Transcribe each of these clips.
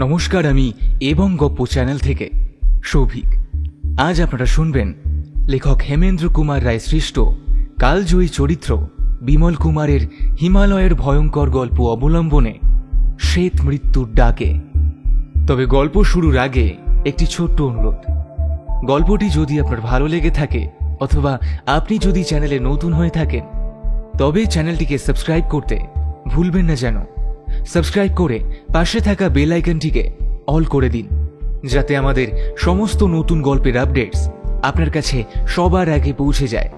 নমস্কার, আমি এবং গপ্প চ্যানেল থেকে সৌভিক। আজ আপনারা শুনবেন লেখক হেমেন্দ্র কুমার রায় সৃষ্ট কালজয়ী চরিত্র বিমল কুমারের হিমালয়ের ভয়ঙ্কর গল্প অবলম্বনে শ্বেত মৃত্যুর ডাকে। তবে গল্প শুরুর আগে একটি ছোট্ট অনুরোধ, গল্পটি যদি আপনার ভালো লেগে থাকে অথবা আপনি যদি চ্যানেলে নতুন হয়ে থাকেন তবে চ্যানেলটিকে সাবস্ক্রাইব করতে ভুলবেন না। যেন সাবস্ক্রাইব করে পাশে থাকা বেল আইকনটিকে অল করে দিন, যাতে আমাদের সমস্ত নতুন গল্পের আপডেটস আপনার কাছে সবার আগে পৌঁছে যায়।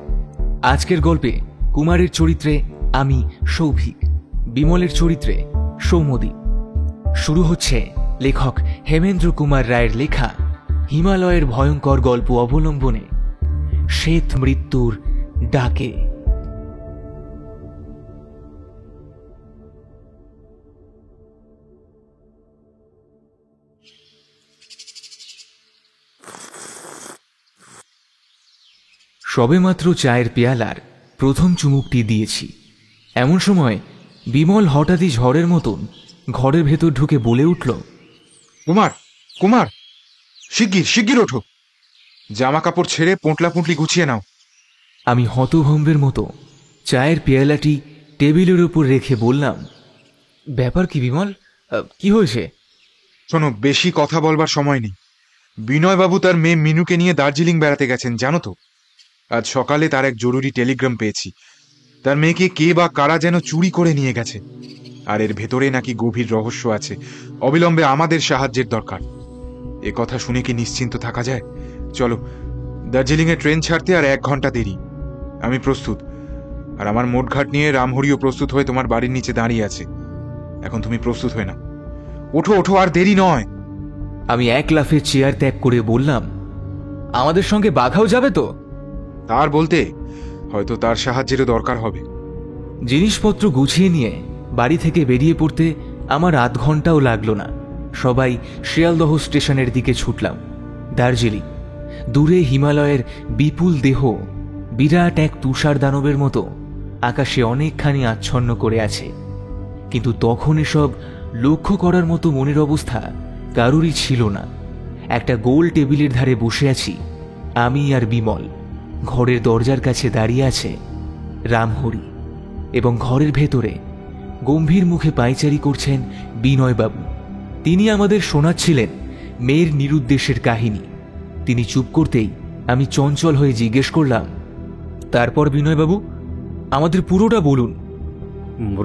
আজকের গল্পে কুমারের চরিত্রে আমি সৌভিক, বিমলের চরিত্রে সৌম্যদীপ। শুরু হচ্ছে লেখক হেমেন্দ্র কুমার রায়ের লেখা হিমালয়ের ভয়ঙ্কর গল্প অবলম্বনে শ্বেত মৃত্যুর ডাকে। সবেমাত্র চায়ের পেয়ালার প্রথম চুমুকটি দিয়েছি, এমন সময় বিমল হঠাৎই ঝড়ের মতন ঘরের ভেতর ঢুকে বলে উঠল, কুমার কুমার, শিগগির শিগগির ওঠো, জামা কাপড় ছেড়ে পোঁটলা পুঁটলি গুছিয়ে নাও। আমি হতভম্বের মতো চায়ের পেয়ালাটি টেবিলের উপর রেখে বললাম, ব্যাপার কি বিমল, কি হয়েছে? শোনো, বেশি কথা বলবার সময় নেই। বিনয়বাবু তার মেয়ে মিনুকে নিয়ে দার্জিলিং বেড়াতে গেছেন, জানো তো? আজ সকালে তার এক জরুরি টেলিগ্রাম পেয়েছি। তার মেয়েকে কে বা কারা যেন চুরি করে নিয়ে গেছে, আর এর ভেতরে নাকি গভীর রহস্য আছে। অবিলম্বে আমাদের সাহায্যের দরকার। এ কথা শুনে কি নিশ্চিন্ত থাকা যায়? চলো, দার্জিলিংয়ে ট্রেন ছাড়তে আর 1 ঘন্টা দেরি। আমি প্রস্তুত, আর আমার মোটঘাট নিয়ে রামহরিও প্রস্তুত হয়ে তোমার বাড়ির নিচে দাঁড়িয়ে আছে। এখন তুমি প্রস্তুত হয়ে নাও, ওঠো ওঠো, আর দেরি নয়। আমি এক লাফে চেয়ার ত্যাগ করে বললাম, আমাদের সঙ্গে বাঘাও যাবে তো? তার বলতে হয়তো তার সাহায্যেরও দরকার হবে। জিনিসপত্র গুছিয়ে নিয়ে বাড়ি থেকে বেরিয়ে পড়তে আমার আধ ঘন্টাও লাগলো না। সবাই শিয়ালদহ স্টেশনের দিকে ছুটলাম। দার্জিলিং, দূরে হিমালয়ের বিপুল দেহ বিরাট এক তুষার দানবের মতো আকাশে অনেকখানি আচ্ছন্ন করে আছে। কিন্তু তখন এসব লক্ষ্য করার মতো মনের অবস্থা কারুরই ছিল না। একটা গোল টেবিলের ধারে বসে আছি আমি আর বিমল। ঘরের দরজার কাছে দাঁড়িয়ে আছে রামহরি, এবং ঘরের ভেতরে গম্ভীর মুখে পায়চারি করছেন বিনয়বাবু। তিনি আমাদের শোনাচ্ছিলেন মেয়ের নিরুদ্দেশের কাহিনী। তিনি চুপ করতেই আমি চঞ্চল হয়ে জিজ্ঞেস করলাম, তারপর বিনয়বাবু, আমাদের পুরোটা বলুন।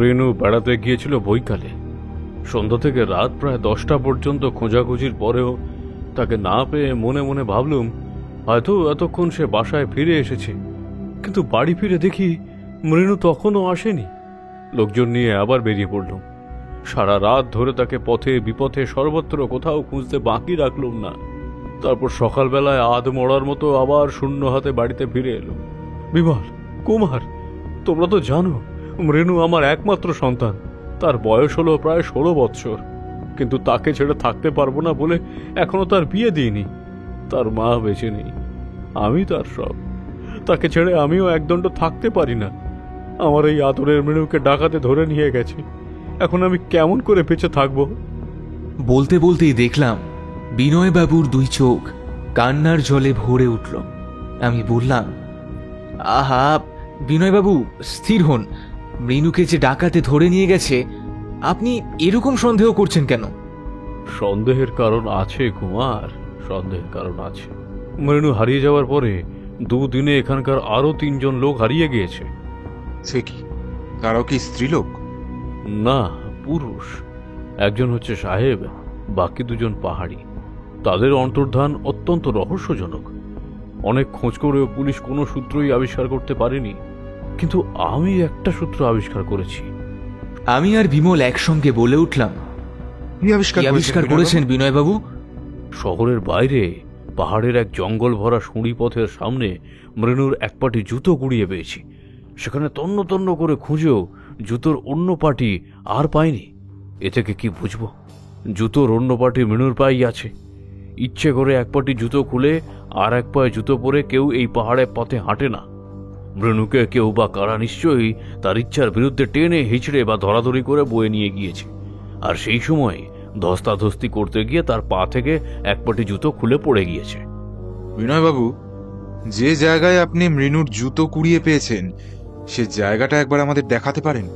রেনু বেড়াতে গিয়েছিল বৈকালে। সন্ধ্যা থেকে রাত প্রায় 10টা পর্যন্ত খোঁজাখুঁজির পরেও তাকে না পেয়ে মনে মনে ভাবলুম হয়তো এতক্ষণ সে বাসায় ফিরে এসেছে। কিন্তু বাড়ি ফিরে দেখি মৃণু তখনও আসেনি। লোকজন নিয়ে আবার বেরিয়ে পড়লুম। সারা রাত ধরে তাকে পথে বিপথে সর্বত্র কোথাও খুঁজতে বাকি রাখলুম না। তারপর সকালবেলায় আধ মরার মতো আবার শূন্য হাতে বাড়িতে ফিরে এলুম। বিমল, কুমার, তোমরা তো জানো মৃণু আমার একমাত্র সন্তান। তার বয়স হলো প্রায় 16 বৎসর, কিন্তু তাকে ছেড়ে থাকতে পারবো না বলে এখনো তার বিয়ে দিইনি। তার মা বেঁচে নেই, আমি তার সব। তাকে ছেড়ে আমিও একদণ্ড থাকতে পারি না। আমার এই আদরের মৃণুকে ডাকাতে ধরে নিয়ে গেছে। এখন আমি কেমন করে বেঁচে থাকবো? বলতে বলতেই দেখলাম বিনয়বাবুর 2 চোখ কান্নার জলে ভরে উঠল। আমি বললাম, আহা বিনয়বাবু, স্থির হন। মৃণুকে যে ডাকাতে ধরে নিয়ে গেছে, আপনি এরকম সন্দেহ করছেন কেন? সন্দেহের কারণ আছে কুমার, সন্দেহের কারণ আছে। মৃণু হারিয়ে যাওয়ার পরে 2 দিনে এখানকার আরো 3 জন লোক হারিয়ে গিয়েছে। সে কি, তারাও কি স্ত্রীলোক? না, পুরুষ। একজন হচ্ছে সাহেব, বাকি 2 জন পাহাড়ি। তাদের অন্তর্ধান অত্যন্ত রহস্যজনক। অনেক খোঁজ করেও পুলিশ কোনো সূত্রই আবিষ্কার করতে পারেনি, কিন্তু আমি একটা সূত্র আবিষ্কার করেছি। আমি আর বিমল একসঙ্গে বলে উঠলাম, কি আবিষ্কার করেছেন বিনয়বাবু? শহরের বাইরে পাহাড়ের এক জঙ্গল ভরা সুঁড়ি পথের সামনে মৃণুর এক পাটি জুতো কুড়িয়ে পেয়েছি। সেখানে তন্ন তন্ন করে খুঁজেও জুতোর অন্য পাটি আর পাইনি। এ থেকে কি বুঝবো? জুতোর অন্য পাটি মৃণুর পায়েই আছে। ইচ্ছে করে এক পাটি জুতো খুলে আর এক পায়ে জুতো পরে কেউ এই পাহাড়ের পথে হাঁটে না। মৃণুকে কেউ বা কারা নিশ্চয়ই তার ইচ্ছার বিরুদ্ধে টেনে হিচড়ে বা ধরাধরি করে বয়ে নিয়ে গিয়েছে। আর সেই সময় ধস্তাধস্তি করতে গিয়ে তার পা থেকে এক পাটি জুতো খুলে পড়ে গিয়েছে। বিনয়বাবু, যে জায়গায় আপনি মৃণুর জুতো কুড়িয়ে পেয়েছেন সে জায়গাটা একবার আমাদের দেখাতে পারেন?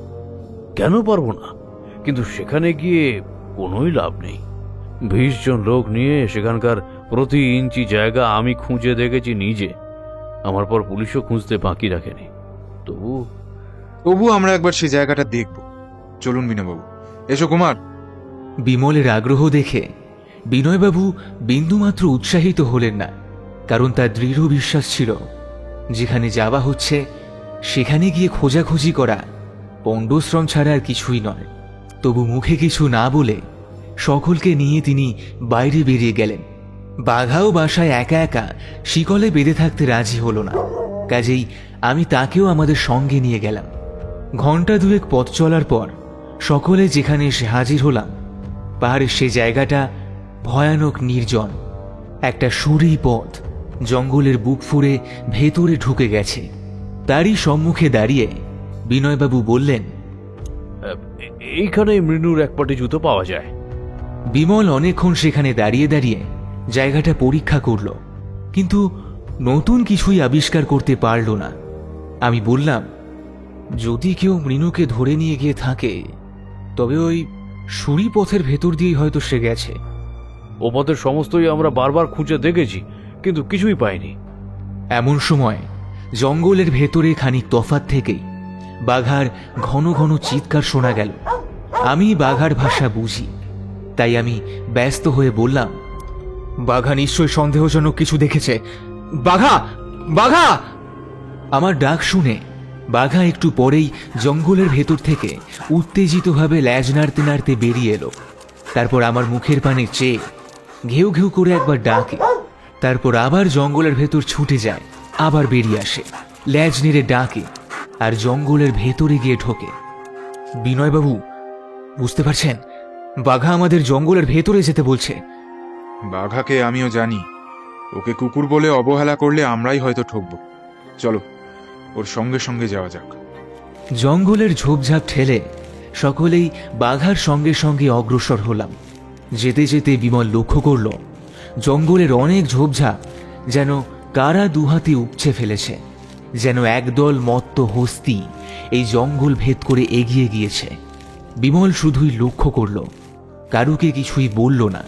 কেন পারবো না, কিন্তু সেখানে গিয়ে কোনোই লাভ নেই। 20 জন লোক নিয়ে সেখানকার প্রতি ইঞ্চি জায়গা আমি খুঁজে দেখেছি নিজে। আমার পর পুলিশও খুঁজতে বাকি রাখেনি। তবু আমরা একবার সেই জায়গাটা দেখব। চলুন বিনয়বাবু, এসো কুমার। বিমলের আগ্রহ দেখে বিনয়বাবু বিন্দুমাত্র উৎসাহিত হলেন না, কারণ তার দৃঢ় বিশ্বাস ছিল যেখানে যাওয়া হচ্ছে সেখানে গিয়ে খোঁজাখুঁজি করা পণ্ডশ্রম ছাড়া আর কিছুই নয়। তবু মুখে কিছু না বলে সকলকে নিয়ে তিনি বাইরে বেরিয়ে গেলেন। বাঘাও বাসায় একা একা শিকলে বেঁধে থাকতে রাজি হল না, কাজেই আমি তাকেও আমাদের সঙ্গে নিয়ে গেলাম। ঘণ্টা দুয়েক পথ চলার পর সকলে যেখানে এসে হাজির হলাম, পাহাড়ের সে জায়গাটা ভয়ানক নির্জন। একটা সুরি পথ জঙ্গলের বুক ফুঁড়ে ভেতরে ঢুকে গেছে। তারই সম্মুখে দাঁড়িয়ে বিনয়বাবু বললেন, এইখানে মৃণুর এক পাটি জুতো পাওয়া যায়। বিমল অনেকক্ষণ সেখানে দাঁড়িয়ে দাঁড়িয়ে জায়গাটা পরীক্ষা করল, কিন্তু নতুন কিছুই আবিষ্কার করতে পারল না। আমি বললাম, যদি কেউ মৃণুকে ধরে নিয়ে গিয়ে থাকে তবে ওই সুরি পথের ভেতর দিয়েই হয়তো সে গেছে। ও পথের সমস্তই আমরা বারবার খুঁজে দেখেছি, কিন্তু কিছুই পাইনি। এমন সময় জঙ্গলের ভেতরে খানিক তফাৎ থেকেই বাঘার ঘন ঘন চিৎকার শোনা গেল। আমি বাঘার ভাষা বুঝি, তাই আমি ব্যস্ত হয়ে বললাম, বাঘা নিশ্চয়ই সন্দেহজনক কিছু দেখেছে। বাঘা, বাঘা! আমার ডাক শুনে বাঘা একটু পরেই জঙ্গলের ভেতর থেকে উত্তেজিতভাবে ল্যাজ নাড়তে নাড়তে বেরিয়ে এলো। তারপর আমার মুখের পানে চেয়ে ঘেউ ঘেউ করে একবার ডাকে, তারপর আবার জঙ্গলের ভেতর ছুটে যায়, আবার বেরিয়ে আসে, ল্যাজ নেড়ে ডাকে আর জঙ্গলের ভেতরে গিয়ে ঢোকে। বিনয়বাবু, বুঝতে পারছেন, বাঘা আমাদের জঙ্গলের ভেতরে যেতে বলছে। বাঘাকে আমিও জানি, ওকে কুকুর বলে অবহেলা করলে আমরাই হয়তো ঠকব। চলো, ওর সঙ্গে সঙ্গে যাওয়া যাক। জঙ্গলের ঝোপঝাপ ঠেলে সকলেই বাঘার সঙ্গে সঙ্গে অগ্রসর হলাম। যেতে যেতে বিমল লক্ষ্য করল জঙ্গলের অনেক ঝোপঝাপ যেন কারা দুহাতে উপচে ফেলেছে, যেন একদল মত্ত হস্তি এই জঙ্গল ভেদ করে এগিয়ে গিয়েছে। বিমল শুধুই লক্ষ্য করল, কারুকে কিছুই বলল না।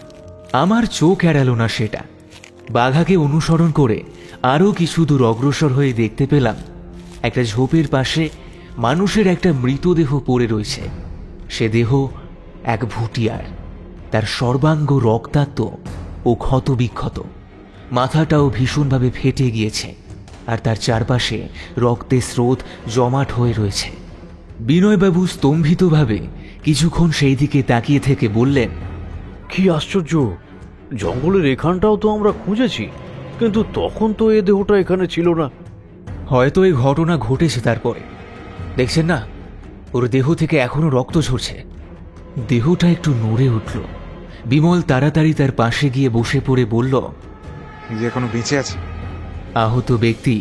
আমার চোখ এড়াল না সেটা। বাঘাকে অনুসরণ করে আরও কিছু দূর অগ্রসর হয়ে দেখতে পেলাম একটা ঝোপের পাশে মানুষের একটা মৃতদেহ পড়ে রয়েছে। সে দেহ এক ভুটিয়ার, তার সর্বাঙ্গ রক্তাক্ত ও ক্ষতবিক্ষত, মাথাটাও ভীষণভাবে ফেটে গিয়েছে, আর তার চারপাশে রক্তের স্রোত জমাট হয়ে রয়েছে। বিনয়বাবু স্তম্ভিতভাবে কিছুক্ষণ সেই দিকে তাকিয়ে থেকে বললেন, কি আশ্চর্য, জঙ্গলের এখানটাও তো আমরা খুঁজেছি, কিন্তু তখন তো এ দেহটা এখানে ছিল না। হয়তো এই ঘটনা ঘটেছে তারপরে। দেখছেন না, ওর দেহ থেকে এখনো রক্ত ঝরছে। দেহটা একটু নড়ে উঠল। বিমল তাড়াতাড়ি তার পাশে গিয়ে বসে পড়ে বলল, যে এখনো বেঁচে আছে। আহত ব্যক্তি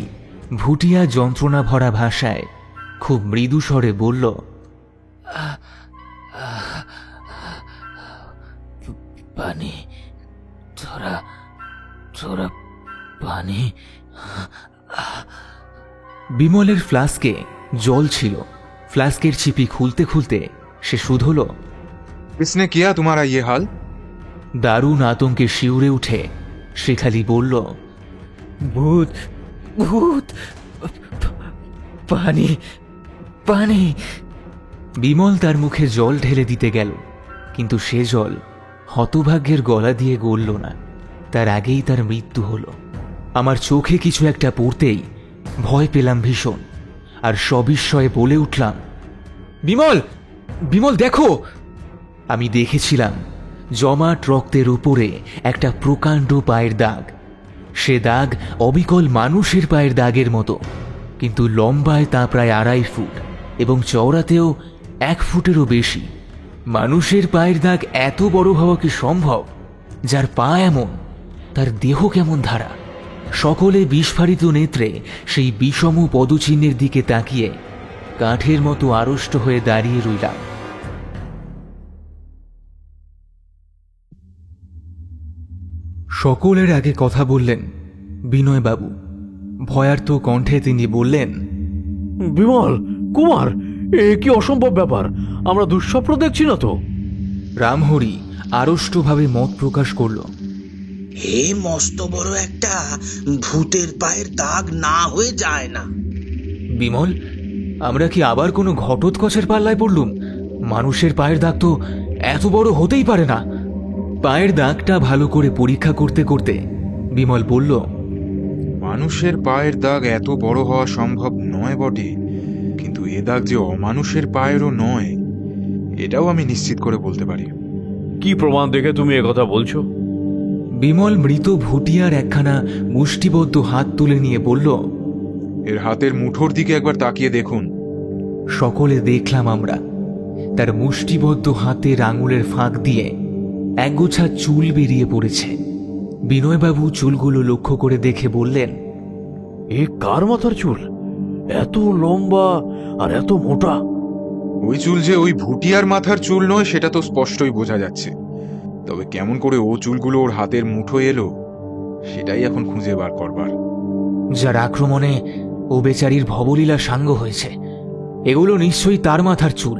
ভুটিয়া যন্ত্রণা ভরা ভাষায় খুব মৃদু স্বরে বলল, পানি, তোরা পানি। বিমলের ফ্লাস্কে জল ছিল। ফ্লাস্কের চিপি খুলতে খুলতে সে শুধল, কিসনে কিয়া তোমারা ইয়ে হাল? দারুণ আতঙ্কে শিউরে উঠে সে খালি বলল, ভূত, ভূত, পানি, পানি। বিমল তার মুখে জল ঢেলে দিতে গেল, কিন্তু সে জল হতভাগ্যের গলা দিয়ে গড়ল না। তার আগেই তার মৃত্যু হলো। আমার চোখে কিছু একটা পড়তেই ভয় পেলাম ভীষণ, আর সবিস্ময়ে বলে উঠলাম, বিমল, বিমল দেখো। আমি দেখেছিলাম জমাট রক্তের উপরে একটা প্রকাণ্ড পায়ের দাগ। সে দাগ অবিকল মানুষের পায়ের দাগের মতো, কিন্তু লম্বায় তা প্রায় 2.5 ফুট এবং চওড়াতেও 1 ফুটেরও বেশি। মানুষের পায়ের দাগ এত বড় হওয়া কি সম্ভব? যার পা এমন, তার দেহ কেমন ধারা? সকলে বিস্ফারিত নেত্রে সেই বিষম পদচিহ্নের দিকে তাকিয়ে কাঠের মতো আড়ষ্ট হয়ে দাঁড়িয়ে রইলাম। সকলের আগে কথা বললেন বিনয়বাবু। ভয়ার্ত কণ্ঠে তিনি বললেন, বিমল কুমার, এ কি অসম্ভব ব্যাপার! আমরা দুঃস্বপ্ন দেখছি না তো? রামহরি আড়ষ্টভাবে মত প্রকাশ করল, হে মস্ত বড় একটা ভূতের পায়ের দাগ না হয়ে যায় না। বিমল, আমরা কি আবার কোনো ঘটোৎকচের পাল্লায় পড়লুম? মানুষের পায়ের দাগ তো এত বড় হতেই পারে না। পায়ের দাগটা ভালো করে পরীক্ষা করতে করতে বিমল বলল, মানুষের পায়ের দাগ এত বড় হওয়া সম্ভব নয় বটে, কিন্তু এ দাগ যে অমানুষের পায়েরও নয় এটাও আমি নিশ্চিত করে বলতে পারি। কি প্রমাণ দেখে তুমি একথা বলছো? বিমল মৃত ভুটিয়ার একখানা মুষ্টিবদ্ধ হাত তুলে নিয়ে বলল, এর হাতের মুঠোর দিকে একবার তাকিয়ে দেখুন। সকলে দেখলাম আমরা তার মুষ্টিবদ্ধ হাতের আঙুলের ফাঁক দিয়ে একগোছা চুল বেরিয়ে পড়েছে। বিনয়বাবু চুলগুলো লক্ষ্য করে দেখে বললেন, এ কার মাথার চুল? এত লম্বা আর এত মোটা! ওই চুল যে ওই ভুটিয়ার মাথার চুল নয় সেটা তো স্পষ্টই বোঝা যাচ্ছে, তবে কেমন করে ও চুলগুলো ওর হাতের মুঠো এলো সেটাই এখন খুঁজে বার করবার। যার আক্রমণে ও বেচারির ভবলীলা সাঙ্গ হয়েছে, এগুলো নিশ্চয়ই তার মাথার চুল।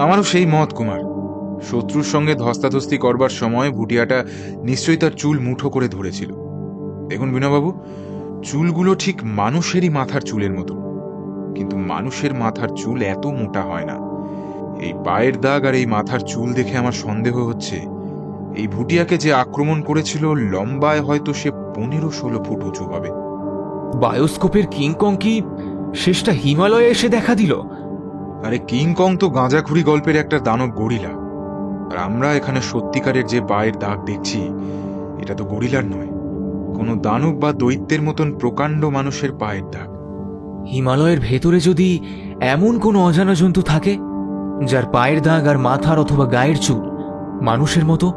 আমারও সেই মত কুমার। শত্রুর সঙ্গে ধস্তাধস্তি করবার সময় ভুটিয়াটা নিশ্চয়ই তার চুল মুঠো করে ধরেছিল। দেখুন বিনয়বাবু, চুলগুলো ঠিক মানুষেরই মাথার চুলের মতো, কিন্তু মানুষের মাথার চুল এত মোটা হয় না। এই পায়ের দাগ আর এই মাথার চুল দেখে আমার সন্দেহ হচ্ছে এই ভুটিয়াকে যে আক্রমণ করেছিল লম্বায় হয়তো সে 15-16 ফুট উঁচু হবে। বায়োস্কোপের কিংকং কি শেষটা হিমালয়ে এসে দেখা দিল? আরে কিংকং তো গাঁজাখুরি গল্পের একটা দানব গরিলা, আর আমরা এখানে সত্যিকারের যে পায়ের দাগ দেখছি এটা তো গরিলার নয়, কোনো দানব বা দৈত্যের মতন প্রকাণ্ড মানুষের পায়ের দাগ। হিমালয়ের ভেতরে যদি এমন কোনো অজানা জন্তু থাকে যার পায়ের দাগ আর মাথার অথবা গায়ের চুল মানুষের মতো,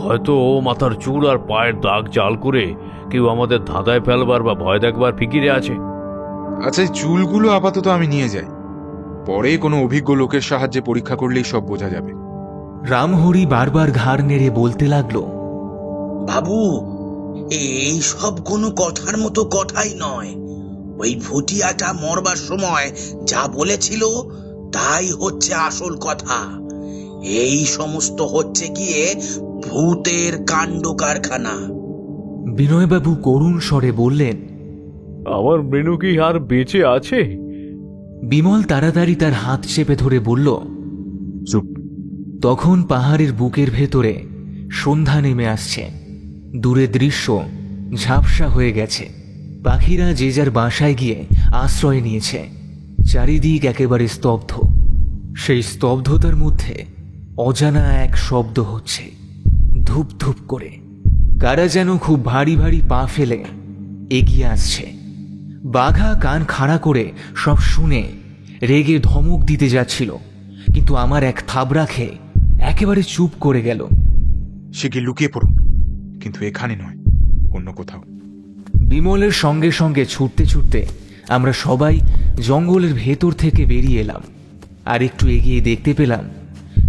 হয়তো ও মাথার চুল আর পায়ের দাগ জাল করে কেউ আমাদের ধাঁধায় ফেলবার বা ভয় দেখবার ফিকিরে আছে। আচ্ছা, এই চুলগুলো আপাতত আমি নিয়ে যাই, পরে কোনো অভিজ্ঞ লোকের সাহায্যে পরীক্ষা করলেই সব বোঝা যাবে। রামহরি বারবার ঘাড় নেড়ে বলতে লাগলো, বাবু, এই সব কোনো কথার মতো কথাই নয়। ওই ভুটিয়াটা মরবার সময় যা বলেছিল তাই হচ্ছে আসল কথা। এই সমস্ত হচ্ছে গিয়ে ভূতের কাণ্ড কারখানা। বিনয়বাবু করুণ স্বরে বললেন, আমার মেনু কি আর বেঁচে আছে? বিমল তাড়াতাড়ি তার হাত চেপে ধরে বলল, চুপ। তখন পাহাড়ের বুকের ভেতরে সন্ধ্যা নেমে আসছে। দূরে দৃশ্য ঝাপসা হয়ে গেছে। পাখিরা যে যার বাসায় গিয়ে আশ্রয় নিয়েছে। চারিদিক একেবারে স্তব্ধ। সেই স্তব্ধতার মধ্যে অজানা এক শব্দ হচ্ছে, ধূপ ধূপ করে। কারা যেন খুব ভারী ভারী পা ফেলে এগিয়ে আসছে। বাঘা কান খাড়া করে সব শুনে রেগে ধমক দিতে যাচ্ছিল, কিন্তু আমার এক থাবড়া খেয়ে একেবারে চুপ করে গেল। সে গিয়ে লুকিয়ে পড়ুন, কিন্তু এখানে নয়, অন্য কোথাও। বিমলের সঙ্গে সঙ্গে ছুটতে ছুটতে আমরা সবাই জঙ্গলের ভেতর থেকে বেরিয়ে এলাম। আর একটু এগিয়ে দেখতে পেলাম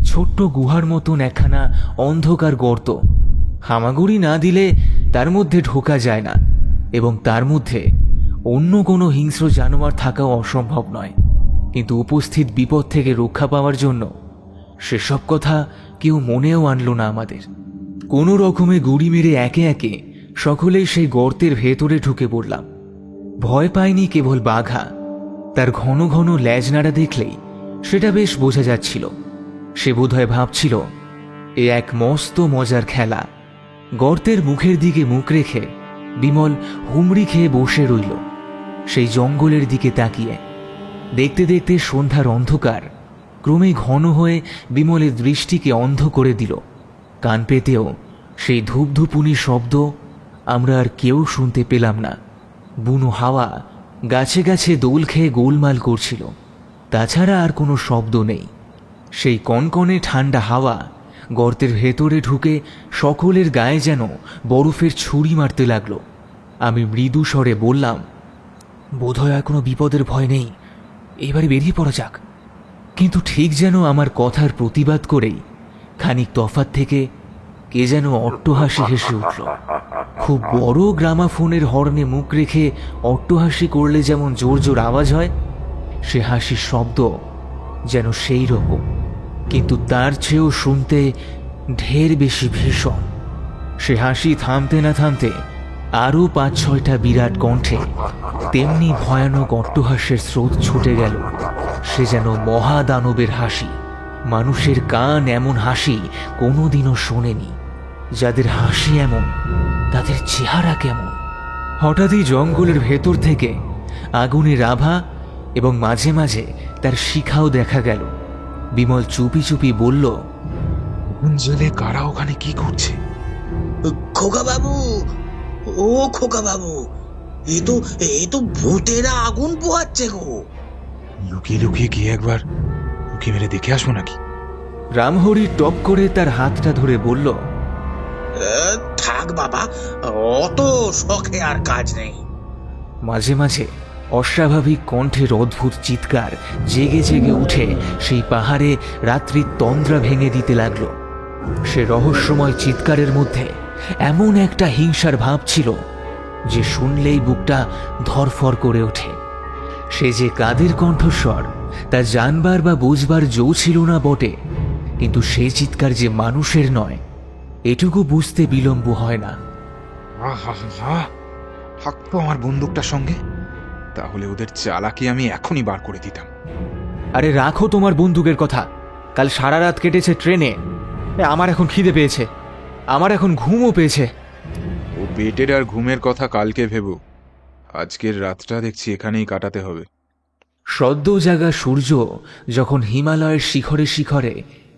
ছোট্ট গুহার মতন একখানা অন্ধকার গর্ত। হামাগুড়ি না দিলে তার মধ্যে ঢোকা যায় না, এবং তার মধ্যে অন্য কোনো হিংস্র জানোয়ার থাকাও অসম্ভব নয়। কিন্তু উপস্থিত বিপদ থেকে রক্ষা পাওয়ার জন্য সেসব কথা কেউ মনেও আনলো না আমাদের। কোনো রকমে গুড়ি মেরে একে একে সকলেই সেই গর্তের ভেতরে ঢুকে পড়লাম। ভয় পায়নি কেবল বাঘা। তার ঘন ঘন ল্যাজ নাড়া দেখলেই সেটা বেশ বোঝা যাচ্ছিল। সে বোধহয় ভাবছিল এ এক মস্ত মজার খেলা। গর্তের মুখের দিকে মুখ রেখে বিমল হুমড়ি খেয়ে বসে রইল সেই জঙ্গলের দিকে তাকিয়ে। দেখতে দেখতে সন্ধ্যার অন্ধকার ক্রমে ঘন হয়ে বিমলের দৃষ্টিকে অন্ধ করে দিল। কান পেতেও সেই ধূপধুপুনি শব্দ আমরা আর কেউ শুনতে পেলাম না। বুনো হাওয়া গাছে গাছে দোল খেয়ে গোলমাল করছিল, তাছাড়া আর কোনো শব্দ নেই। সেই কনকনে ঠান্ডা হাওয়া গর্তের ভেতরে ঢুকে সকলের গায়ে যেন বরফের ছুরি মারতে লাগলো। আমি মৃদু স্বরে বললাম, বোধহয় আর কোনো বিপদের ভয় নেই, এবারে বেরিয়ে পড়া যাক। কিন্তু ঠিক যেন আমার কথার প্রতিবাদ করেই খানিক তফাৎ থেকে কে যেন অট্টহাসি হেসে উঠল। খুব বড় গ্রামাফোনের হর্নে মুখ রেখে অট্টহাসি করলে যেমন জোর জোর আওয়াজ হয়, সে হাসির শব্দ যেন সেই রকম, কিন্তু তার চেয়েও শুনতে ঢের বেশি ভীষণ। সে হাসি থামতে না থামতে আরও ৫-৬টা বিরাট কণ্ঠে তেমনি ভয়ানক অট্টহাস্যের স্রোত ছুটে গেল। সে যেন মহাদানবের হাসি। মানুষের কান এমন হাসি কোনোদিনও শোনেনি। যাদের হাসি এমন, তাদের চেহারা কেমন? হঠাৎই জঙ্গলের ভেতর থেকে আগুনের আভা এবং মাঝে মাঝে তার শিখাও দেখা গেল। বিমল চুপি চুপি বলল, আগুন জ্বলে কারা ওখানে কি করছে? খোকা বাবু, ও খোকা বাবু, এ তো ভূতেরা আগুন পোহাচ্ছে গো। লুকিয়ে লুকিয়ে গিয়ে একবার উকি মেরে দেখে আসবো নাকি? রামহরি টপ করে তার হাতটা ধরে বলল, থাক বাবা, অত শখে আর কাজ নেই। মাঝে মাঝে অস্বাভাবিক কণ্ঠের অদ্ভুত চিৎকার জেগে জেগে উঠে সেই পাহাড়ে রাত্রির তন্দ্রা ভেঙে দিতে লাগল। সে রহস্যময় চিৎকারের মধ্যে এমন একটা হিংসার ভাব ছিল যে শুনলেই বুকটা ধরফর করে ওঠে। সে যে কাদের কণ্ঠস্বর তা জানবার বা বুঝবার জো ছিল না বটে, কিন্তু সে চিৎকার যে মানুষের নয় এটুকু বুঝতে বিলম্ব হয় না। থাকতো আমার বন্দুকটার সঙ্গে, তাহলে ওদের চালাকি আমি এখনই বার করে দিতাম। আরে রাখো তোমার বন্দুকের কথা। কাল সারা রাত কেটেছে ট্রেনে। আমার এখন খিদে পেয়েছে, আমার এখন ঘুমও পেয়েছে। ও পেটের আর ঘুমের কথা কালকে ভেবো, আজকের রাতটা দেখছি এখানেই কাটাতে হবে। সদ্য জাগা সূর্য যখন হিমালয়ের শিখরে শিখরে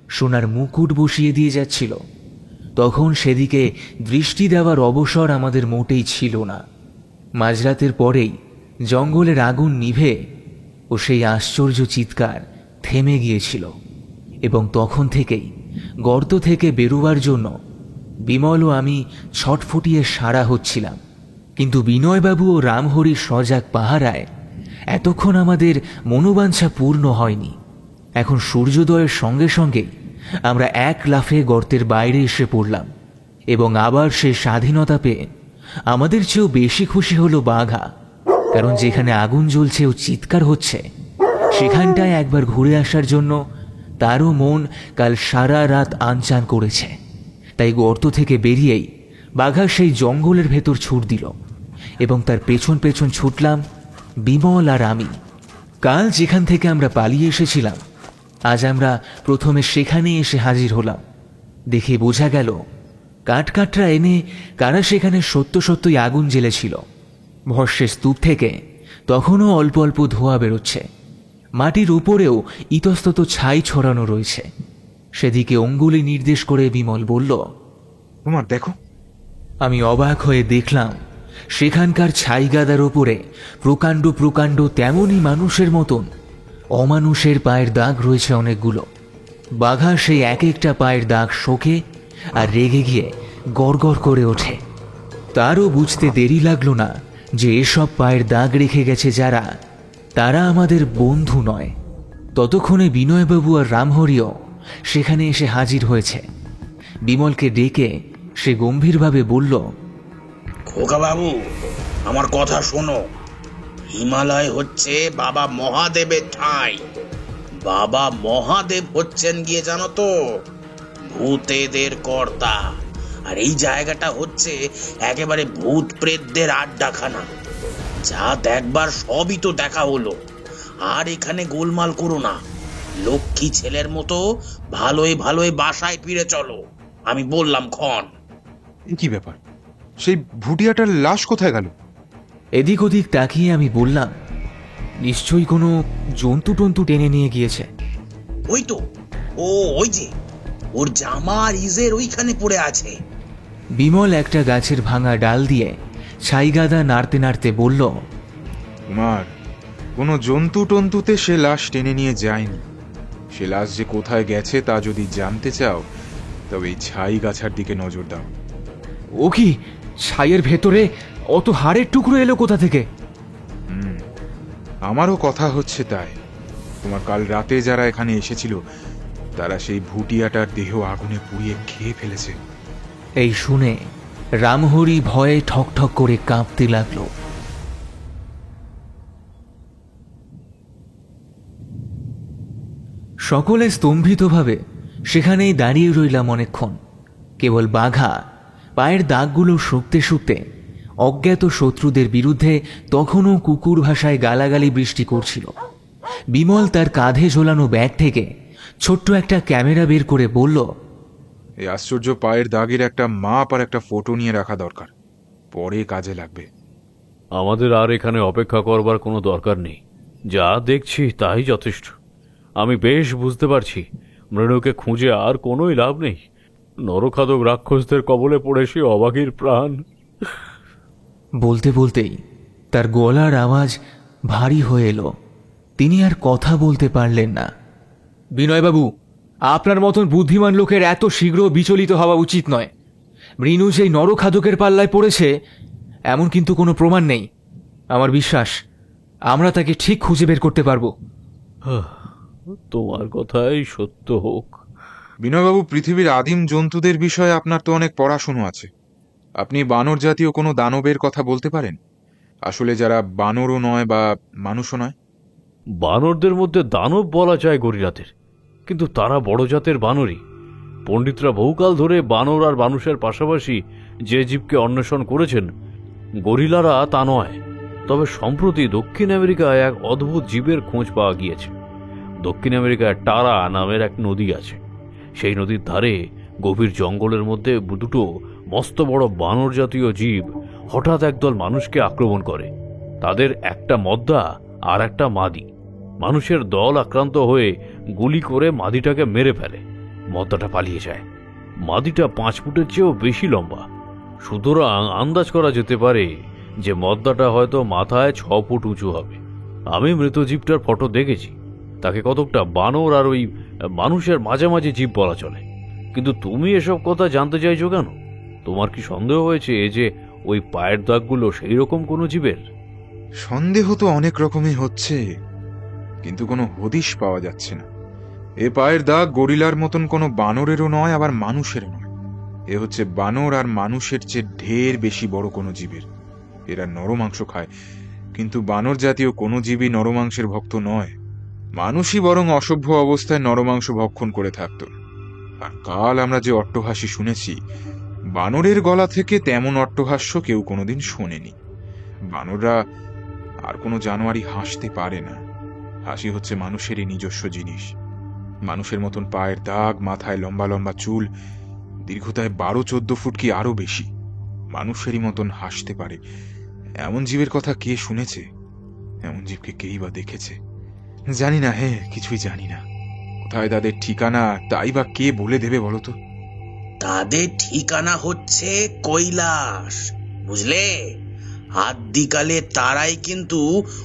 সোনার মুকুট বসিয়ে দিয়ে যাচ্ছিল, তখন সেদিকে দৃষ্টি দেওয়ার অবসর আমাদের মোটেই ছিল না। মাঝরাতের পরেই জঙ্গলের আগুন নিভে ও সেই আশ্চর্য চিৎকার থেমে গিয়েছিল, এবং তখন থেকেই গর্ত থেকে বেরোবার জন্য বিমল ও আমি ছটফটিয়ে সারা হচ্ছিলাম। কিন্তু বিনয়বাবু ও রামহরির সজাগ পাহারায় এতক্ষণ আমাদের মনোবাঞ্ছা পূর্ণ হয়নি। এখন সূর্যোদয়ের সঙ্গে সঙ্গেই আমরা এক লাফে গর্তের বাইরে এসে পড়লাম, এবং আবার সেই স্বাধীনতা পেয়ে আমাদের চেয়েও বেশি খুশি হলো বাঘা। কারণ যেখানে আগুন জ্বলছে ও চিৎকার হচ্ছে, সেখানটায় একবার ঘুরে আসার জন্য তারও মন কাল সারা রাত আনচান করেছে। তাই গর্ত থেকে বেরিয়েই বাঘা সেই জঙ্গলের ভেতর ছুট দিল, এবং তার পেছন পেছন ছুটলাম বিমল আর আমি। কাল যেখান থেকে আমরা পালিয়ে এসেছিলাম, আজ আমরা প্রথমে সেখানে এসে হাজির হলাম। দেখে বোঝা গেল কাঠকাঠরা এনে কারা সেখানে সত্য সত্যই আগুন জ্বেলেছিল। ভস্যের স্তূপ থেকে তখনও অল্প অল্প ধোঁয়া বেরোচ্ছে। মাটির উপরেও ইতস্তত ছাই ছড়ানো রয়েছে। সেদিকে অঙ্গুলি নির্দেশ করে বিমল বলল, তোমার দেখো। আমি অবাক হয়ে দেখলাম সেখানকার ছাই গাদার ওপরে প্রকাণ্ড প্রকাণ্ড তেমনই মানুষের মতন অমানুষের পায়ের দাগ রয়েছে অনেকগুলো। বাঘা সেই এক একটা পায়ের দাগ শোকে আর রেগে গিয়ে গড়গড় করে ওঠে। তারও বুঝতে দেরি লাগলো না যে এসব পায়ের দাগ রেখে গেছে যারা, তারা আমাদের বন্ধু নয়। ততক্ষণে বিনয়বাবু আর রামহরিও সেখানে এসে হাজির হয়েছে। বিমলকে ডেকে সে গম্ভীরভাবে বলল, খোকা বাবু, আমার কথা শোনো। হিমালয় হচ্ছে বাবা মহাদেবের ঠাঁই। বাবা মহাদেব হচ্ছেন গিয়ে জানো তো ভূতেদের কর্তা। আর এই জায়গাটা হচ্ছে একেবারে ভূত প্রেতদের আড্ডাখানা। যা দেখবার সবই তো দেখা হলো। আর এখানে গোলমাল করো না। লক্ষ্মী ছেলের মতো ভালোই ভালোই বাসায় ফিরে চলো। আমি বললাম ক্ষণ। কি ব্যাপার? সেই ভুটিয়াটার লাশ কোথায় গেল? এদিক ওদিক তাকিয়ে আমি বললাম, নিশ্চয়ই কোনো জন্তু টন্তু টেনে নিয়ে গিয়েছে। ওই তো, ওই যে ওর জামা আর ইজের ওইখানে পড়ে আছে। বিমল একটা গাছের ভাঙা ডাল দিয়ে ছাইগাদা নাড়তে নাড়তে বলল, কুমার, কোনো জন্তু টন্তুতে সে লাশ টেনে নিয়ে যায়নি। সে লাশ যে কোথায় গেছে তা যদি জানতে চাও, তবে এই ছাই গাছার দিকে নজর দাও। ও কি, ছাইয়ের ভেতরে অত হাড়ের টুকরো এলো কোথা থেকে? আমারও কথা হচ্ছে তাই। তোমার কাল রাতে যারা এখানে এসেছিল, তারা সেই ভুটিয়াটার দেহ আগুনে পুড়িয়ে খেয়ে ফেলেছে। এই শুনে রামহরি ভয়ে ঠকঠক করে কাঁপতে লাগল। সকলে স্তম্ভিতভাবে সেখানেই দাঁড়িয়ে রইলাম অনেকক্ষণ। কেবল বাঘা পায়ের দাগগুলো শুকতে শুকতে অজ্ঞাত শত্রুদের বিরুদ্ধে তখনও কুকুর ভাষায় গালাগালি বৃষ্টি করছিল। বিমল তার কাঁধে ঝোলানো ব্যাগ থেকে ছোট্ট একটা ক্যামেরা বের করে বলল, এই আশ্চর্য পায়ের দাগের একটা মাপ আর একটা ফটো নিয়ে রাখা দরকার, পরে কাজে লাগবে। আমাদের আর এখানে অপেক্ষা করবার কোনো দরকার নেই, যা দেখছি তাই যথেষ্ট। আমি বেশ বুঝতে পারছি মৃণুকে খুঁজে আর কোনোই লাভ নেই। নরখাদক রাক্ষসদের কবলে পড়ে সে অবাগীর প্রাণ। বলতে বলতেই তার গলার আওয়াজ ভারী হয়ে এলো। তিনি আর কথা বলতে পারলেন না। বিনয়বাবু, আপনার মতন বুদ্ধিমান লোকের এত শীঘ্র বিচলিত হওয়া উচিত নয়। মৃণু যেই নরখাদকের পাল্লায় পড়েছে এমন কিন্তু কোনো প্রমাণ নেই। আমার বিশ্বাস আমরা তাকে ঠিক খুঁজে বের করতে পারবো। তোমার কথাই সত্য হোক। বিনয়বাবু, পৃথিবীর আদিম জন্তুদের বিষয়ে আপনার তো অনেক পড়াশুনো আছে। আপনি বানর জাতীয় কোনো দানবের কথা বলতে পারেন? আসলে যারা বানরও নয় বা মানুষও নয়। বানরদের মধ্যে দানব বলা যায় গরিলাদের, কিন্তু তারা বড় জাতের বানরই। পণ্ডিতরা বহুকাল ধরে বানর আর মানুষের পাশাপাশি যে জীবকে অন্বেষণ করেছেন, গরিলারা তা নয়। তবে সম্প্রতি দক্ষিণ আমেরিকায় এক অদ্ভুত জীবের খোঁজ পাওয়া গিয়েছে। দক্ষিণ আমেরিকায় টারা নামের এক নদী আছে। সেই নদীর ধারে গভীর জঙ্গলের মধ্যে দুটো মস্ত বড় বানর জাতীয় জীব হঠাৎ একদল মানুষকে আক্রমণ করে। তাদের একটা মদ্দা আর একটা মাদি। মানুষের দল আক্রান্ত হয়ে গুলি করে মাদিটাকে মেরে ফেলে। মদ্দাটা পালিয়ে যায়। মাদিটা 5 ফুটের চেয়েও বেশি লম্বা। সুতরাং আন্দাজ করা যেতে পারে যে মদ্দাটা হয়তো মাথায় 6 ফুট উঁচু হবে। আমি মৃত জীবটার ফটো দেখেছি। তাকে কতকটা বানর আর ওই মানুষের মাঝামাঝি জীব বলা চলে। কিন্তু তুমি এসব কথা জানতে চাইছো কেন? তোমার কি সন্দেহ হয়েছে যে ওই পায়ের দাগগুলো সেই রকম কোনো জীবের? সন্দেহ তো অনেক রকমই হচ্ছে, কিন্তু কোনো হদিশ পাওয়া যাচ্ছে না। এ পায়ের দাগ গরিলার মতন কোনো বানরেরও নয়, আবার মানুষেরও নয়। এ হচ্ছে বানর আর মানুষের চেয়ে ঢের বেশি বড় কোনো জীবের। এরা নরমাংস খায়, কিন্তু বানর জাতীয় কোনো জীবই নরমাংসের ভক্ত নয়। মানুষই বরং অসভ্য অবস্থায় নরমাংস ভক্ষণ করে থাকত। আর কাল আমরা যে অট্টহাসি শুনেছি, বানরের গলা থেকে তেমন অট্টহাস্য কেউ কোনোদিন শোনেনি। বানররা আর কোনো জানোয়ারই হাসতে পারে না। হাসি হচ্ছে মানুষেরই নিজস্ব জিনিস। মানুষের মতন পায়ের দাগ, মাথায় লম্বা লম্বা চুল, দীর্ঘতায় 12-14 ফুট কি আরো বেশি। মানুষেরই মতন হাসতে পারে এমন জীবের কথা কে শুনেছে? এমন জীবকে কেই বা দেখেছে? জানি না, কিছুই জানি না। কোথায় তাদের ঠিকানা তাই বা কে বলে দেবে বলতো? তাদের ঠিকানা হচ্ছে কৈলাস, বুঝলে? আদিকালে তারাই কিন্তু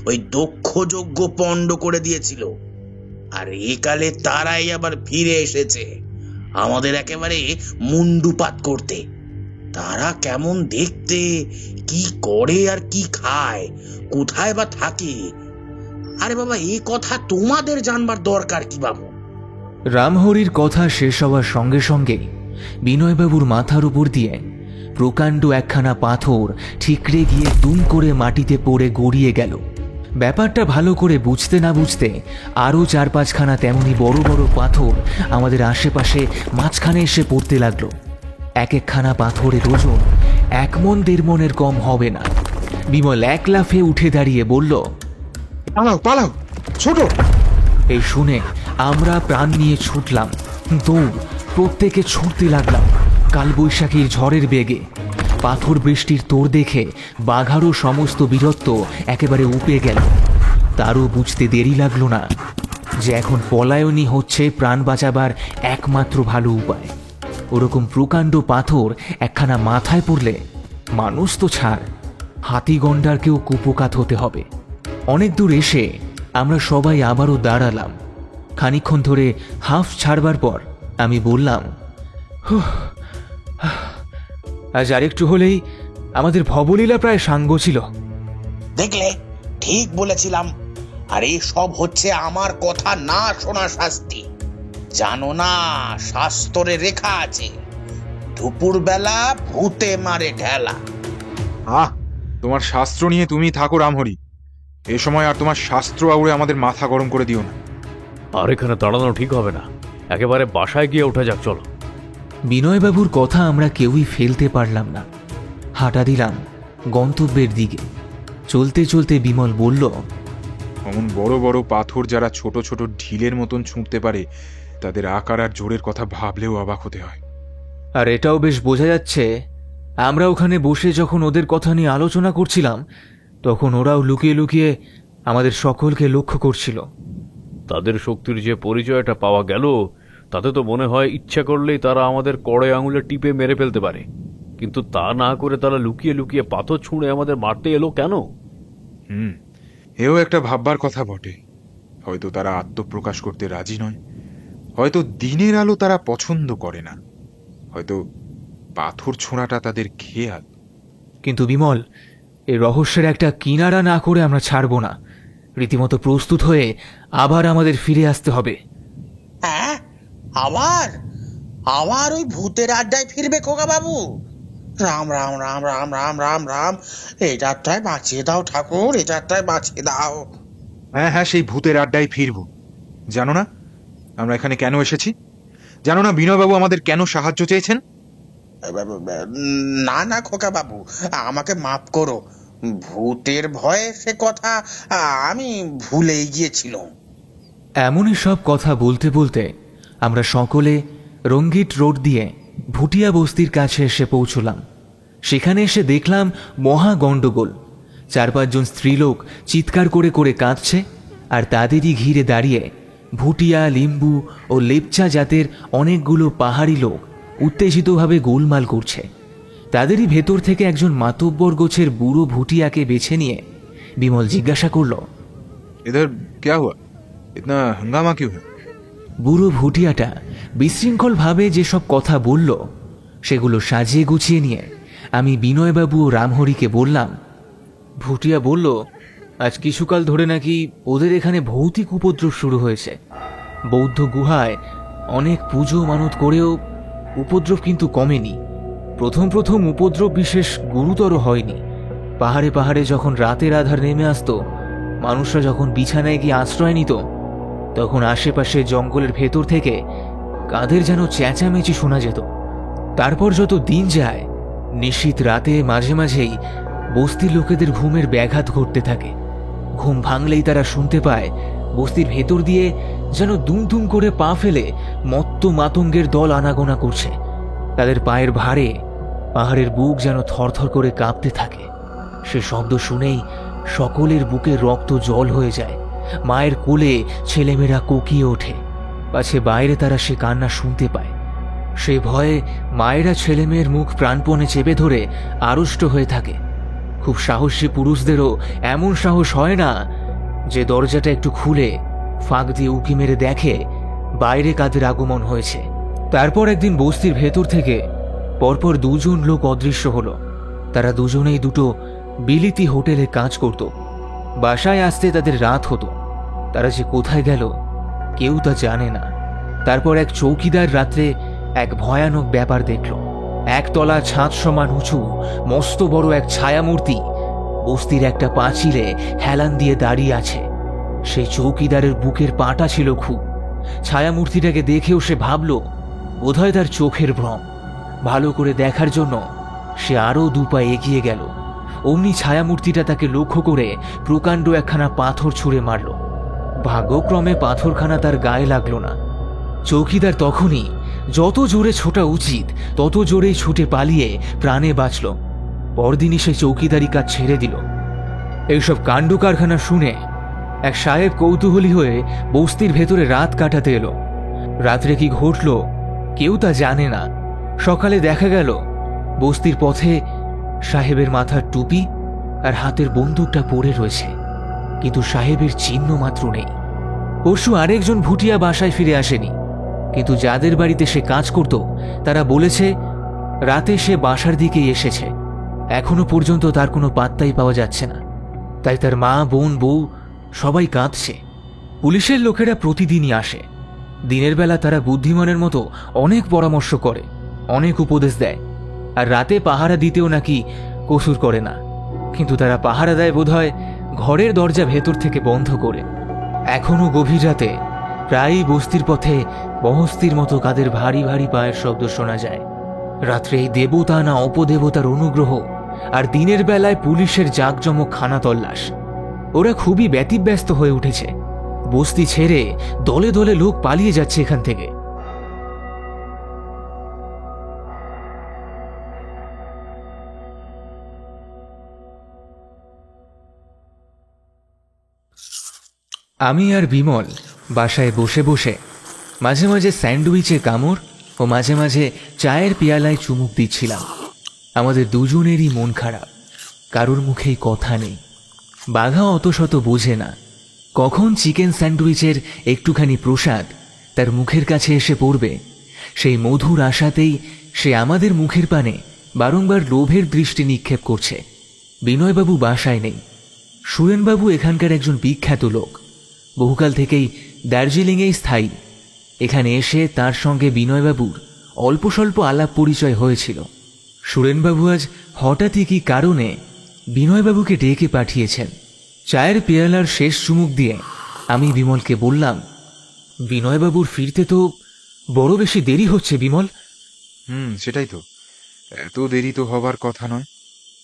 ওই দক্ষ যজ্ঞ পণ্ড করে দিয়েছিল। আর একালে তারাই আবার ফিরে এসেছে আমাদের একেবারে মুন্ডুপাত করতে। তারা কেমন দেখতে, কি করে আর কি খায়, কোথায় বা থাকে, আরে বাবা এই কথা তোমাদের জানবার দরকার কি বাবু? রামহরির কথা শেষ হওয়ার সঙ্গে সঙ্গেই বিনয়বাবুর মাথার উপর দিয়ে প্রকাণ্ড একখানা পাথর ঠিকরে গিয়ে দুম করে মাটিতে পড়ে গড়িয়ে গেল। ব্যাপারটা ভালো করে বুঝতে না বুঝতে আরও 4-5খানা তেমনি বড় বড় পাথর আমাদের আশেপাশে মাঝখানে এসে পড়তে লাগলো। এক একখানা পাথরের ওজন 1 মণ 1.5 মণের কম হবে না। বিমল এক লাফে উঠে দাঁড়িয়ে বলল, পালাও পালাও ছোট। এই শুনে আমরা প্রাণ নিয়ে ছুটলাম। দৌড়, প্রত্যেকে ছুটতে লাগলাম কালবৈশাখীর ঝড়ের বেগে। পাথর বৃষ্টির তোড় দেখে বাঘারও সমস্ত বীরত্ব একেবারে উপে গেল। তারও বুঝতে দেরি লাগলো না যে এখন পলায়নই হচ্ছে প্রাণ বাঁচাবার একমাত্র ভালো উপায়। ওরকম প্রকাণ্ড পাথর একখানা মাথায় পড়লে মানুষ তো ছাড়, হাতি গন্ডারকেও কুপোকাত হতে হবে। অনেক দূর এসে আমরা সবাই আবারও দাঁড়ালাম। খানিকক্ষণ ধরে হাঁফ ছাড়বার পর আমি বললাম, আজ আরেকটু হলেই আমাদের ভবলীলা প্রায় সাঙ্গ ছিল। দেখলে, ঠিক বলেছিলাম। আর এই সব হচ্ছে আমার কথা না শোনা শাস্তি। জানো না, শাস্ত্রে রেখা আছে, দুপুরবেলা ভূতে মারে ঢেলা। আহ, তোমার শাস্ত্র নিয়ে তুমি থাকো রামহরি। এ সময় আর তোমার শাস্ত্র আউড়ে আমাদের মাথা গরম করে দিও না। আর এখানে দাঁড়ানো ঠিক হবে না, একেবারে বাসায় গিয়ে ওঠা যাক, চলো। বিনয়বাবুর কথা আমরা কেউই ফেলতে পারলাম না। হাঁটা দিলাম গন্তব্যের দিকে। চলতে চলতে বিমল বলল, অমন বড় বড় পাথর যারা ছোট ছোট ঢিলের মতন ছুঁড়তে পারে, তাদের আকার আর জোরের কথা ভাবলেও অবাক হতে হয়। আর এটাও বেশ বোঝা যাচ্ছে, আমরা ওখানে বসে যখন ওদের কথা নিয়ে আলোচনা করছিলাম, তখন ওরাও লুকিয়ে লুকিয়ে আমাদের সকলকে লক্ষ্য করছিল। তাদের শক্তির যে পরিচয়টা পাওয়া গেল, তাতে তো মনে হয় ইচ্ছা করলেই তারা আমাদের কড়ে আঙুলে টিপে মেরে ফেলতে পারে। কিন্তু তা না করে তারা লুকিয়ে লুকিয়ে পাথর ছুঁড়ে আমাদের মারতে এলো কেন? এও একটা ভাববার কথা বটে। হয়তো তারা আত্মপ্রকাশ করতে রাজি নয়, হয়তো দিনের আলো তারা পছন্দ করে না, হয়তো পাথর ছোঁড়াটা তাদের খেয়াল। কিন্তু বিমল, এই রহস্যের একটা কিনারা না করে আমরা ছাড়ব না। রীতিমতো প্রস্তুত হয়ে আবার আমাদের ফিরে আসতে হবে। হ্যাঁ, আবার আবার ওই ভূতের আড্ডায় ফিরবে খোকা বাবু? রাম রাম রাম রাম রাম রাম রাম, এই যাত্রায় বাঁচিয়ে দাও ঠাকুর, এই যাত্রায় বাঁচিয়ে দাও। হ্যাঁ হ্যাঁ, সেই ভূতের আড্ডায় ফিরব। জানো না আমরা এখানে কেন এসেছি? জানো না বিনয়বাবু আমাদের কেন সাহায্য চেয়েছেন? না না খোকা বাবু, আমাকে মাফ করো। ভূতের ভয়ে সে কথা আমি ভুলেই গিয়েছিলাম। এমনই সব কথা বলতে বলতে আমরা সকলে রঙ্গিট রোড দিয়ে ভুটিয়া বস্তির কাছে এসে পৌঁছলাম। সেখানে এসে দেখলাম মহা গণ্ডগোল। 4-5 জন স্ত্রীলোক চিৎকার করে করে কাঁদছে, আর তাদেরই ঘিরে দাঁড়িয়ে ভুটিয়া, লিম্বু ও লেপচা জাতের অনেকগুলো পাহাড়ি লোক উত্তেজিতভাবে গোলমাল করছে। তাদেরই ভেতর থেকে একজন মাতব্বর গোছের বুড়ো ভুটিয়াকে বেছে নিয়ে বিমল জিজ্ঞাসা করল, इधर क्या हुआ? इतना हंगामा क्यों है? বুড়ো ভুটিয়াটা বিশৃঙ্খলভাবে যেসব কথা বলল, সেগুলো সাজিয়ে গুছিয়ে নিয়ে আমি বিনয়বাবু ও রামহরিকে বললাম। ভুটিয়া বলল, আজ কিছুকাল ধরে নাকি ওদের এখানে ভৌতিক উপদ্রব শুরু হয়েছে। বৌদ্ধ গুহায় অনেক পুজো মানত করেও উপদ্রব কিন্তু কমেনি। প্রথম উপদ্রব বিশেষ গুরুতর হয়নি। পাহাড়ে পাহাড়ে যখন রাতের আধার নেমে আসতো, মানুষরা যখন বিছানায় গিয়ে আশ্রয় নিত, তখন আশেপাশে জঙ্গলের ভেতর থেকে কাঁধের যেন চেঁচামেচি শোনা যেত। তারপর যত দিন যায়, নিশীথ রাতে মাঝে মাঝেই বস্তির লোকেদের ঘুমের ব্যাঘাত ঘটতে থাকে। ঘুম ভাঙলেই তারা শুনতে পায় বস্তির ভেতর দিয়ে যেন দুম দুম করে পা ফেলে মত্ত মাতঙ্গের দল আনাগোনা করছে। তাদের পায়ের ভারে পাহাড়ের বুক যেন থরথর করে কাঁপতে থাকে। সে শব্দ শুনেই সকলের বুকে রক্ত জল হয়ে যায়। মায়ের কোলে ছেলেমেয়েরা কোকিয়ে ওঠে, পাছে বাইরে তারা সে কান্না শুনতে পায়। সেই ভয়ে মায়েরা ছেলেমেয়ের মুখ প্রাণপণে চেপে ধরে আড়ষ্ট হয়ে থাকে। খুব সাহসী পুরুষদেরও এমন সাহস হয় না যে দরজাটা একটু খুলে ফাঁক দিয়ে উঁকি মেরে দেখে বাইরে কাদের আগমন হয়েছে। তারপর একদিন বস্তির ভেতর থেকে পরপর 2 জন লোক অদৃশ্য হলো। তারা দুজনেই দুটো বিলিতি হোটেলে কাজ করত। বাসায় আসতে তাদের রাত হতো। তারা যে কোথায় গেল কেউ তা জানে না। তারপর এক চৌকিদার রাত্রে এক ভয়ানক ব্যাপার দেখল। 1 তলা ছাদ সমান উঁচু মস্ত বড় এক ছায়ামূর্তি বস্তির একটা পাঁচিলে হেলান দিয়ে দাঁড়িয়ে আছে। সেই চৌকিদারের বুকের পাটা ছিল খুব। ছায়ামূর্তিটাকে দেখেও সে ভাবল বোধহয় তার চোখের ভ্রম। ভালো করে দেখার জন্য সে আরও 2 পা এগিয়ে গেল। অমনি ছায়ামূর্তিটা তাকে লক্ষ্য করে প্রকাণ্ড একখানা পাথর ছুঁড়ে মারল। ভাগ্যক্রমে পাথরখানা তার গায়ে লাগলো না। চৌকিদার তখনই যত জোরে ছোটা উচিত তত জোরেই ছুটে পালিয়ে প্রাণে বাঁচল। পরদিনই সে চৌকিদারি কাজ ছেড়ে দিল। এইসব কাণ্ড কারখানা শুনে এক সাহেব কৌতূহলী হয়ে বস্তির ভেতরে রাত কাটাতে এলো। রাত্রে কি ঘটল কেউ তা জানে না। সকালে দেখা গেল বস্তির পথে সাহেবের মাথার টুপি আর হাতের বন্দুকটা পড়ে রয়েছে, কিন্তু সাহেবের চিহ্ন মাত্র নেই। পরশু আরেকজন ভুটিয়া বাসায় ফিরে আসেনি, কিন্তু যাদের বাড়িতে সে কাজ করত তারা বলেছে রাতে সে বাসার দিকেই এসেছে। এখনো পর্যন্ত তার কোনো পাত্তাই পাওয়া যাচ্ছে না। তাই তার মা, বোন, বউ সবাই কাঁদছে। পুলিশের লোকেরা প্রতিদিনই আসে। দিনের বেলা তারা বুদ্ধিমানের মতো অনেক পরামর্শ করে, অনেক উপদেশ দেয়, আর রাতে পাহারা দিতেও নাকি কসুর করে না। কিন্তু তারা পাহারা দেয় বোধহয় ঘরের দরজা ভেতর থেকে বন্ধ করে। এখনো গভীর রাতে প্রায়ই বস্তির পথে বহস্তির মতো কাদের ভারী ভারী পায়ের শব্দ শোনা যায়। রাত্রে এই দেবতা না অপদেবতার অনুগ্রহ, আর দিনের বেলায় পুলিশের জাঁকজমক খানা তল্লাশ। ওরা খুবই ব্যতিব্যস্ত হয়ে উঠেছে। বস্তি ছেড়ে দলে দলে লোক পালিয়ে যাচ্ছে এখান থেকে। আমি আর বিমল বাসায় বসে বসে মাঝে মাঝে স্যান্ডউইচে কামড় ও মাঝে মাঝে চায়ের পেয়ালায় চুমুক দিচ্ছিলাম। আমাদের দুজনেরই মন খারাপ, কারোর মুখেই কথা নেই। বাঘা অত শত বোঝে না কখন চিকেন স্যান্ডউইচের একটুখানি প্রসাদ তার মুখের কাছে এসে পড়বে। সেই মধুর আশাতেই সে আমাদের মুখের পানে বারংবার লোভের দৃষ্টি নিক্ষেপ করছে। বিনয়বাবু বাসায় নেই। সুরেনবাবু এখানকার একজন বিখ্যাত লোক, বহুকাল থেকেই দার্জিলিংয়েই স্থায়ী। এখানে এসে তার সঙ্গে বিনয়বাবুর অল্প স্বল্প আলাপ পরিচয় হয়েছিল। সুরেনবাবু আজ হঠাৎই কি কারণে বিনয়বাবুকে ডেকে পাঠিয়েছেন। চায়ের পেয়ালার শেষ চুমুক দিয়ে আমি বিমলকে বললাম, বিনয়বাবুর ফিরতে তো বড় বেশি দেরি হচ্ছে বিমল। সেটাই তো, এত দেরি তো হবার কথা নয়।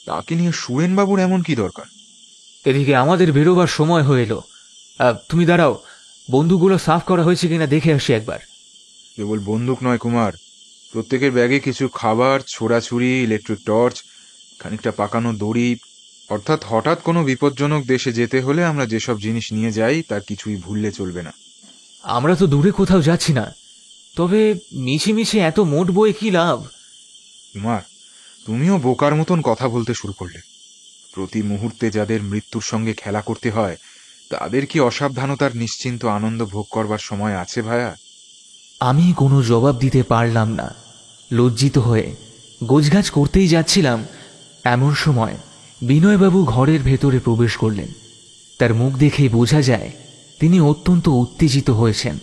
তাকে নিয়ে সুরেনবাবুর এমন কি দরকার? এদিকে আমাদের বেরোবার সময় হয়ে এলো। তুমি দাঁড়াও, বন্দুকগুলো সাফ করা হয়েছে কিনা দেখে আসি একবার। কেবল বন্দুক নয় কুমার, প্রত্যেকের ব্যাগে কিছু খাবার, ছোড়াছুরি, ইলেকট্রিক টর্চ, খানিকটা পাকানো দড়ি। অর্থাৎ হঠাৎ কোনো বিপজ্জনক দেশে যেতে হলে আমরা যেসব জিনিস নিয়ে যাই তার কিছুই ভুললে চলবে না। আমরা তো দূরে কোথাও যাচ্ছি না, তবে মিছিমিছি এত মোট বয়ে কি লাভ? কুমার, তুমিও বোকার মতন কথা বলতে শুরু করলে। প্রতি মুহূর্তে যাদের মৃত্যুর সঙ্গে খেলা করতে হয় তাদের কি অসাবধানতার নিশ্চিন্ত আনন্দ ভোগ করবার সময় আছে ভায়া? আমি কোনো জবাব দিতে পারলাম না। লজ্জিত হয়ে গোছগাছ করতেই যাচ্ছিলাম, এমন সময় বিনয়বাবু ঘরের ভেতরে প্রবেশ করলেন। তার মুখ দেখেই বোঝা যায় তিনি অত্যন্ত উত্তেজিত হয়েছেন।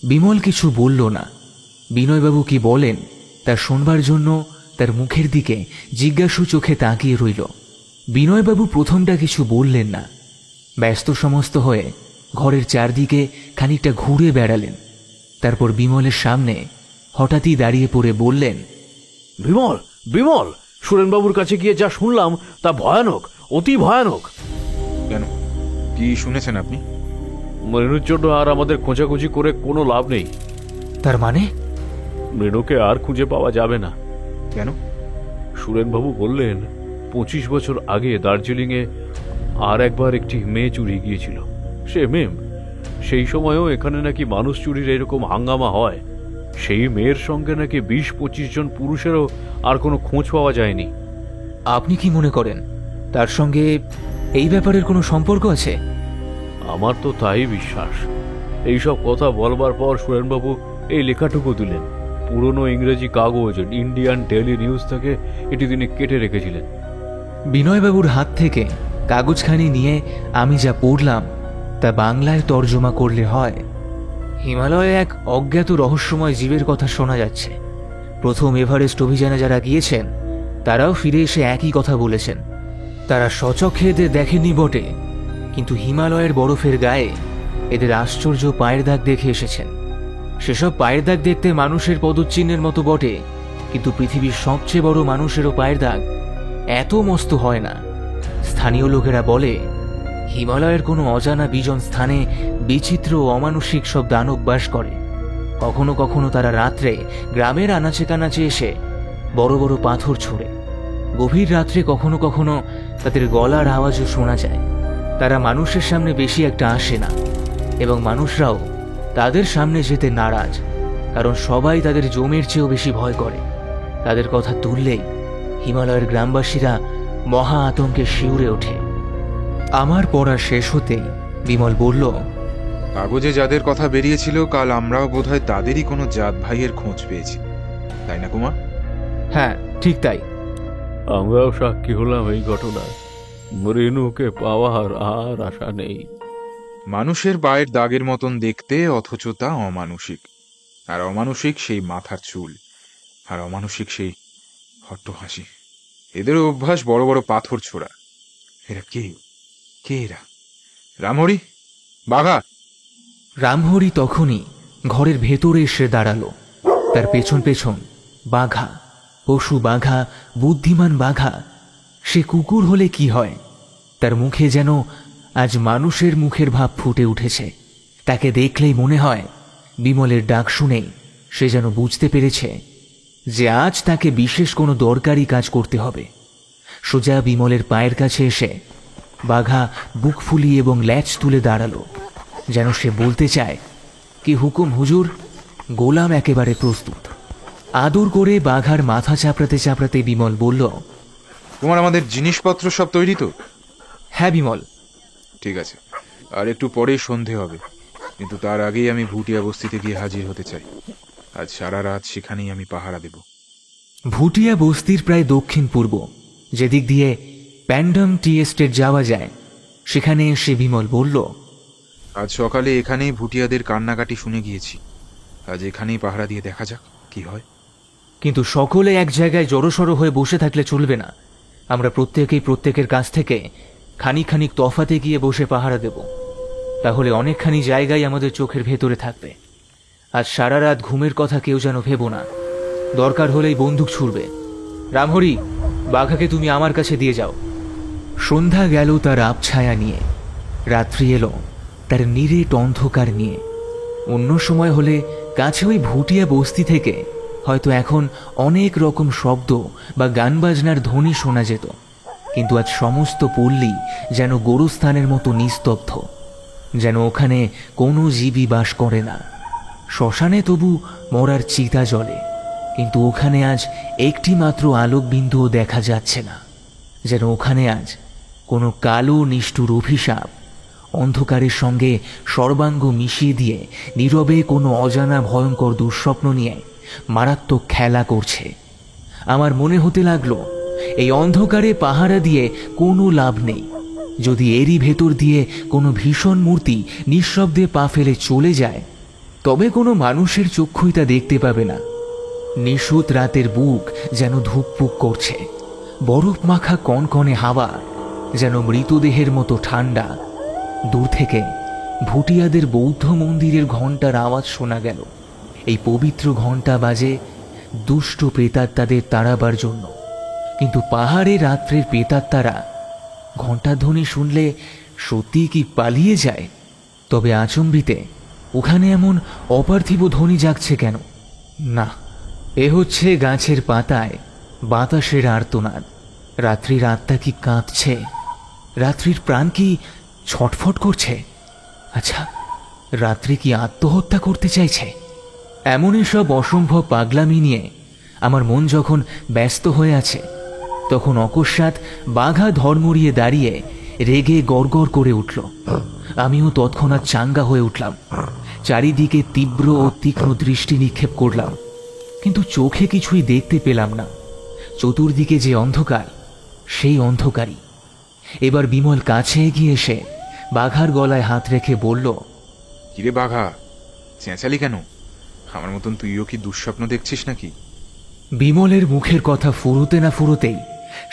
বিমল কিছু বলল না। বিনয়বাবু কি বলেন তা শোনবার জন্য তার মুখের দিকে জিজ্ঞাসু চোখে তাকিয়ে রইল। বিনয়বাবু প্রথমটা কিছু বললেন না। ব্যস্ত সমস্ত হয়ে ঘরের চারদিকে খানিকটা ঘুরে বেড়ালেন। তারপর বিমলের সামনে হঠাৎই দাঁড়িয়ে পড়ে বললেন, বিমল, বিমল, সুরেনবাবুর কাছে গিয়ে যা শুনলাম তা ভয়ানক, অতি ভয়ানক। কেন, কি শুনেছেন আপনি? মৃণুর জন্য আর আমাদের খোঁজাখুঁজি করে কোনো লাভ নেই। তার মানে? মৃণুকে আর খুঁজে পাওয়া যাবে না। কেন? সুরেনবাবু বললেন 25 বছর আগে দার্জিলিংয়ে আর একবার একটি মেয়ে চুরি গিয়েছিল। সে মেম, সেই সময়ও এখানে নাকি মানুষ চুরির এরকম হাঙ্গামা হয়। সেই মেয়ের সঙ্গে নাকি 20-25 জন পুরুষেরও আর কোনো খোঁজ পাওয়া যায়নি। আপনি কি মনে করেন তার সঙ্গে এই ব্যাপারের কোনো সম্পর্ক আছে? আমার তো তাই বিশ্বাস। এইসব কথা বলবার পর সুরেনবাবু এই লেখাটুকু দিলেন। পুরনো ইংরেজি কাগজ ইন্ডিয়ান ডেইলি নিউজ থেকে এটি তিনি কেটে রেখেছিলেন। বিনয়বাবুর হাত থেকে কাগজখানি নিয়ে আমি যা পড়লাম তা বাংলায় তর্জমা করলে হয়, হিমালয়ে এক অজ্ঞাত রহস্যময় জীবের কথা শোনা যাচ্ছে। প্রথম এভারেস্ট অভিযানে যারা গিয়েছেন তারাও ফিরে এসে একই কথা বলেছেন। তারা স্বচক্ষে এদের দেখেননি বটে, কিন্তু হিমালয়ের বরফের গায়ে এদের আশ্চর্য পায়ের দাগ দেখে এসেছেন। সেসব পায়ের দাগ দেখতে মানুষের পদচিহ্নের মতো বটে, কিন্তু পৃথিবীর সবচেয়ে বড় মানুষেরও পায়ের দাগ এত মস্ত হয় না। স্থানীয় লোকেরা বলে হিমালয়ের কোনো অজানা বিজন স্থানে বিচিত্র ও অমানুষিক সব দানব বাস করে। কখনো কখনো তারা রাত্রে গ্রামের আনাচে কানাচে এসে বড় বড় পাথর ছোড়ে। গভীর রাত্রে কখনো কখনো তাদের গলার আওয়াজও শোনা যায়। তারা মানুষের সামনে বেশি একটা আসে না, এবং মানুষরাও তাদের সামনে যেতে নারাজ, কারণ সবাই তাদের জমের চেয়েও বেশি ভয় করে। তাদের কথা তুললেই হিমালয়ের গ্রামবাসীরা মহা আতঙ্কে শিউরে ওঠে। আমার পড়া শেষ হতেই বিমল বলল, কাগজে যাদের কথা বেরিয়েছিল কাল আমরাও বোধহয় তাদেরই কোনো জাত ভাইয়ের খোঁজ পেয়েছি, তাই না কুমার? হ্যাঁ, ঠিক তাই। আমরাও সাক্ষী হলাম এই ঘটনায়। মৃণুকে পাওয়ার আর আশা নেই। মানুষের পায়ের দাগের মতন দেখতে, অথচ তা অমানুষিক। আর অমানুষিক সেই মাথার চুল। আর অমানসিক সেই হট্ট হাসি। এদের অভ্যাস বড় বড় পাথর ছোড়া। এরা কে? কে এরা? রামহরি, বাঘা। রামহরি তখনই ঘরের ভেতরে এসে দাঁড়ালো। তার পেছন পেছন বাঘা, পশু বাঘা, বুদ্ধিমান বাঘা। সে কুকুর হলে কি হয়, তার মুখে যেন আজ মানুষের মুখের ভাব ফুটে উঠেছে। তাকে দেখলেই মনে হয় বিমলের ডাক শুনেই সে যেন বুঝতে পেরেছে যে আজ তাকে বিশেষ কোনো দরকারি কাজ করতে হবে। সোজা বিমলের পায়ের কাছে এসে বাঘা বুক ফুলিয়ে এবং ল্যাচ তুলে দাঁড়ালো, যেন সে বলতে চায়, কি হুকুম হুজুর, গোলাম একেবারে প্রস্তুত। আদর করে বাঘার মাথা চাপড়াতে চাপড়াতে বিমল বলল, তোমার আমাদের জিনিসপত্র সব তৈরি তো? হ্যাঁ বিমল। ঠিক আছে, আর একটু পরেই সন্ধে হবে, কিন্তু তার আগেই আমি ভুটিয়া বস্তিতে গিয়ে হাজির হতে চাই। আজ সারা রাত সেখানেই আমি পাহারা দেব। ভুটিয়া বস্তির প্রায় দক্ষিণ পূর্ব, যেদিক দিয়ে প্যান্ডাম টি এস্টেট যাওয়া যায়, সেখানে এসে বিমল বলল, আজ সকালে এখানেই ভুটিয়াদের কান্নাকাটি শুনে গিয়েছি। আজ এখানেই পাহারা দিয়ে দেখা যাক কি হয়। কিন্তু সকলে এক জায়গায় জড়সড় হয়ে বসে থাকলে চলবে না। আমরা প্রত্যেকেই প্রত্যেকের কাছ থেকে খানিক খানিক তফাতে গিয়ে বসে পাহারা দেব। তাহলে অনেকখানি জায়গায় আমাদের চোখের ভেতরে থাকবে। আজ সারা রাত ঘুমের কথা কেউ যেন ভেবো না। দরকার হলেই বন্দুক ছুড়বে। রামহরি, বাঘাকে তুমি আমার কাছে দিয়ে যাও। সন্ধ্যা গেল তার আবছায়া নিয়ে, রাত্রি এলো তার নিরেট অন্ধকার নিয়ে। অন্য সময় হলে কাছে ওই ভুটিয়া বস্তি থেকে হয়তো এখন অনেক রকম শব্দ বা গান বাজনার ধ্বনি শোনা যেত, কিন্তু আজ সমস্ত পল্লী যেন গোরস্থানের মতো নিস্তব্ধ, যেন ওখানে কোনো জীবই বাস করে না। শ্মশানে তবু মরার চিতা জ্বলে, কিন্তু ওখানে আজ একটি মাত্র আলোকবিন্দুও দেখা যাচ্ছে না। যেন ওখানে আজ কোনো কালো নিষ্ঠুর অভিশাপ অন্ধকারের সঙ্গে সর্বাঙ্গ মিশিয়ে দিয়ে নীরবে কোনো অজানা ভয়ঙ্কর দুঃস্বপ্ন নিয়ে মারাত্মক খেলা করছে। আমার মনে হতে লাগলো এই অন্ধকারে পাহারা দিয়ে কোনো লাভ নেই। যদি এরই ভেতর দিয়ে কোনো ভীষণ মূর্তি নিঃশব্দে পা ফেলে চলে যায়, তবে কোনো মানুষের চক্ষুই তা দেখতে পাবে না। নিশুত রাতের বুক যেন ধুকপুক করছে, বরফ মাখা কনকনে হাওয়া যেন মৃতদেহের মতো ঠান্ডা। দূর থেকে ভুটিয়াদের বৌদ্ধ মন্দিরের ঘণ্টার আওয়াজ শোনা গেল। এই পবিত্র ঘণ্টা বাজে দুষ্ট প্রেতাত্মাদের তাড়াবার জন্য, কিন্তু পাহাড়ে রাত্রের প্রেতাত্মারা ঘণ্টাধ্বনি শুনলে সত্যি কি পালিয়ে যায়? তবে আচম্বিতে ওখানে এমন অপার্থিব ধ্বনি জাগছে কেন? না, এ হচ্ছে গাছের পাতায় বাতাসের আর্তনাদ। রাত্রির আত্মা কি কাঁদছে? রাত্রির প্রাণ কি ছটফট করছে? আচ্ছা, রাত্রি কি আত্মহত্যা করতে চাইছে? এমনই সব অসম্ভব পাগলামি নিয়ে আমার মন যখন ব্যস্ত হয়ে আছে, তখন অকস্মাৎ বাঘা ধর্মড়িয়ে দাঁড়িয়ে রেগে গড়গড় করে উঠল। আমিও তৎক্ষণাৎ চাঙ্গা হয়ে উঠলাম। চারিদিকে তীব্র ও তীক্ষ্ণ দৃষ্টি নিক্ষেপ করলাম, কিন্তু চোখে কিছুই দেখতে পেলাম না। চতুর্দিকে যে অন্ধকার, সেই অন্ধকারই। এবার বিমল কাছে এগিয়ে এসে বাঘার গলায় হাত রেখে বলল, কিরে বাঘা, চেঁচালি কেন? আমার মতন তুইও কি দুঃস্বপ্ন দেখছিস নাকি? বিমলের মুখের কথা ফুরোতে না ফুরোতেই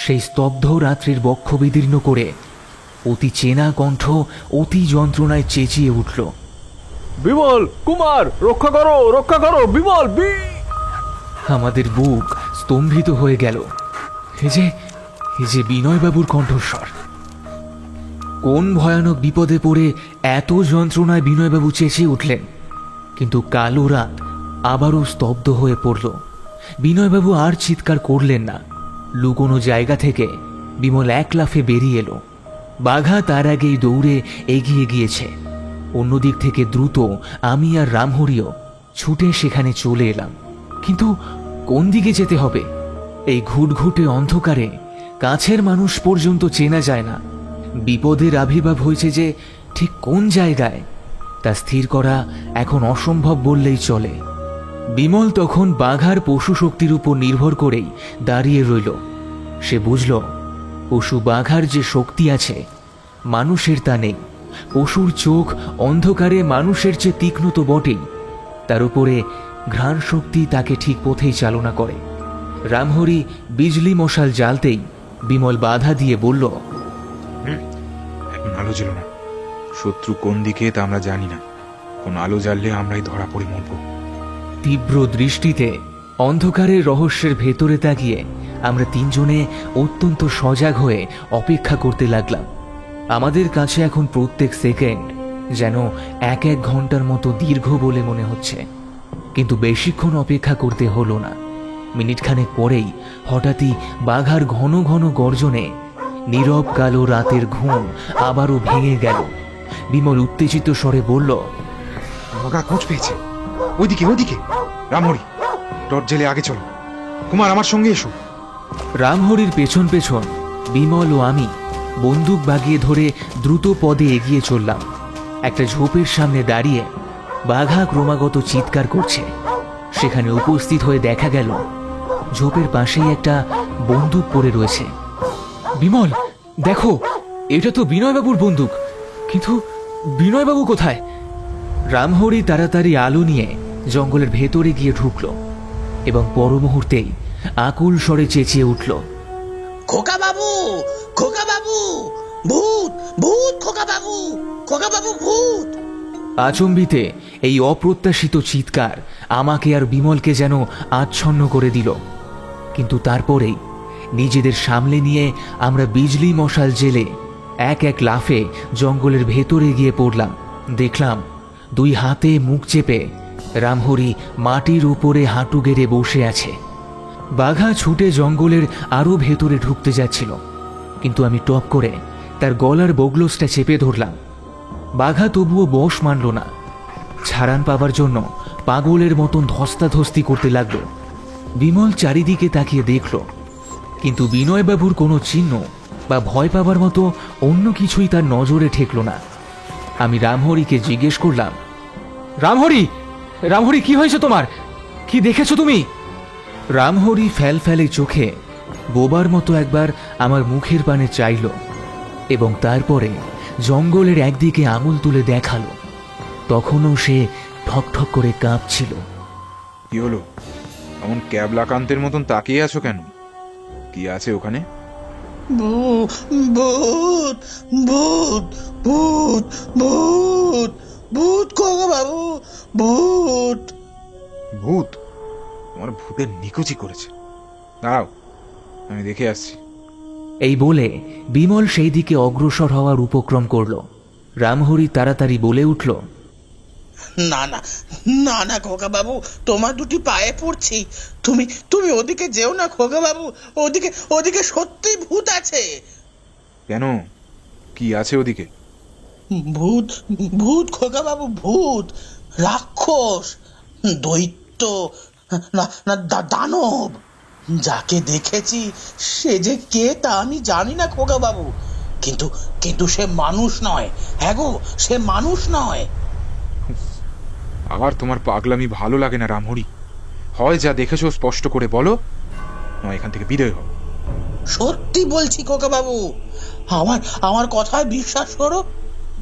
সেই স্তব্ধ রাত্রির বক্ষ বিদীর্ণ করে অতি চেনা কণ্ঠ অতি যন্ত্রণায় চেঁচিয়ে উঠল, বিমল কুমার, রক্ষা করো, রক্ষা করো, বিমল আমাদের বুক স্তম্ভিত হয়ে গেল। এ যে বিনয়বাবুর কণ্ঠস্বর। কোন ভয়ানক বিপদে পড়ে এত যন্ত্রণায় বিনয়বাবু চেঁচিয়ে উঠলেন? কিন্তু কালো রাত আবারও স্তব্ধ হয়ে পড়ল। বিনয়বাবু আর চিৎকার করলেন না। লুকোনো জায়গা থেকে বিমল এক লাফে বেরিয়ে এলো। বাঘা তার আগেই দৌড়ে এগিয়ে গিয়েছে। অন্যদিক থেকে দ্রুত আমি আর রামহরিও ছুটে সেখানে চলে এলাম। কিন্তু কোন দিকে যেতে হবে? এই ঘুটঘুটে অন্ধকারে কাছের মানুষ পর্যন্ত চেনা যায় না। বিপদের আবির্ভাব হয়েছে যে ঠিক কোন জায়গায়, তা স্থির করা এখন অসম্ভব বললেই চলে। বিমল তখন বাঘার পশু শক্তির উপর নির্ভর করেই দাঁড়িয়ে রইল। সে বুঝল, পশু বাঘার যে শক্তি আছে মানুষের তা নেই। পশুর চোখ অন্ধকারে মানুষের চেয়ে তীক্ষ্ণ তো বটেই, তার উপরে ঘ্রাণ শক্তি তাকে ঠিক পথেই চালনা করে। রামহরি বিজলি মশাল জ্বালতেই বিমল বাধা দিয়ে বলল, এখন আলো জ্বলো না। শত্রু কোন দিকে তা আমরা জানি না, কোন আলো জ্বাললে আমরাই ধরা পড়ে মরব। তীব্র দৃষ্টিতে অন্ধকারের রহস্যের ভেতরে তাকিয়ে আমরা তিনজনে অত্যন্ত সজাগ হয়ে অপেক্ষা করতে লাগলাম। আমাদের কাছে এখন প্রত্যেক সেকেন্ড যেন এক এক ঘন্টার মতো দীর্ঘ বলে মনে হচ্ছে। কিন্তু বেশিক্ষণ অপেক্ষা করতে হলো না। মিনিটখানেক পরেই হঠাৎই বাঘার ঘন ঘন গর্জনে নীরব কালো রাতের ঘুম আবারও ভেঙে গেল। বিমল উত্তেজিত স্বরে বলল, বাঘা খোঁজ পেয়েছে। ওইদিকে ওইদিকে। রামহরি, টর্চ জেলে আগে চলো। কুমার, আমার সঙ্গে এসো। রামহরির পেছন পেছন বিমল ও আমি বন্দুক বাগিয়ে ধরে দ্রুত পদে এগিয়ে চললাম। একটা ঝোপের সামনে দাঁড়িয়ে বাঘা ক্রমাগত চিৎকার করছে। সেখানে উপস্থিত হয়ে দেখা গেল ঝোপের পাশেই একটা বন্দুক পড়ে রয়েছে। বিমল, দেখো, এটা তো বিনয়বাবুর বন্দুক, কিন্তু বিনয়বাবু কোথায়? রামহরি তাড়াতাড়ি আলো নিয়ে জঙ্গলের ভেতরে গিয়ে ঢুকল এবং পর মুহূর্তেই আকুল স্বরে চেঁচিয়ে উঠল, খোকা বাবু, খোকা বাবু, ভূত, ভূত, খোকা বাবু, খোকা বাবু, ভূত। আচম্বিতে এই অপ্রত্যাশিত চিৎকার আমাকে আর বিমলকে যেন আচ্ছন্ন করে দিল। কিন্তু তারপরেই নিজেদের সামলে নিয়ে আমরা বিজলি মশাল জেলে এক এক লাফে জঙ্গলের ভেতরে গিয়ে পড়লাম। দেখলাম দুই হাতে মুখ চেপে রামহরি মাটির উপরে হাঁটু গেড়ে বসে আছে। বাঘা ছুটে জঙ্গলের আরো ভেতরে ঢুকতে যাচ্ছিল, কিন্তু আমি টপ করে তার গলার বগলসটা চেপে ধরলাম। বাঘা তবুও বশ মানল না। ছাড়ান পাবার জন্য পাগলের মতন ধস্তাধস্তি করতে লাগলো। বিমল চারিদিকে তাকিয়ে দেখল, কিন্তু বিনয়বাবুর কোনো চিহ্ন বা ভয় পাবার মতো অন্য কিছুই তার নজরে ঠেকল না। আমি রামহরিকে জিজ্ঞেস করলাম, রামহরি, রামহরি, কি হয়েছে তোমার? কি দেখেছো তুমি? রামহরি ফ্যালফ্যালে চোখে বোবার মতো একবার আমার মুখের পানে চাইল এবং তারপরে জঙ্গলের একদিকে আঙুল তুলে দেখালো। তখনও সে ঠকঠক করে কাঁপছিল। কি হলো? এমন ক্যাবলাকান্তের মতন তাকিয়ে আছো কেন? কি আছে ওখানে? ভূত, ভূত, ভূত, ভূত, ভূত, ভূত, খোকা বাবু, ভূত। ভূত? আমার ভূতের নিকুচি করেছে। দাঁড়াও, আমি দেখে আসছি। এই বলে বিমল সেই দিকে অগ্রসর হওয়ার উপক্রম করল। রামহরি তাড়াতাড়ি বলে উঠল, না না না না খোকা বাবু, তোমার দুটি পায়ে পড়ছি, তুমি তুমি ওদিকে যেও না খোকা বাবু। ওদিকে ওদিকে সত্যি ভূত আছে। কেন? কি আছে ওদিকে? ভূত, ভূত খোকা বাবু, ভূত, রাক্ষস, দৈত্য, না না দানব। যাকে দেখেছি সে যে কে তা আমি জানি না খোকা বাবু, কিন্তু কিন্তু সে মানুষ নয়। হ্যাঁ গো, সে মানুষ নয়। আবার তোমার পাগলামি ভালো লাগে না রামহরি। হয় যা দেখেছো স্পষ্ট করে বলো, নয় এখান থেকে বিদায় হও। সত্যি বলছি খোকা বাবু, আমার আমার কথায় বিশ্বাস করো।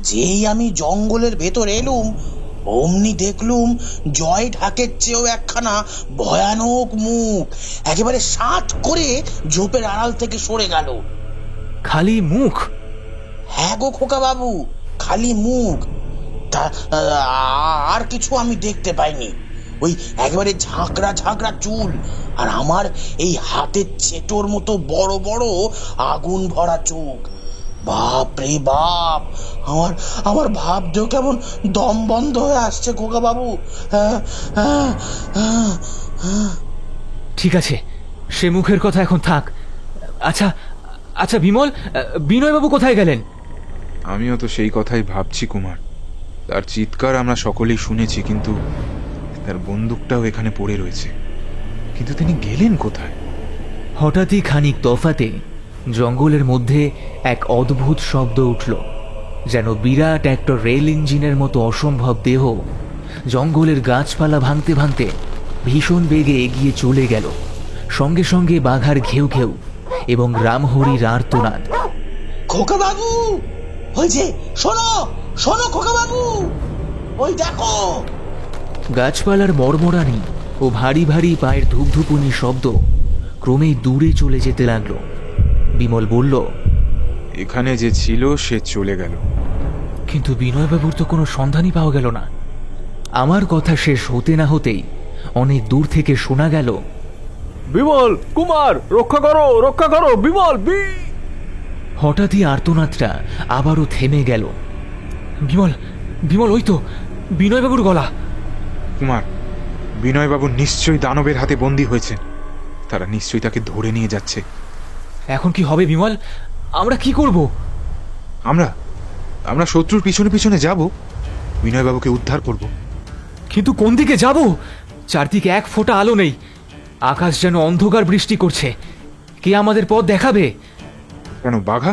যেই আমি জঙ্গলের ভেতর এলুম অমনি দেখলুম জয় ঢাকের চেয়েও একখানা ভয়ানক মুখ একেবারে সাট করে ঝোপের আড়াল থেকে সরে গেল। খালি মুখ? হ্যাঁ গো খোকা বাবু, খালি মুখ। আর কিছু আমি দেখতে পাইনি। ওই একেবারে ঝাঁকড়া ঝাঁকড়া চুল, আর আমার এই হাতের চেটোর মতো বড় বড় আগুন ভরা চোখ। বাপ রে বাপ, আমার আমার ভাবতেও কেমন দম বন্ধ হয়ে আসছে খোকা বাবু। ঠিক আছে, সে মুখের কথা এখন থাক। আচ্ছা আচ্ছা বিমল, বিনয়বাবু কোথায় গেলেন? আমিও তো সেই কথাই ভাবছি কুমার। তার চিৎকার আমরা সকলেই শুনেছি, কিন্তু তার বন্দুকটাও এখানে পড়ে রয়েছে। কিন্তু তিনি গেলেন কোথায়? হঠাৎই খানিক তফাতে জঙ্গলের মধ্যে এক অদ্ভুত শব্দ উঠল, যেন বিরাট একটা রেল ইঞ্জিনের মতো অসম্ভব দেহ জঙ্গলের গাছপালা ভাঙতে ভাঙতে ভীষণ বেগে এগিয়ে চলে গেল। সঙ্গে সঙ্গে বাঘার ঘেউ ঘেউ এবং রামহরির আর্তনাদ। খোকা বাবু, ওই যে শোনো, শোনো খোকা বাবু, ওই দেখো। গাছপালার মরমরানি ও ভারী ভারী পায়ের ধুপধুপুনি শব্দ ক্রমেই দূরে চলে যেতে লাগলো। বিমল বলল, এখানে যে ছিল সে চলে গেল। কিন্তু বিনয়বাবুর তো কোনো সন্ধানই পাওয়া গেল না। আমার কথা শেষ হতে না হতেই অনেক দূর থেকে শোনা গেল, বিমল কুমার, রক্ষা করো বিমল। হঠাৎই আর্তনাদটা আবারও থেমে গেল। বিমল, বিমল, ওই তো বিনয়বাবুর গলা। কুমার, বিনয়বাবু নিশ্চয়ই দানবের হাতে বন্দী হয়েছেন। তারা নিশ্চয়ই তাকে ধরে নিয়ে যাচ্ছে। এখন কি হবে বিমল? আমরা কি করব? আমরা আমরা শত্রুর পিছনে পিছনে যাব, বিনয়বাবুকে উদ্ধার করব। কিন্তু কোন দিকে যাব? চারদিকে এক ফোঁটা আলো নেই। আকাশ যেন অন্ধকার বৃষ্টি করছে। কে আমাদের পথ দেখাবে? কেন, বাঘা?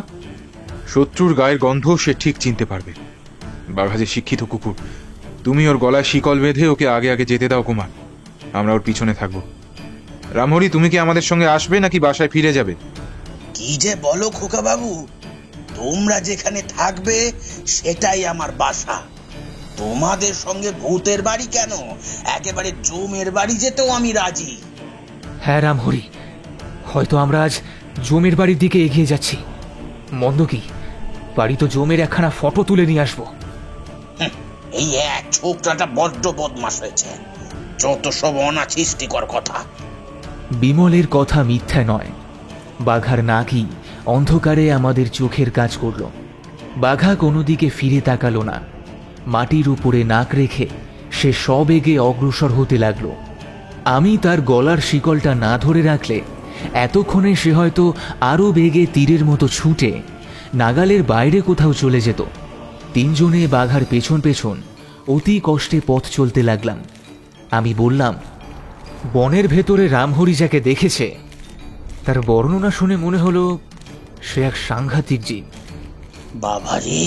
শত্রুর গায়ের গন্ধ সে ঠিক চিনতে পারবে। বাঘা যে শিক্ষিত কুকুর। তুমি ওর গলায় শিকল বেঁধে ওকে আগে আগে যেতে দাও কুমার, আমরা ওর পিছনে থাকবো। রামহরি, তুমি কি আমাদের সঙ্গে আসবে নাকি বাসায় ফিরে যাবে? কি যে বলো খোকা বাবু, তোমরা যেখানে থাকবে সেটাই আমার বাসা। তোমাদের সঙ্গে ভূতের বাড়ি কেন, একেবারে জমের বাড়ি যেতেও আমি রাজি। হ্যাঁ রামহরি, হয়তো আমরা আজ জমের বাড়ির দিকে এগিয়ে যাচ্ছি। মন্দ কি, বাড়ি তো জমের একখানা ফটো তুলে নিয়ে আসবো। এই এক ছোকরাটা বড্ড বদমাশ হয়েছে, যত সব অনাছিষ্টিকর কথা। বিমলের কথা মিথ্যা নয়। বাঘার নাকই অন্ধকারে আমাদের চোখের কাজ করল। বাঘা কোনো দিকে ফিরে তাকালো না। মাটির উপরে নাক রেখে সে সবেগে অগ্রসর হতে লাগলো। আমি তার গলার শিকলটা না ধরে রাখলে এতক্ষণে সে হয়তো আরও বেগে তীরের মতো ছুটে নাগালের বাইরে কোথাও চলে যেত। তিনজনে বাঘার পেছন পেছন অতি কষ্টে পথ চলতে লাগলাম। আমি বললাম, বনের ভেতরে রামহরি যাকে দেখেছে তার বর্ণনা শুনে মনে হলো সে এক সাংঘাতিক জীব। বাবারে,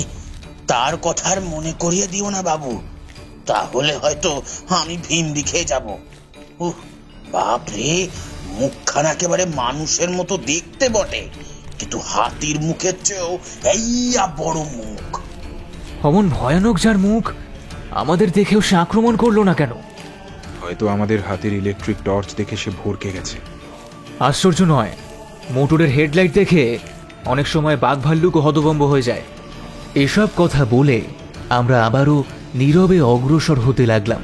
তার কথা আর মনে করিয়ে দিও না বাবু, তাহলে হয়তো আমি ভিমড়ি খেয়ে যাব। উহ, বাপরে, মুখখানা একেবারে মানুষের মতো দেখতে বটে, কিন্তু হাতির মুখের চেয়েও এইয়া বড় মুখ। অমন ভয়ানক যার মুখ, আমাদের দেখেও সে আক্রমণ করলো না কেন? হয়তো আমাদের হাতের ইলেকট্রিক টর্চ দেখে সে ভরকে গেছে। আশ্চর্য নয়, মোটরের হেডলাইট দেখে অনেক সময় বাঘ ভাল্লুকও হতভম্ব হয়ে যায়। এসব কথা বলে আমরা আবারও নীরবে অগ্রসর হতে লাগলাম।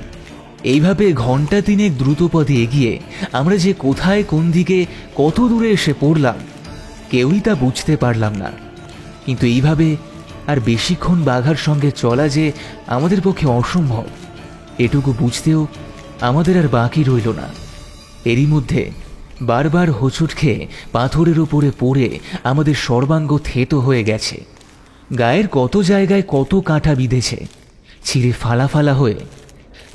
এইভাবে ঘন্টা তিনেক দ্রুতপদে এগিয়ে আমরা যে কোথায় কোন দিকে কত দূরে এসে পড়লাম কেউই তা বুঝতে পারলাম না। কিন্তু এইভাবে আর বেশিক্ষণ বাঘার সঙ্গে চলা যে আমাদের পক্ষে অসম্ভব, এটুকু বুঝতেও আমাদের আর বাকি রইল না। এরই মধ্যে বারবার হোঁচট খেয়ে পাথরের উপরে পড়ে আমাদের সর্বাঙ্গ থেতো হয়ে গেছে। গায়ের কত জায়গায় কত কাঁটা বিঁধেছে, ছিঁড়ে ফালা ফালা হয়ে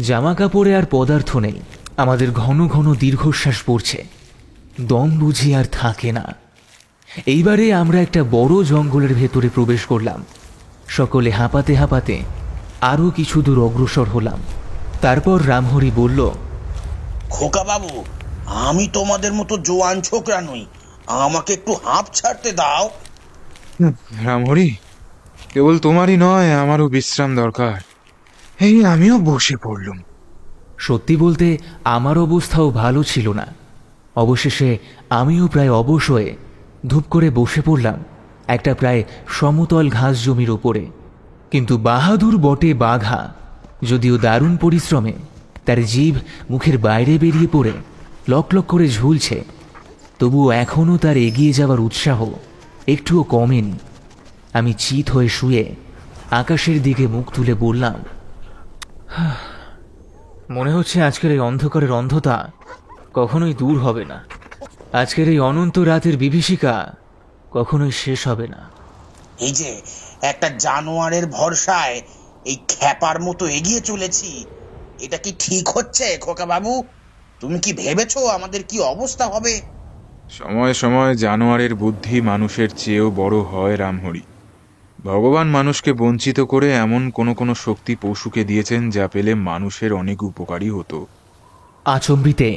জামা কাপড়ে আর পদার্থ নেই। আমাদের ঘন ঘন দীর্ঘশ্বাস পড়ছে, দম বুঝি আর থাকে না। এইবারে আমরা একটা বড় জঙ্গলের ভেতরে প্রবেশ করলাম। সকলে হাঁপাতে হাঁপাতে আরও কিছু দূর অগ্রসর হলাম। তারপর রামহরি বলল, খোকা বাবু, আমি তোমাদের মতো জোয়ান ছোকরা নই, আমাকে একটু হাঁপ ছাড়তে দাও। রামহরি, কেবল তোমারই নয়, আমারও বিশ্রাম দরকার। এই আমিও বসে পড়লুম। সত্যি বলতে আমার অবস্থাও ভালো ছিল না। অবশেষে আমিও প্রায় অবশ হয়ে ধূপ করে বসে পড়লাম একটা প্রায় সমতল ঘাস জমির ওপরে। কিন্তু বাহাদুর বটে বাঘা, যদিও দারুণ পরিশ্রমে তার জিভ মুখের বাইরে বেরিয়ে পড়ে লক লক করে ঝুলছে, তবুও এখনও তার এগিয়ে যাওয়ার উৎসাহ একটুও কমেনি। আমি চিত হয়ে শুয়ে আকাশের দিকে মুখ তুলে বললাম, মনে হচ্ছে আজকের এই অন্ধকারের অন্ধতা কখনোই দূর হবে না। আজকের এই অনন্ত রাতের বিভীষিকা কখনোই শেষ হবে না। এই যে একটা জানোয়ারের ভরসায় এই খ্যাপার মতো এগিয়ে চলেছি, এটা কি ঠিক হচ্ছে খোকা বাবু? তুমি কি ভেবেছো আমাদের কি অবস্থা হবে? সময় সময় জানোয়ারের বুদ্ধি মানুষের চেয়েও বড় হয় রামহরি। ভগবান মানুষকে বঞ্চিত করে এমন কোনো কোনো শক্তি পশুকে দিয়েছেন যা পেলে মানুষের অনেক উপকারী হতো। আচমৃতে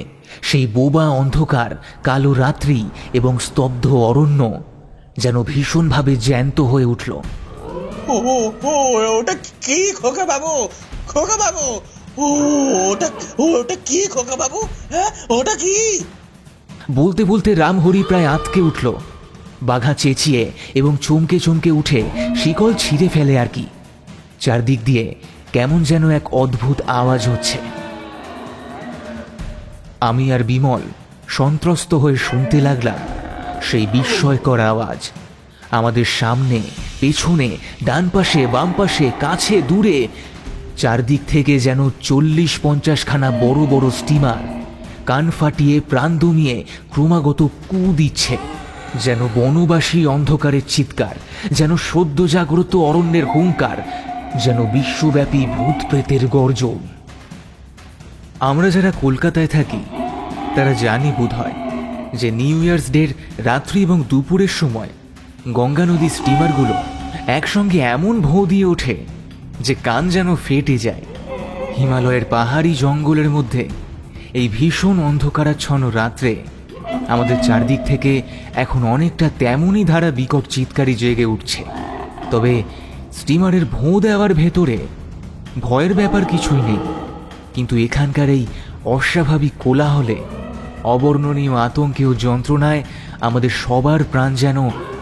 সেই বোবা অন্ধকার, কালো রাত্রি এবং স্তব্ধ অরণ্য যেন ভীষণভাবে জ্যান্ত হয়ে উঠল। ও ও, ওটা কি খোকা বাবু? খোকা বাবু, ও ওটা ওটা কি খোকা বাবু? হ্যাঁ, ওটা কি? বলতে বলতে রামহরি প্রায় আঁতকে উঠল। বাঘা চেঁচিয়ে এবং চমকে চমকে উঠে শিকল ছিঁড়ে ফেলে আর কি। চারদিক দিয়ে কেমন যেন এক অদ্ভুত আওয়াজ হচ্ছে। আমি আর বিমল সন্ত্রস্ত হয়ে শুনতে লাগলাম সেই বিস্ময়কর আওয়াজ। আমাদের সামনে, পেছনে, ডান পাশে, বাম পাশে, কাছে, দূরে চারদিক থেকে যেন 40-50 খানা বড় বড় স্টিমার কান ফাটিয়ে প্রাণ দমিয়ে ক্রমাগত কু দিচ্ছে। যেন বনবাসী অন্ধকারের চিৎকার, যেন সদ্য জাগ্রত অরণ্যের হুঙ্কার, যেন বিশ্বব্যাপী ভূত প্রেতের গর্জন। আমরা যারা কলকাতায় থাকি তারা জানি বোধহয় যে নিউ ইয়ার্স ডের রাত্রি এবং দুপুরের সময় গঙ্গা নদীর স্টিমারগুলো একসঙ্গে এমন ভোঁ দিয়ে ওঠে যে কান যেন ফেটে যায়। হিমালয়ের পাহাড়ি জঙ্গলের মধ্যে এই ভীষণ অন্ধকারাচ্ছন্ন রাত্রে আমাদের চারদিক থেকে এখন অনেকটা তেমনই ধারা বিকট চিৎকারই জেগে উঠছে। তবে স্টিমারের ভোঁ দেওয়ার ভেতরে ভয়ের ব্যাপার কিছুই নেই, কিন্তু এখানকার এই অস্বাভাবিক কোলাহলে, অবর্ণনীয় আতঙ্কে ও যন্ত্রণায় আমাদের সবার প্রাণ যেন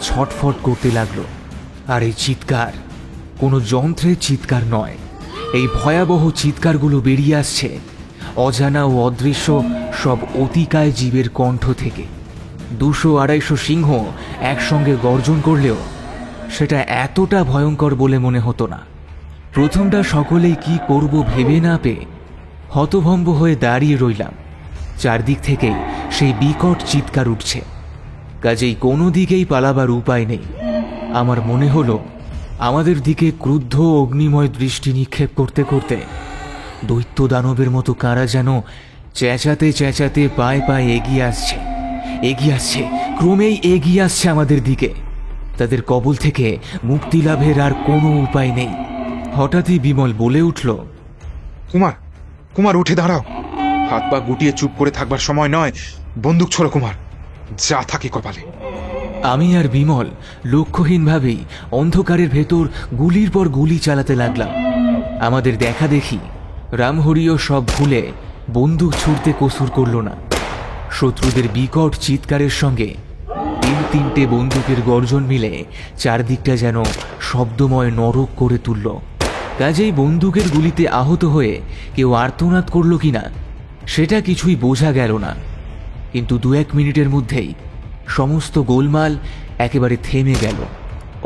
ছটফট করতে লাগলো। আর এই চিৎকার কোনো যন্ত্রের চিৎকার নয়, এই ভয়াবহ চিৎকারগুলো বেরিয়ে আসছে অজানা ও অদৃশ্য সব অতিকায় জীবের কণ্ঠ থেকে। 200-250 সিংহ একসঙ্গে গর্জন করলেও সেটা এতটা ভয়ঙ্কর বলে মনে হতো না। প্রথমটা সকলেই কি করব ভেবে না পেয়ে হতভম্ব হয়ে দাঁড়িয়ে রইলাম। চারদিক থেকেই সেই বিকট চিৎকার উঠছে, কাজেই কোনো দিকেই পালাবার উপায় নেই। আমার মনে হলো আমাদের দিকে ক্রুদ্ধ অগ্নিময় দৃষ্টি নিক্ষেপ করতে করতে দৈত্য দানবের মতো কারা যেন চেঁচাতে চেঁচাতে পায়ে পায়ে এগিয়ে আসছে, ক্রমেই এগিয়ে আসছে আমাদের দিকে। তাদের কবল থেকে মুক্তি লাভের আর কোনো উপায় নেই। হঠাৎই বিমল বলে উঠল, কুমার, কুমার উঠে দাঁড়াও। হাত পা গুটিয়ে চুপ করে থাকবার সময় নয়, বন্দুক ছোড়ো কুমার, যা থাকে কপালে। আমি আর বিমল লক্ষ্যহীনভাবেই অন্ধকারের ভেতর গুলির পর গুলি চালাতে লাগলাম। আমাদের দেখা দেখি রামহরিও সব ভুলে বন্দুক ছুড়তে কসুর করল না। শত্রুদের বিকট চিৎকারের সঙ্গে 3-3টে বন্দুকের গর্জন মিলে চারদিকটা যেন শব্দময় নরক করে তুলল। কাজেই বন্দুকের গুলিতে আহত হয়ে কেউ আর্তনাদ করল কিনা সেটা কিছুই বোঝা গেল না, কিন্তু 2-1 মিনিটের মধ্যেই সমস্ত গোলমাল একেবারে থেমে গেল।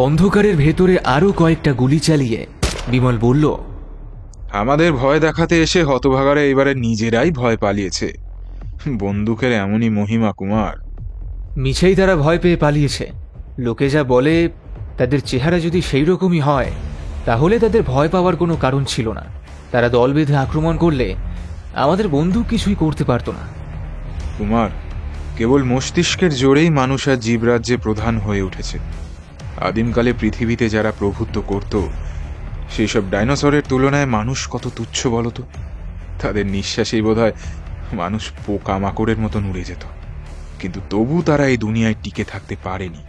অন্ধকারের ভেতরে আরও কয়েকটা গুলি চালিয়ে বিমল বলল, আমাদের ভয় দেখাতে এসে হতভাগারা এবারে নিজেরাই ভয় পালিয়েছে। বন্দুকের এমনই মহিমা কুমার। মিছেই তারা ভয় পেয়ে পালিয়েছে। লোকে যা বলে তাদের চেহারা যদি সেই রকমই হয় তাহলে তাদের ভয় পাওয়ার কোনো কারণ ছিল না। তারা দল বেঁধে আক্রমণ করলে আমাদের বন্দুক কিছুই করতে পারত না। কুমার, কেবল মস্তিষ্কের জোরেই মানুষ আর জীবরাজ্যে প্রধান হয়ে উঠেছে। আদিমকালে পৃথিবীতে যারা প্রভুত্ব করত সেই সব ডাইনোসরের তুলনায় মানুষ কত তুচ্ছ বলতো। তাদের নিঃশ্বাসেই বোধহয় মানুষ পোকামাকড়ের মতন উড়ে যেত, কিন্তু তবু তারা এই দুনিয়ায় টিকে থাকতে পারেনি।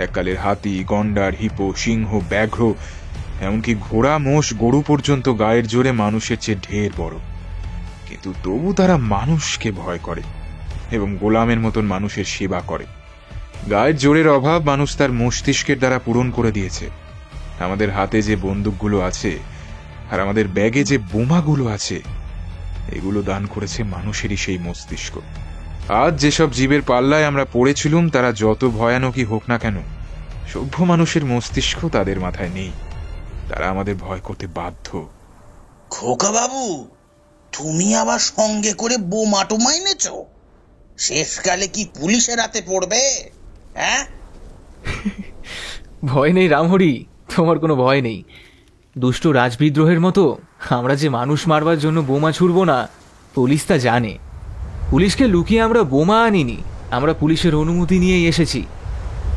এককালের হাতি, গন্ডার, হিপো, সিংহ, ব্যাঘ্র, এমনকি ঘোড়া, মোষ, গরু পর্যন্ত গায়ের জোরে মানুষের চেয়ে ঢের বড়, কিন্তু তবু তারা মানুষকে ভয় করে এবং গোলামের মতন মানুষের সেবা করে। গায়ের জোরের অভাব মানুষ তার মস্তিষ্কের দ্বারা পূরণ করে দিয়েছে। আমাদের হাতে যে বন্দুকগুলো আছে আর আমাদের ব্যাগে যে বোমাগুলো আছে, এগুলো দান করেছে মানুষেরই সেই মস্তিষ্ক। আজ যেসব জীবের পাল্লায় আমরা পড়েছিলুম তারা যত ভয়ানকই হোক না কেন, সভ্য মানুষের মস্তিষ্ক তাদের মাথায় নেই। তারা আমাদের ভয় করতে বাধ্য। খোকা বাবু, তুমি আবার সঙ্গে করে বোমা টোমা এনেছ? শেষকালে কি পুলিশের হাতে পড়বে? হ্যাঁ, ভয় নেই রামহরি, তোমার কোনো ভয় নেই। দুষ্ট রাজবিদ্রোহের মতো আমরা যে মানুষ মারবার জন্য বোমা ছুড়ব না, পুলিশ তা জানে। পুলিশকে লুকিয়ে আমরা বোমা আনিনি, আমরা পুলিশের অনুমতি নিয়েই এসেছি।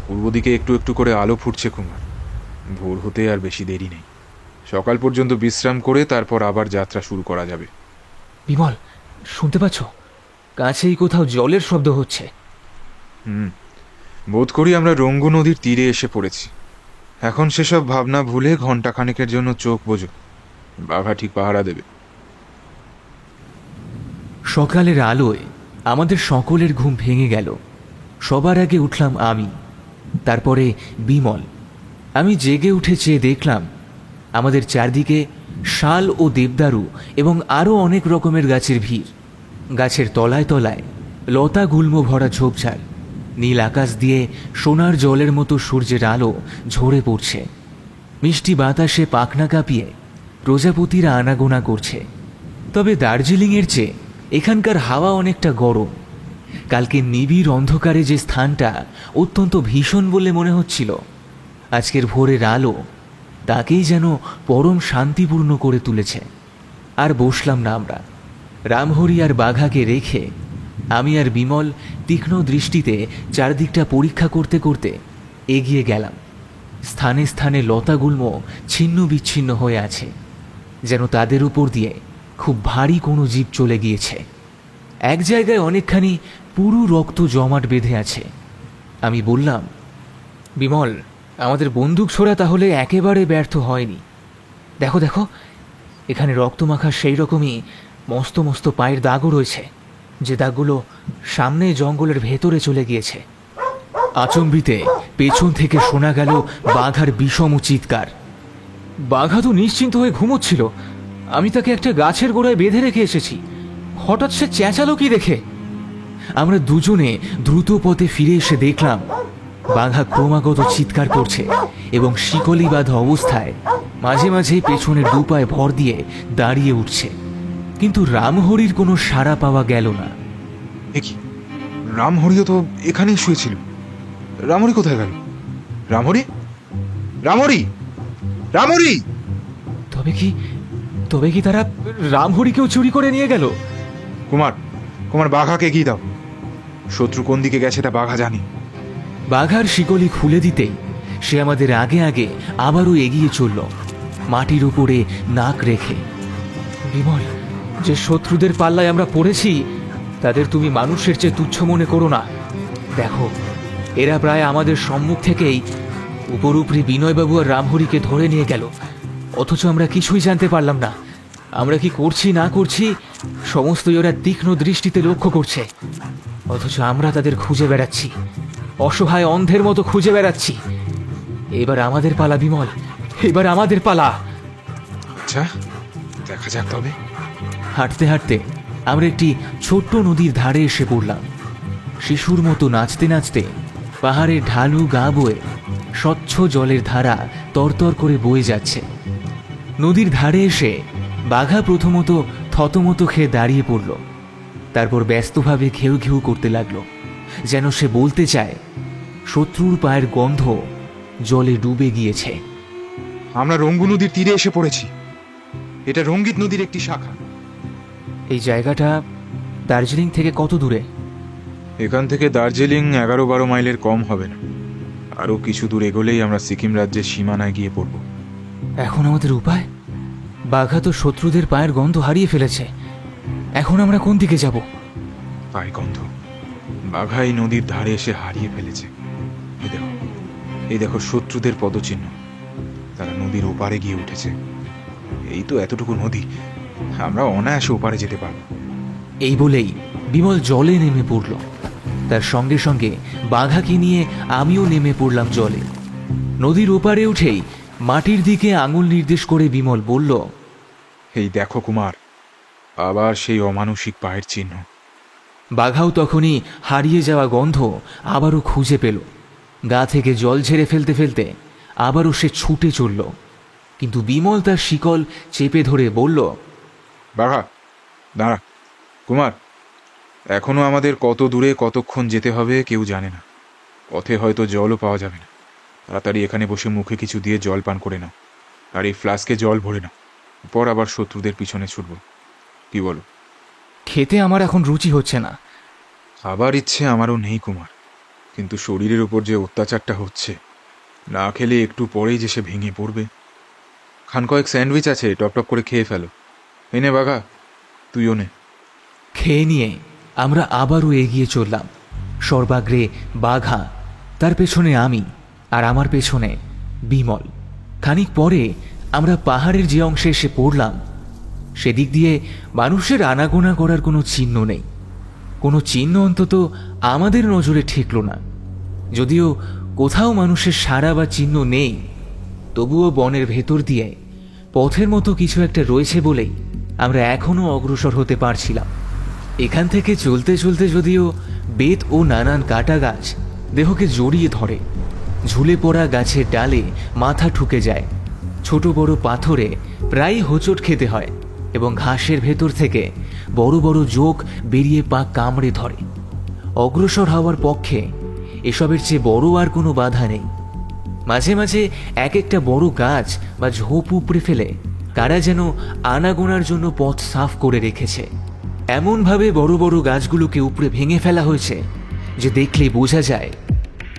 পূর্ব দিকে একটু একটু করে আলো ফুটছে কুমার। ভোর হতে আর বেশি দেরি নেই। সকাল পর্যন্ত বিশ্রাম করে তারপর আবার যাত্রা শুরু করা যাবে। বিমল, শুনতে পাচ্ছ? কাছেই কোথাও জলের শব্দ হচ্ছে। বোধ করি আমরা রঙ্গু নদীর তীরে এসে পড়েছি। এখন সেসব ভাবনা ভুলে ঘণ্টা খানেকের জন্য চোখ বোঝো, বাঘা ঠিক পাহারা দেবে। সকালের আলোয় আমাদের সকলের ঘুম ভেঙে গেল। সবার আগে উঠলাম আমি, তারপরে বিমল। আমি জেগে উঠে চেয়ে দেখলাম আমাদের চারদিকে শাল ও দেবদারু এবং আরও অনেক রকমের গাছের ভিড়। গাছের তলায় তলায় লতা গুল্ম ভরা ঝোপঝাড়। নীল আকাশ দিয়ে সোনার জলের মতো সূর্যের আলো ঝরে পড়ছে। মিষ্টি বাতাসে পাখনা কাঁপিয়ে প্রজাপতিরা আনাগোনা করছে। তবে দার্জিলিংয়ের চেয়ে এখানকার হাওয়া অনেকটা গরম। কালকে নিবিড় অন্ধকারে যে স্থানটা অত্যন্ত ভীষণ বলে মনে হচ্ছিল, আজকের ভোরের আলো তাকেই যেন পরম শান্তিপূর্ণ করে তুলেছে। আর বসলাম না আমরা। রামহরি আর বাঘাকে রেখে আমি আর বিমল তীক্ষ্ণ দৃষ্টিতে চারদিকটা পরীক্ষা করতে করতে এগিয়ে গেলাম। স্থানে স্থানে লতাগুল্ম ছিন্ন বিচ্ছিন্ন হয়ে আছে, যেন তাদের উপর দিয়ে খুব ভারী কোনো জীব চলে গিয়েছে। এক জায়গায় অনেকখানি পুরু রক্ত জমাট বেঁধে আছে। আমি বললাম, বিমল, আমাদের বন্দুক ছোড়া তাহলে একেবারে ব্যর্থ হয়নি। দেখো দেখো, এখানে রক্তমাখা সেই রকমই মস্ত মস্ত পায়ের দাগও রয়েছে, যে দাগগুলো সামনে জঙ্গলের ভেতরে চলে গিয়েছে। আচম্বিতে পেছন থেকে শোনা গেল বাঘার বিষম চিৎকার। বাঘা তো নিশ্চিন্ত হয়ে ঘুমোচ্ছিল। আমি তাকে একটা গাছের গোড়ায় বেঁধে রেখে এসেছি। হঠাৎ সে চেঁচালো কি দেখে। আমরা দুজনে দ্রুত পথে ফিরে এসে দেখলাম বাঘা ক্রমাগত চিৎকার করছে এবং শিকলি বাঁধা অবস্থায় মাঝে মাঝে পেছনের দুপায়ে ভর দিয়ে দাঁড়িয়ে উঠছে। কিন্তু রামহরির কোনো সাড়া পাওয়া গেল না। কি, রামহরিও তো এখানেই শুয়েছিল। রামহরি কোথায় গেল? রামহরি, রামহরি, রামহরি! তবে কি তারা রামহরিকেও চুরি করে নিয়ে গেল? কুমার, বাঘাকে এগিয়ে দাও। শত্রু কোন দিকে গেছে তা বাঘা জানি। বাঘার শিকলি খুলে দিতেই সে আমাদের আগে আগে আবারও এগিয়ে চলল, মাটির উপরে নাক রেখে। বিমল, যে শত্রুদের পাল্লায় আমরা পড়েছি তাদের তুমি মানুষের চেয়ে তুচ্ছ মনে করো না। দেখো, এরা প্রায় আমাদের সম্মুখ থেকেই উপরি বিনয়বাবু আর রামহরিকে ধরে নিয়ে গেল, অথচ আমরা কিছুই জানতে পারলাম না। আমরা কি করছি না করছি সমস্তই ওরা তীক্ষ্ণ দৃষ্টিতে লক্ষ্য করছে, অথচ আমরা তাদের খুঁজে বেড়াচ্ছি, অসহায় অন্ধের মতো খুঁজে বেড়াচ্ছি। এবার আমাদের পালা বিমল, এবার আমাদের পালা। আচ্ছা, দেখা যাক তবে। হাঁটতে হাঁটতে আমরা একটি ছোট্ট নদীর ধারে এসে পড়লাম। শিশুর মতো নাচতে নাচতে পাহাড়ের ঢালু গা বয়ে স্বচ্ছ জলের ধারা তরতর করে বয়ে যাচ্ছে। নদীর ধারে এসে বাঘা প্রথমত থতমত খেয়ে দাঁড়িয়ে পড়ল, তারপর ব্যস্তভাবে ঘেউ ঘেউ করতে লাগলো, যেন সে বলতে চায় শত্রুর পায়ের গন্ধ জলে ডুবে গিয়েছে। আমরা রঙ্গু নদীর তীরে এসে পড়েছি। এটা রঙ্গিত নদীর একটি শাখা। এই জায়গাটা দার্জিলিং থেকে কত দূরে? এখান থেকে দার্জিলিং 11-12 মাইলের কম হবে না। আরো কিছু দূর এগোলেই আমরা সিকিম রাজ্যের সীমানায় গিয়ে পড়ব। এখন আমাদের উপায়? বাঘা তো শত্রুদের পায়ের গন্ধ হারিয়ে ফেলেছে। এখন আমরা কোন দিকে যাব? পায়ের গন্ধ বাঘা এই নদীর ধারে এসে হারিয়ে ফেলেছে। এই দেখো শত্রুদের পদচিহ্ন। তারা নদীর ওপারে গিয়ে উঠেছে। এই তো এতটুকু নদী, আমরা অনায়াসে ওপারে যেতে পারব। এই বলেই বিমল জলে নেমে পড়ল। তার সঙ্গে সঙ্গে বাঘাকে নিয়ে আমিও নেমে পড়লাম জলে। নদীর ওপারে উঠেই মাটির দিকে আঙুল নির্দেশ করে বিমল বলল, এই দেখো কুমার, আবার সেই অমানুষিক পায়ের চিহ্ন। বাঘাও তখনই হারিয়ে যাওয়া গন্ধ আবারও খুঁজে পেল। গা থেকে জল ঝেড়ে ফেলতে ফেলতে আবারও সে ছুটে চলল। কিন্তু বিমল তার শিকল চেপে ধরে বলল, বাঘা দাঁড়া। কুমার, এখনো আমাদের কত দূরে কতক্ষণ যেতে হবে কেউ জানে না। পথে হয়তো জলও পাওয়া যাবে না। তাড়াতাড়ি এখানে বসে মুখে কিছু দিয়ে জল পান করে নাও, আর এই ফ্লাস্কে জল ভরে নাও। পর আবার শত্রুদের পিছনে ছুটব। কি বলো? খেতে আমার এখন রুচি হচ্ছে না। খাবার ইচ্ছে আমারও নেই কুমার, কিন্তু শরীরের উপর যে অত্যাচারটা হচ্ছে, না খেলে একটু পরেই যে সে ভেঙে পড়বে। খান কয়েক স্যান্ডউইচ আছে, টপটপ করে খেয়ে ফেলো। এই নে বাঘা, তুইও নে। খেয়ে নিয়ে আমরা আবারও এগিয়ে চললাম। সর্বাগ্রে বাঘা, তার পেছনে আমি, আর আমার পেছনে বিমল। খানিক পরে আমরা পাহাড়ের যে অংশে এসে পড়লাম সেদিক দিয়ে মানুষের আনাগোনা করার কোনো চিহ্ন নেই। কোনো চিহ্ন অন্তত আমাদের নজরে ঠেকল না। যদিও কোথাও মানুষের সাড়া বা চিহ্ন নেই, তবুও বনের ভেতর দিয়ে পথের মতো কিছু একটা রয়েছে বলেই আমরা এখনো অগ্রসর হতে পারছিলাম। এখান থেকে চলতে চলতে যদিও বেত ও নানান কাটা গাছ দেহকে জড়িয়ে ধরে, ঝুলে পড়া গাছের ডালে মাথা ঠুকে যায়, ছোট বড় পাথরে প্রায় হোঁচট খেতে হয় এবং ঘাসের ভেতর থেকে বড় বড় জোক বেরিয়ে পা কামড়ে ধরে। অগ্রসর হওয়ার পক্ষে এসবের চেয়ে বড় আর কোনো বাধা নেই। মাঝে মাঝে এক একটা বড় গাছ বা ঝোপ উপড়ে ফেলে কারা যেন আনাগোনার জন্য পথ সাফ করে রেখেছে। এমনভাবে বড় বড় গাছগুলোকে উপড়ে ভেঙে ফেলা হয়েছে যে দেখলে বোঝা যায়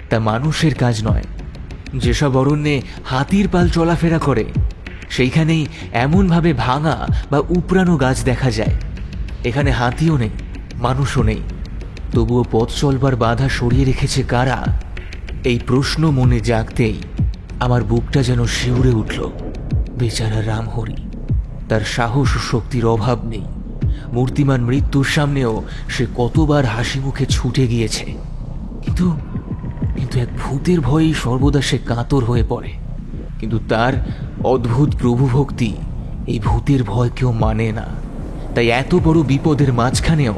তা মানুষের কাজ নয়। যেসব অরণ্যে হাতির পাল চলাফেরা করে সেইখানেই এমনভাবে ভাঙা বা উপড়ানো গাছ দেখা যায়। এখানে হাতিও নেই, মানুষও নেই, তবুও পথ চলবার বাধা সরিয়ে রেখেছে কারা? এই প্রশ্ন মনে জাগতেই আমার বুকটা যেন শিউরে উঠল। বেচারা রামহরি, তার সাহস ও শক্তির অভাব নেই। মূর্তিমান মৃত্যুর সামনেও সে কতবার হাসি মুখে ছুটে গিয়েছে, কিন্তু কিন্তু এক ভূতের ভয়েই সর্বদা সে কাতর হয়ে পড়ে। কিন্তু তার অদ্ভুত প্রভুভক্তি এই ভূতের ভয় কেউ মানে না। তাই এত বড় বিপদের মাঝখানেও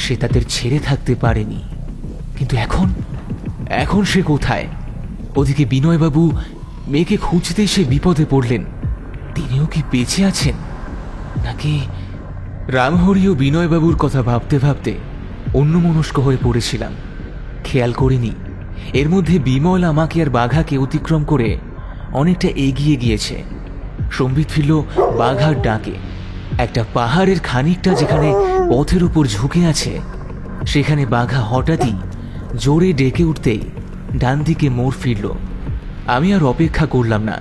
সে তাদের ছেড়ে থাকতে পারেনি। কিন্তু এখন এখন সে কোথায়? ওদিকে বিনয়বাবু মেয়েকে খুঁজতেই সে বিপদে পড়লেন। তিনিও কি বেঁচে আছেন নাকি? রামহরি ও বিনয়বাবুর কথা ভাবতে ভাবতে অন্যমনস্ক হয়ে পড়েছিলাম। খেয়াল করিনি এর মধ্যে বিমল আমাকে আর বাঘাকে অতিক্রম করে অনেকটা এগিয়ে গিয়েছে। সম্বিত ফিরল বাঘার ডাকে। একটা পাহাড়ের খানিকটা যেখানে পথের উপর ঝুঁকে আছে সেখানে বাঘা হঠাৎই জোরে ডেকে উঠতেই ডান দিকে মোড় ফিরল। আমি আর অপেক্ষা করলাম না,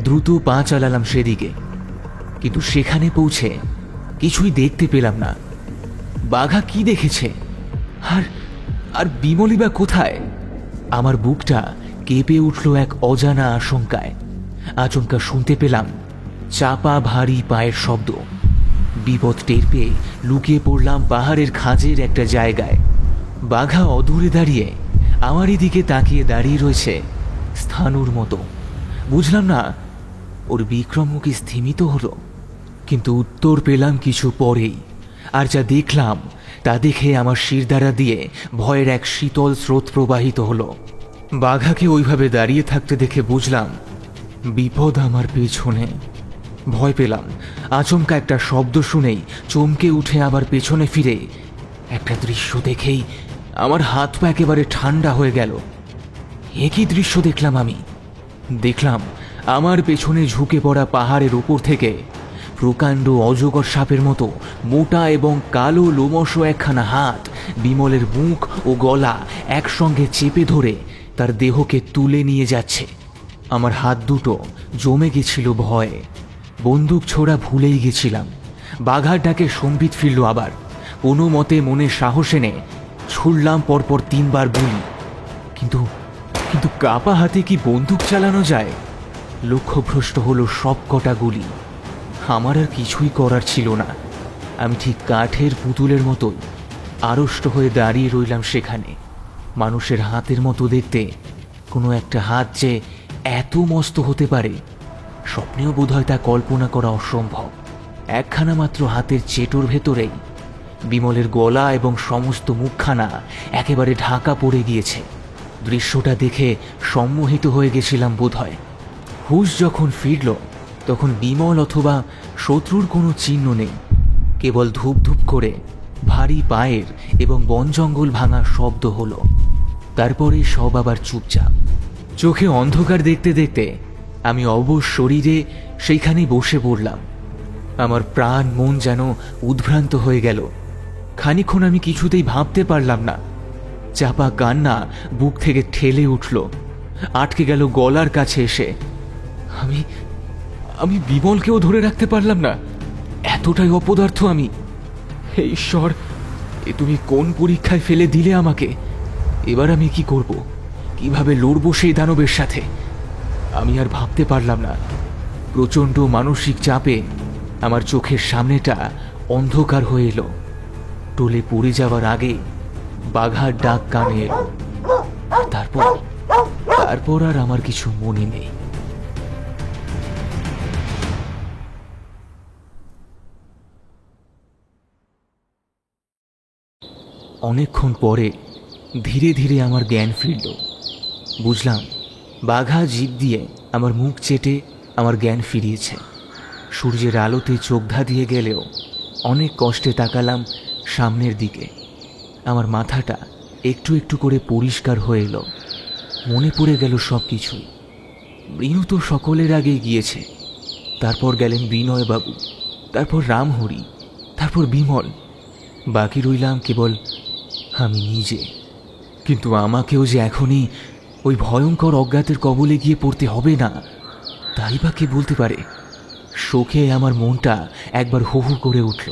দ্রুত পা চালালাম সেদিকে। কিন্তু সেখানে পৌঁছে কিছুই দেখতে পেলাম না। বাঘা কি দেখেছে আর আর বিমলই বা কোথায়? আমার বুকটা কেঁপে উঠল এক অজানা আশঙ্কায়। আচমকা শুনতে পেলাম চাপা ভারী পায়ের শব্দ। বিপদ টের পেয়ে লুকিয়ে পড়লাম পাহাড়ের খাঁজের একটা জায়গায়। বাঘা অদূরে দাঁড়িয়ে আমারই দিকে তাকিয়ে দাঁড়িয়ে রয়েছে স্থানুর মতো। বুঝলাম না ওর বিক্রম কি স্থিমিত হলো, কিন্তু উত্তর পেলাম কিছু পরেই। আর যা দেখলাম তা দেখে আমার শিরদাঁড়া দিয়ে ভয়ের এক শীতল স্রোত প্রবাহিত হলো। বাঘাকে ওইভাবে দাঁড়িয়ে থাকতে দেখে বুঝলাম বিপদ আমার পেছনে। ভয় পেলাম। আচমকা একটা শব্দ শুনেই চমকে উঠে আবার পেছনে ফিরে একটা দৃশ্য দেখেই আমার হাত পা একেবারে ঠান্ডা হয়ে গেল। এ কি দৃশ্য দেখলাম আমি? দেখলাম আমার পেছনে ঝুঁকে পড়া পাহাড়ের উপর থেকে প্রকাণ্ড অজগর সাপের মতো মোটা এবং কালো লোমশ একখানা হাত বিমলের মুখ ও গলা একসঙ্গে চেপে ধরে তার দেহকে তুলে নিয়ে যাচ্ছে। আমার হাত দুটো জমে গেছিল ভয়ে। বন্দুক ছোড়া ভুলেই গেছিলাম। বাঘার ডাকে সম্বিত ফিরল আবার। কোনো মতে মনে সাহস এনে ছুড়লাম পরপর 3 বার গুলি। কিন্তু কিন্তু কাপা হাতে কি বন্দুক চালানো যায়? লক্ষ্যভ্রষ্ট হলো সব কটা গুলি। আমার আর কিছুই করার ছিল না। আমি ঠিক কাঠের পুতুলের মতোই আড়ষ্ট হয়ে দাঁড়িয়ে রইলাম সেখানে। মানুষের হাতের মতো দেখতে কোনো একটা হাত যে এত মস্ত হতে পারে স্বপ্নেও বোধহয় তা কল্পনা করা অসম্ভব। একখানা মাত্র হাতের চেটোর ভেতরেই বিমলের গলা এবং সমস্ত মুখখানা একেবারে ঢাকা পড়ে গিয়েছে। দৃশ্যটা দেখে সম্মোহিত হয়ে গেছিলাম বোধহয়। হুঁশ যখন ফিরল তখন বিমল অথবা শত্রুর কোনো চিহ্ন নেই। কেবল ধূপ ধূপ করে ভারী পায়ের এবং বন জঙ্গল ভাঙার শব্দ হলো। তারপরে সব আবার চুপচাপ। চোখে অন্ধকার দেখতে দেখতে আমি অবশ শরীরে সেইখানেই বসে পড়লাম। আমার প্রাণ মন যেন উদ্ভ্রান্ত হয়ে গেল। খানিকক্ষণ আমি কিছুতেই ভাবতে পারলাম না। চাপা কান্না বুক থেকে ঠেলে উঠল, আটকে গেল গলার কাছে এসে। আমি আমি বিমলকেও ধরে রাখতে পারলাম না। এতটাই অপদার্থ আমি। হে ঈশ্বর, এ তুমি কোন পরীক্ষায় ফেলে দিলে আমাকে? এবার আমি কি করব? কিভাবে লড়বো সেই দানবের সাথে? আমি আর ভাবতে পারলাম না। প্রচণ্ড মানসিক চাপে আমার চোখের সামনেটা অন্ধকার হয়ে এলো। টলে পড়ে যাওয়ার আগে বাঘার ডাক কানে এলো। আর তারপর আর আমার কিছু মনে নেই। অনেকক্ষণ পরে ধীরে ধীরে আমার জ্ঞান ফিরল। বুঝলাম বাঘা জিভ দিয়ে আমার মুখ চেটে আমার জ্ঞান ফিরিয়েছে। সূর্যের আলোতে চোখ ধাঁধিয়ে গেলেও অনেক কষ্টে তাকালাম সামনের দিকে। আমার মাথাটা একটু একটু করে পরিষ্কার হয়ে এলো। মনে পড়ে গেল সব কিছুই। মৃণু তো সকলের আগে গিয়েছে, তারপর গেলেন বিনয়বাবু, তারপর রামহরি, তারপর বিমল। বাকি রইলাম কেবল আমি নিজে। কিন্তু আমাকেও যে এখনই ওই ভয়ঙ্কর অজ্ঞাতের কবলে গিয়ে পড়তে হবে না, তাই বা কে বলতে পারে। শোকে আমার মনটা একবার হু হু করে উঠল,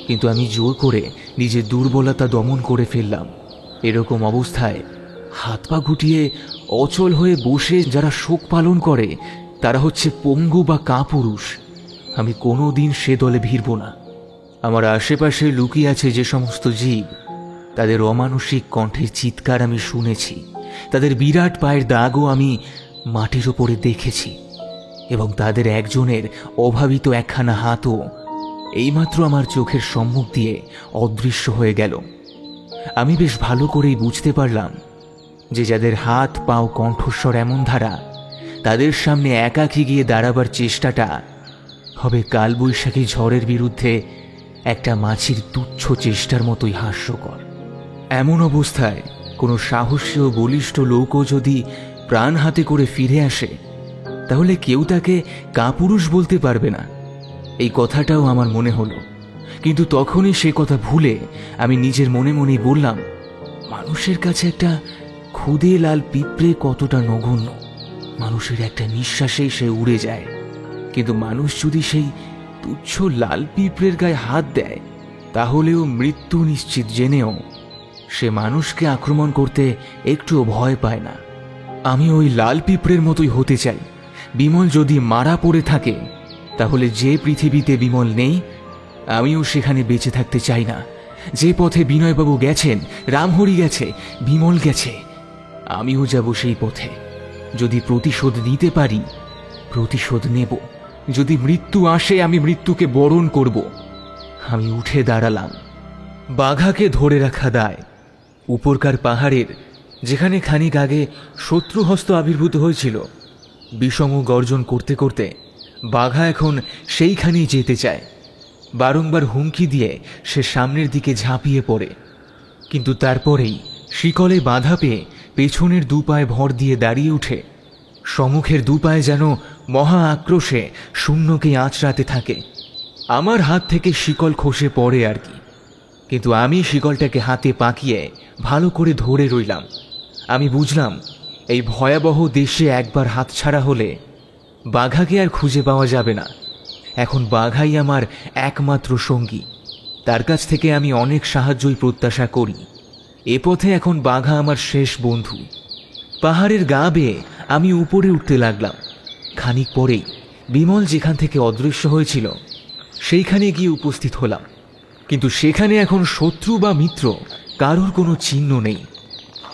কিন্তু আমি জোর করে নিজের দুর্বলতা দমন করে ফেললাম। এরকম অবস্থায় হাত পা গুটিয়ে অচল হয়ে বসে যারা শোক পালন করে তারা হচ্ছে পঙ্গু বা কাপুরুষ। আমি কোনো দিন সে দলে ভিড়ব না। আমার আশেপাশে লুকিয়ে আছে যে সমস্ত জীব, তাদের অমানসিক কণ্ঠের চিৎকার আমি শুনেছি, তাদের বিরাট পায়ের দাগও আমি মাটির ওপরে দেখেছি, এবং তাদের একজনের অভাবিত একখানা হাতও এইমাত্র আমার চোখের সম্মুখ দিয়ে অদৃশ্য হয়ে গেল। আমি বেশ ভালো করেই বুঝতে পারলাম যে যাদের হাত পাও কণ্ঠস্বর এমন ধারা, তাদের সামনে একাকী গিয়ে দাঁড়াবার চেষ্টাটা হবে কালবৈশাখী ঝড়ের বিরুদ্ধে একটা মাছির তুচ্ছ চেষ্টার মতোই হাস্যকর। এমন অবস্থায় কোনো সাহসী ও বলিষ্ঠ লোকও যদি প্রাণ হাতে করে ফিরে আসে, তাহলে কেউ তাকে কাপুরুষ বলতে পারবে না। এই কথাটাও আমার মনে হলো, কিন্তু তখনই সে কথা ভুলে আমি নিজের মনে মনেই বললাম, মানুষের কাছে একটা খুদে লাল পিঁপড়ে কতটা নগণ্য। মানুষের একটা নিঃশ্বাসেই সে উড়ে যায়, কিন্তু মানুষ যদি সেই তুচ্ছ লাল পিঁপড়ের গায়ে হাত দেয়, তাহলেও মৃত্যু নিশ্চিত জেনেও সে মানুষকে আক্রমণ করতে একটুও ভয় পায় না। আমি ওই লাল পিঁপড়ের মতোই হতে চাই। বিমল যদি মারা পড়ে থাকে, তাহলে যে পৃথিবীতে বিমল নেই, আমিও সেখানে বেঁচে থাকতে চাই না। যে পথে বিনয়বাবু গেছেন, রামহরি গেছে, বিমল গেছে, আমিও যাব সেই পথে। যদি প্রতিশোধ নিতে পারি, প্রতিশোধ নেব। যদি মৃত্যু আসে, আমি মৃত্যুকে বরণ করব। আমি উঠে দাঁড়ালাম। বাঘাকে ধরে রাখা দায়। উপরকার পাহাড়ের যেখানে খানিক আগে শত্রুহস্ত আবির্ভূত হয়েছিল, বিষম গর্জন করতে করতে বাঘা এখন সেইখানেই যেতে চায়। বারংবার হুমকি দিয়ে সে সামনের দিকে ঝাঁপিয়ে পড়ে, কিন্তু তারপরেই শিকলে বাধা পেয়ে পেছনের দুপায়ে ভর দিয়ে দাঁড়িয়ে উঠে সম্মুখের দুপায়ে যেন মহা আক্রোশে শূন্যকে আঁচড়াতে থাকে। আমার হাত থেকে শিকল খসে পড়ে আর কি, কিন্তু আমি শিকলটাকে হাতে পাকিয়ে ভালো করে ধরে রইলাম। আমি বুঝলাম এই ভয়াবহ দেশে একবার হাতছাড়া হলে বাঘাকে আর খুঁজে পাওয়া যাবে না। এখন বাঘাই আমার একমাত্র সঙ্গী। তার কাছ থেকে আমি অনেক সাহায্যই প্রত্যাশা করি। এ পথে এখন বাঘা আমার শেষ বন্ধু। পাহাড়ের গা বেয়ে আমি উপরে উঠতে লাগলাম। খানিক পরেই বিমল যেখান থেকে অদৃশ্য হয়েছিল সেইখানে গিয়ে উপস্থিত হলাম, কিন্তু সেখানে এখন শত্রু বা মিত্র কারোর কোনো চিহ্ন নেই।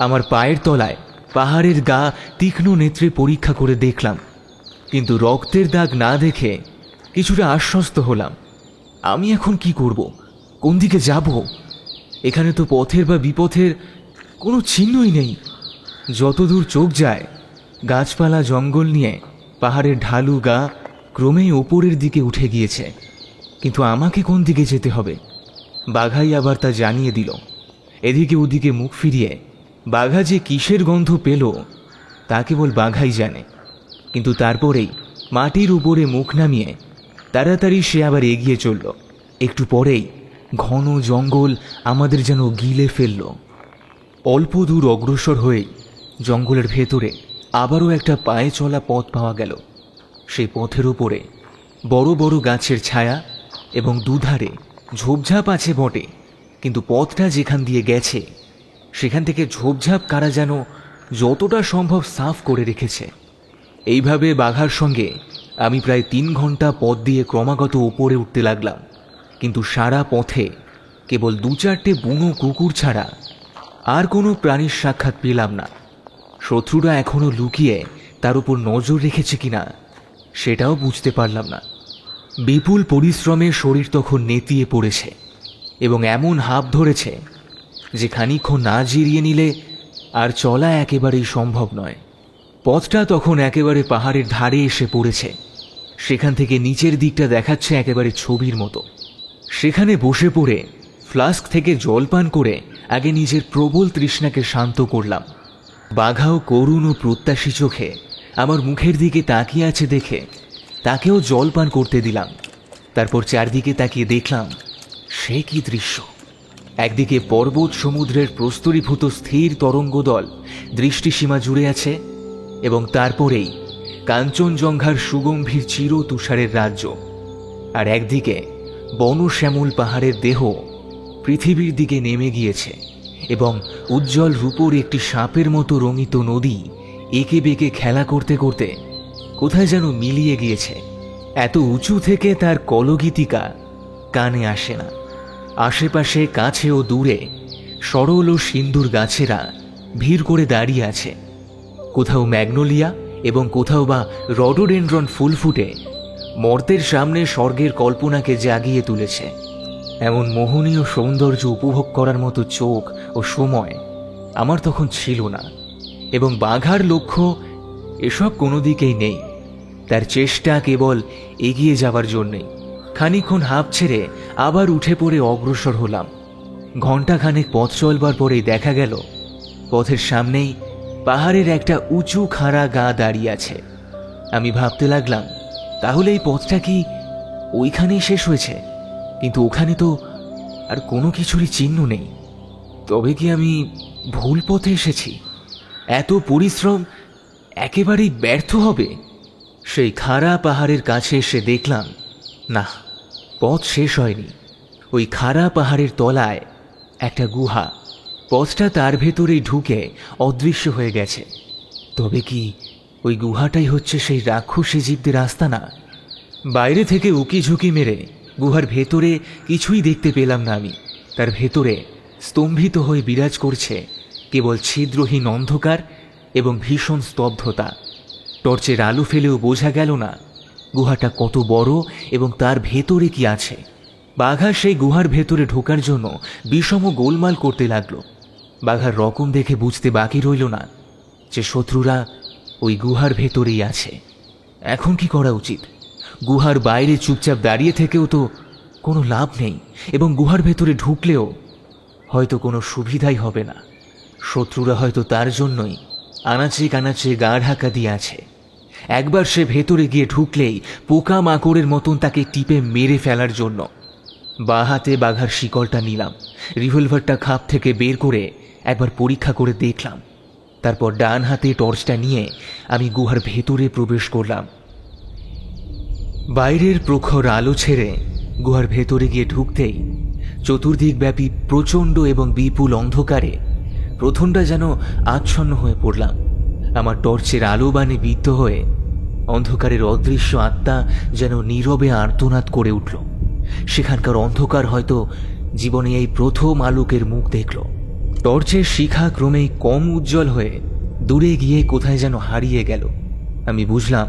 আমার পায়ের তলায় পাহাড়ের গা তীক্ষ্ণ নেত্রে পরীক্ষা করে দেখলাম, কিন্তু রক্তের দাগ না দেখে কিছুটা আশ্বস্ত হলাম। আমি এখন কি করব? কোন দিকে যাব? এখানে তো পথের বা বিপথের কোনো চিহ্নই নেই। যতদূর চোখ যায় গাছপালা জঙ্গল নিয়ে পাহাড়ের ঢালু গা ক্রমেই ওপরের দিকে উঠে গিয়েছে, কিন্তু আমাকে কোন দিকে যেতে হবে? বাঘাই আবার তা জানিয়ে দিল। এদিকে ওদিকে মুখ ফিরিয়ে বাঘা যে কিসের গন্ধ পেল তা কেবল বাঘাই জানে। কিন্তু তারপরেই মাটির উপরে মুখ নামিয়ে তাড়াতাড়ি সে আবার এগিয়ে চলল। একটু পরেই ঘন জঙ্গল আমাদের যেন গিলে ফেলল। অল্প দূর অগ্রসর হয়েই জঙ্গলের ভেতরে আবারও একটা পায়ে চলা পথ পাওয়া গেল। সেই পথের উপরে বড় বড় গাছের ছায়া এবং দুধারে ঝোপঝাপ আছে বটে, কিন্তু পথটা যেখান দিয়ে গেছে সেখান থেকে ঝোপঝাপ কারা যেন যতটা সম্ভব সাফ করে রেখেছে। এইভাবে বাঘার সঙ্গে আমি প্রায় 3 ঘন্টা পথ দিয়ে ক্রমাগত উপরে উঠতে লাগলাম, কিন্তু সারা পথে কেবল 2-4টে বুনো কুকুর ছাড়া আর কোনো প্রাণীর সাক্ষাৎ পেলাম না। শত্রুরা এখনো লুকিয়ে তার উপর নজর রেখেছে কিনা সেটাও বুঝতে পারলাম না। বিপুল পরিশ্রমে শরীর তখন নেতিয়ে পড়েছে এবং এমন হাঁপ ধরেছে যে খানিকক্ষণ না জিরিয়ে নিলে আর চলা একেবারেই সম্ভব নয়। পথটা তখন একেবারে পাহাড়ের ধারে এসে পড়েছে। সেখান থেকে নিচের দিকটা দেখাচ্ছে একেবারে ছবির মতো। সেখানে বসে পড়ে ফ্লাস্ক থেকে জল পান করে আগে নিজের প্রবল তৃষ্ণাকে শান্ত করলাম। বাঘাও করুণ ও প্রত্যাশী চোখে আমার মুখের দিকে তাকিয়ে আছে দেখে তাকেও জল পান করতে দিলাম। তারপর চারদিকে তাকিয়ে দেখলাম সে কি দৃশ্য! একদিকে পর্বত সমুদ্রের প্রস্তরীভূত স্থির তরঙ্গদল দৃষ্টিসীমা জুড়ে আছে এবং তারপরেই কাঞ্চনজঙ্ঘার সুগম্ভীর চির তুষারের রাজ্য, আর একদিকে বনশ্যামল পাহাড়ের দেহ পৃথিবীর দিকে নেমে গিয়েছে এবং উজ্জ্বল রূপোর একটি সাপের মতো রঙিত নদী একে বেঁকে খেলা করতে করতে কোথায় যেন মিলিয়ে গিয়েছে। এত উঁচু থেকে তার কলগীতিকা কানে আসে না। আশেপাশে কাছে ও দূরে সরল ও সিন্দুর গাছেরা ভিড় করে দাঁড়িয়ে আছে। কোথাও ম্যাগনোলিয়া এবং কোথাও বা রডোডেন্ড্রন ফুল ফুটে মর্তের সামনে স্বর্গের কল্পনাকে জাগিয়ে তুলেছে। এমন মোহনীয় সৌন্দর্য উপভোগ করার মতো চোখ ও সময় আমার তখন ছিল না, এবং বাঘার লক্ষ্য এসব কোনো দিকেই নেই। তার চেষ্টা কেবল এগিয়ে যাবার জন্যেই। খানিকক্ষণ হাঁপ ছেড়ে আবার উঠে পড়ে অগ্রসর হলাম। ঘণ্টাখানেক পথ চলবার পরেই দেখা গেল পথের সামনেই পাহাড়ের একটা উঁচু খাড়া গা দাঁড়িয়ে আছে। আমি ভাবতে লাগলাম, তাহলে এই পথটা কি ওইখানেই শেষ হয়েছে? কিন্তু ওখানে তো আর কোনো কিছুরই চিহ্ন নেই। তবে কি আমি ভুল পথে এসেছি? এত পরিশ্রম একেবারেই ব্যর্থ হবে? সেই খাড়া পাহাড়ের কাছে এসে দেখলাম, না, পথ শেষ হয়নি। ওই খাড়া পাহাড়ের তলায় একটা গুহা। পথটা তার ভেতরেই ঢুকে অদৃশ্য হয়ে গেছে। তবে কি ওই গুহাটাই হচ্ছে সেই রাক্ষসী জীবদের আস্তানা? বাইরে থেকে উকি ঝুঁকি মেরে গুহার ভেতরে কিছুই দেখতে পেলাম না আমি। তার ভেতরে স্তম্ভিত হয়ে বিরাজ করছে কেবল ছিদ্রহীন অন্ধকার এবং ভীষণ স্তব্ধতা। টর্চের আলো ফেলেও বোঝা গেল না গুহাটা কত বড় এবং তার ভেতরে কি আছে। বাঘা সেই গুহার ভেতরে ঢোকার জন্য বিষম গোলমাল করতে লাগলো। বাঘার রকম দেখে বুঝতে বাকি রইল না যে শত্রুরা ওই গুহার ভেতরেই আছে। এখন কি করা উচিত? গুহার বাইরে চুপচাপ দাঁড়িয়ে থেকেও তো কোনো লাভ নেই, এবং গুহার ভেতরে ঢুকলেও হয়তো কোনো সুবিধাই হবে না। শত্রুরা হয়তো তার জন্যই আনাচে কানাচে গা ঢাকা দিয়ে আছে। একবার সে ভেতরে গিয়ে ঢুকলেই পোকা মাকড়ের মতন তাকে টিপে মেরে ফেলার জন্য। বাঁ হাতে বাঘার শিকলটা নিলাম, রিভলভারটা খাপ থেকে বের করে একবার পরীক্ষা করে দেখলাম। তারপর ডান হাতে টর্চটা নিয়ে আমি গুহার ভেতরে প্রবেশ করলাম। বাইরের প্রখর আলো ছেড়ে গুহার ভেতরে গিয়ে ঢুকতেই চতুর্দিকব্যাপী প্রচণ্ড এবং বিপুল অন্ধকারে প্রথমটা যেন আচ্ছন্ন হয়ে পড়লাম। আমার টর্চের আলো বাণে বিদ্ধ হয়ে অন্ধকারের অদৃশ্য আত্মা যেন নীরবে আর্তনাদ করে উঠল। সেখানকার অন্ধকার হয়তো জীবনে এই প্রথম আলোকের মুখ দেখল। টর্চের শিখা ক্রমেই কম উজ্জ্বল হয়ে দূরে গিয়ে কোথায় যেন হারিয়ে গেল। আমি বুঝলাম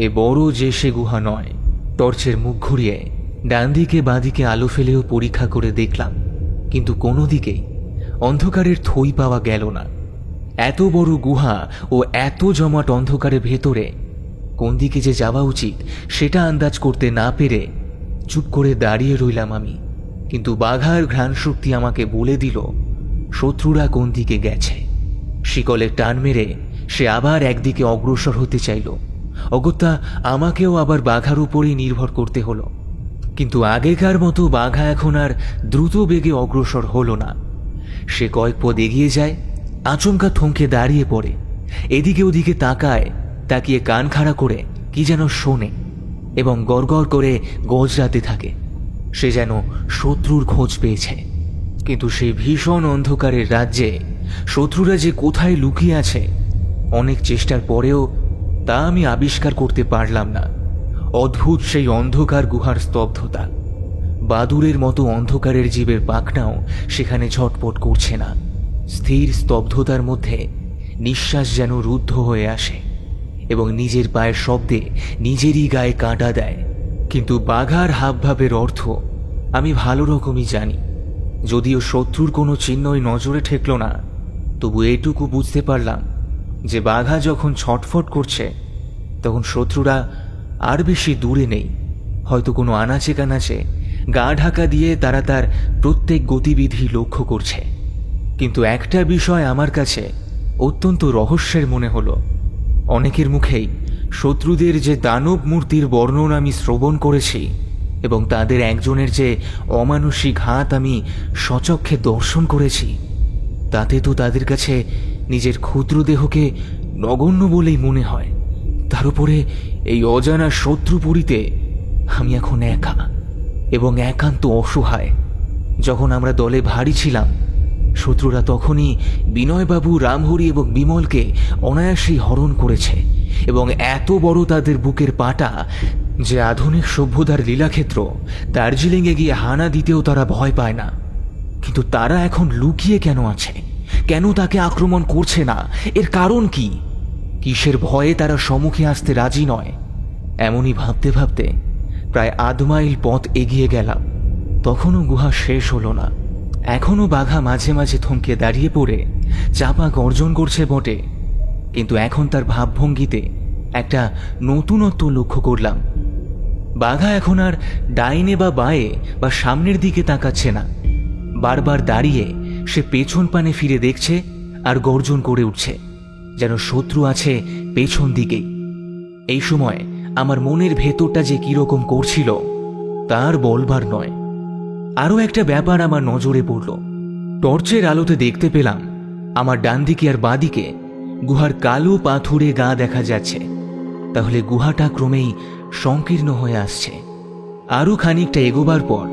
এ বড় যে সে গুহা নয়। টর্চের মুখ ঘুরিয়ে ডান দিকে বাঁদিকে আলো ফেলেও পরীক্ষা করে দেখলাম, কিন্তু কোনো দিকেই অন্ধকারের থই পাওয়া গেল না। এত বড় গুহা ও এত জমাট অন্ধকারের ভেতরে কোন দিকে যে যাওয়া উচিত সেটা আন্দাজ করতে না পেরে চুপ করে দাঁড়িয়ে রইলাম আমি। কিন্তু বাঘার ঘ্রাণ শক্তি আমাকে বলে দিল শত্রুরা কোন দিকে গেছে। শিকলের টান মেরে সে আবার একদিকে অগ্রসর হতে চাইল। অগত্যা আমাকেও আবার বাঘার উপরেই নির্ভর করতে হলো। কিন্তু আগেকার মতো বাঘা এখন আর দ্রুত বেগে অগ্রসর হলো না। সে কয়েক পদ এগিয়ে যায়, আচমকা থমকে দাঁড়িয়ে পড়ে, এদিকে ওদিকে তাকায়, তাকিয়ে কান খাড়া করে কি যেন শোনে এবং গড়গড় করে গজরাতে থাকে। সে যেন শত্রুর খোঁজ পেয়েছে। কিন্তু সেই ভীষণ অন্ধকারের রাজ্যে শত্রুরা যে কোথায় লুকিয়ে আছে অনেক চেষ্টার পরেও তা আমি আবিষ্কার করতে পারলাম না। অদ্ভুত সেই অন্ধকার গুহার স্তব্ধতা। বাদুড়ের মতো অন্ধকারের জীবের পাখনাও সেখানে ঝটপট করছে না। স্থির স্তব্ধতার মধ্যে নিঃশ্বাস যেন রুদ্ধ হয়ে আসে এবং নিজের পায়ের শব্দে নিজেরই গায়ে কাঁটা দেয়। কিন্তু বাঘার হাবভাবের অর্থ আমি ভালো রকমই জানি। যদিও শত্রুর কোনো চিহ্নই নজরে ঠেকল না, তবু এটুকু বুঝতে পারলাম যে বাঘা যখন ছটফট করছে তখন শত্রুরা আর বেশি দূরে নেই। হয়তো কোনো আনাচে কানাচে গা ঢাকা দিয়ে তারা তার প্রত্যেক গতিবিধি লক্ষ্য করছে। কিন্তু একটা বিষয় আমার কাছে অত্যন্ত রহস্যের মনে হলো। অনেকের মুখেই শত্রুদের যে দানব মূর্তির বর্ণন আমি শ্রবণ করেছি এবং তাদের একজনের যে অমানুষিক হাত আমি স্বচক্ষে দর্শন করেছি, তাতে তো তাদের কাছে নিজের ক্ষুদ্র দেহকে নগণ্য বলেই মনে হয়। তার উপরে এই অজানা শত্রুপুরীতে আমি এখন একা এবং একান্ত অসহায়। যখন আমরা দলে ভারী ছিলাম, শত্রুরা তখনই বিনয়বাবু, রামহরি এবং বিমলকে অনায়াসেই হরণ করেছে এবং এত বড় তাদের বুকের পাটা যে আধুনিক সভ্যতার লীলাক্ষেত্র দার্জিলিংয়ে গিয়ে হানা দিতেও তারা ভয় পায় না। কিন্তু তারা এখন লুকিয়ে কেন আছে? কেন তাকে আক্রমণ করছে না? এর কারণ কি? কিসের ভয়ে তারা সম্মুখে আসতে রাজি নয়? এমনই ভাবতে ভাবতে প্রায় আধ মাইল পথ এগিয়ে গেলাম। তখনও গুহা শেষ হলো না। এখনো বাঘা মাঝে মাঝে থমকে দাঁড়িয়ে পড়ে চাপা গর্জন করছে বটে, কিন্তু এখন তার ভাবভঙ্গিতে একটা নতুনত্ব লক্ষ্য করলাম। বাঘা এখন আর ডাইনে বা বাঁয়ে বা সামনের দিকে তাকাচ্ছে না। বারবার দাঁড়িয়ে সে পেছন পানে ফিরে দেখছে আর গর্জন করে উঠছে, যেন শত্রু আছে পেছন দিকেই। এই সময় আমার মনের ভেতরটা যে কিরকম করছিল তার বলবার নয়। আরও একটা ব্যাপার আমার নজরে পড়ল। টর্চের আলোতে দেখতে পেলাম আমার ডান দিকে আর বাঁ দিকে গুহার কালো পাথুরে গা দেখা যাচ্ছে। তাহলে গুহাটা ক্রমেই সংকীর্ণ হয়ে আসছে। আরও খানিকটা এগোবার পর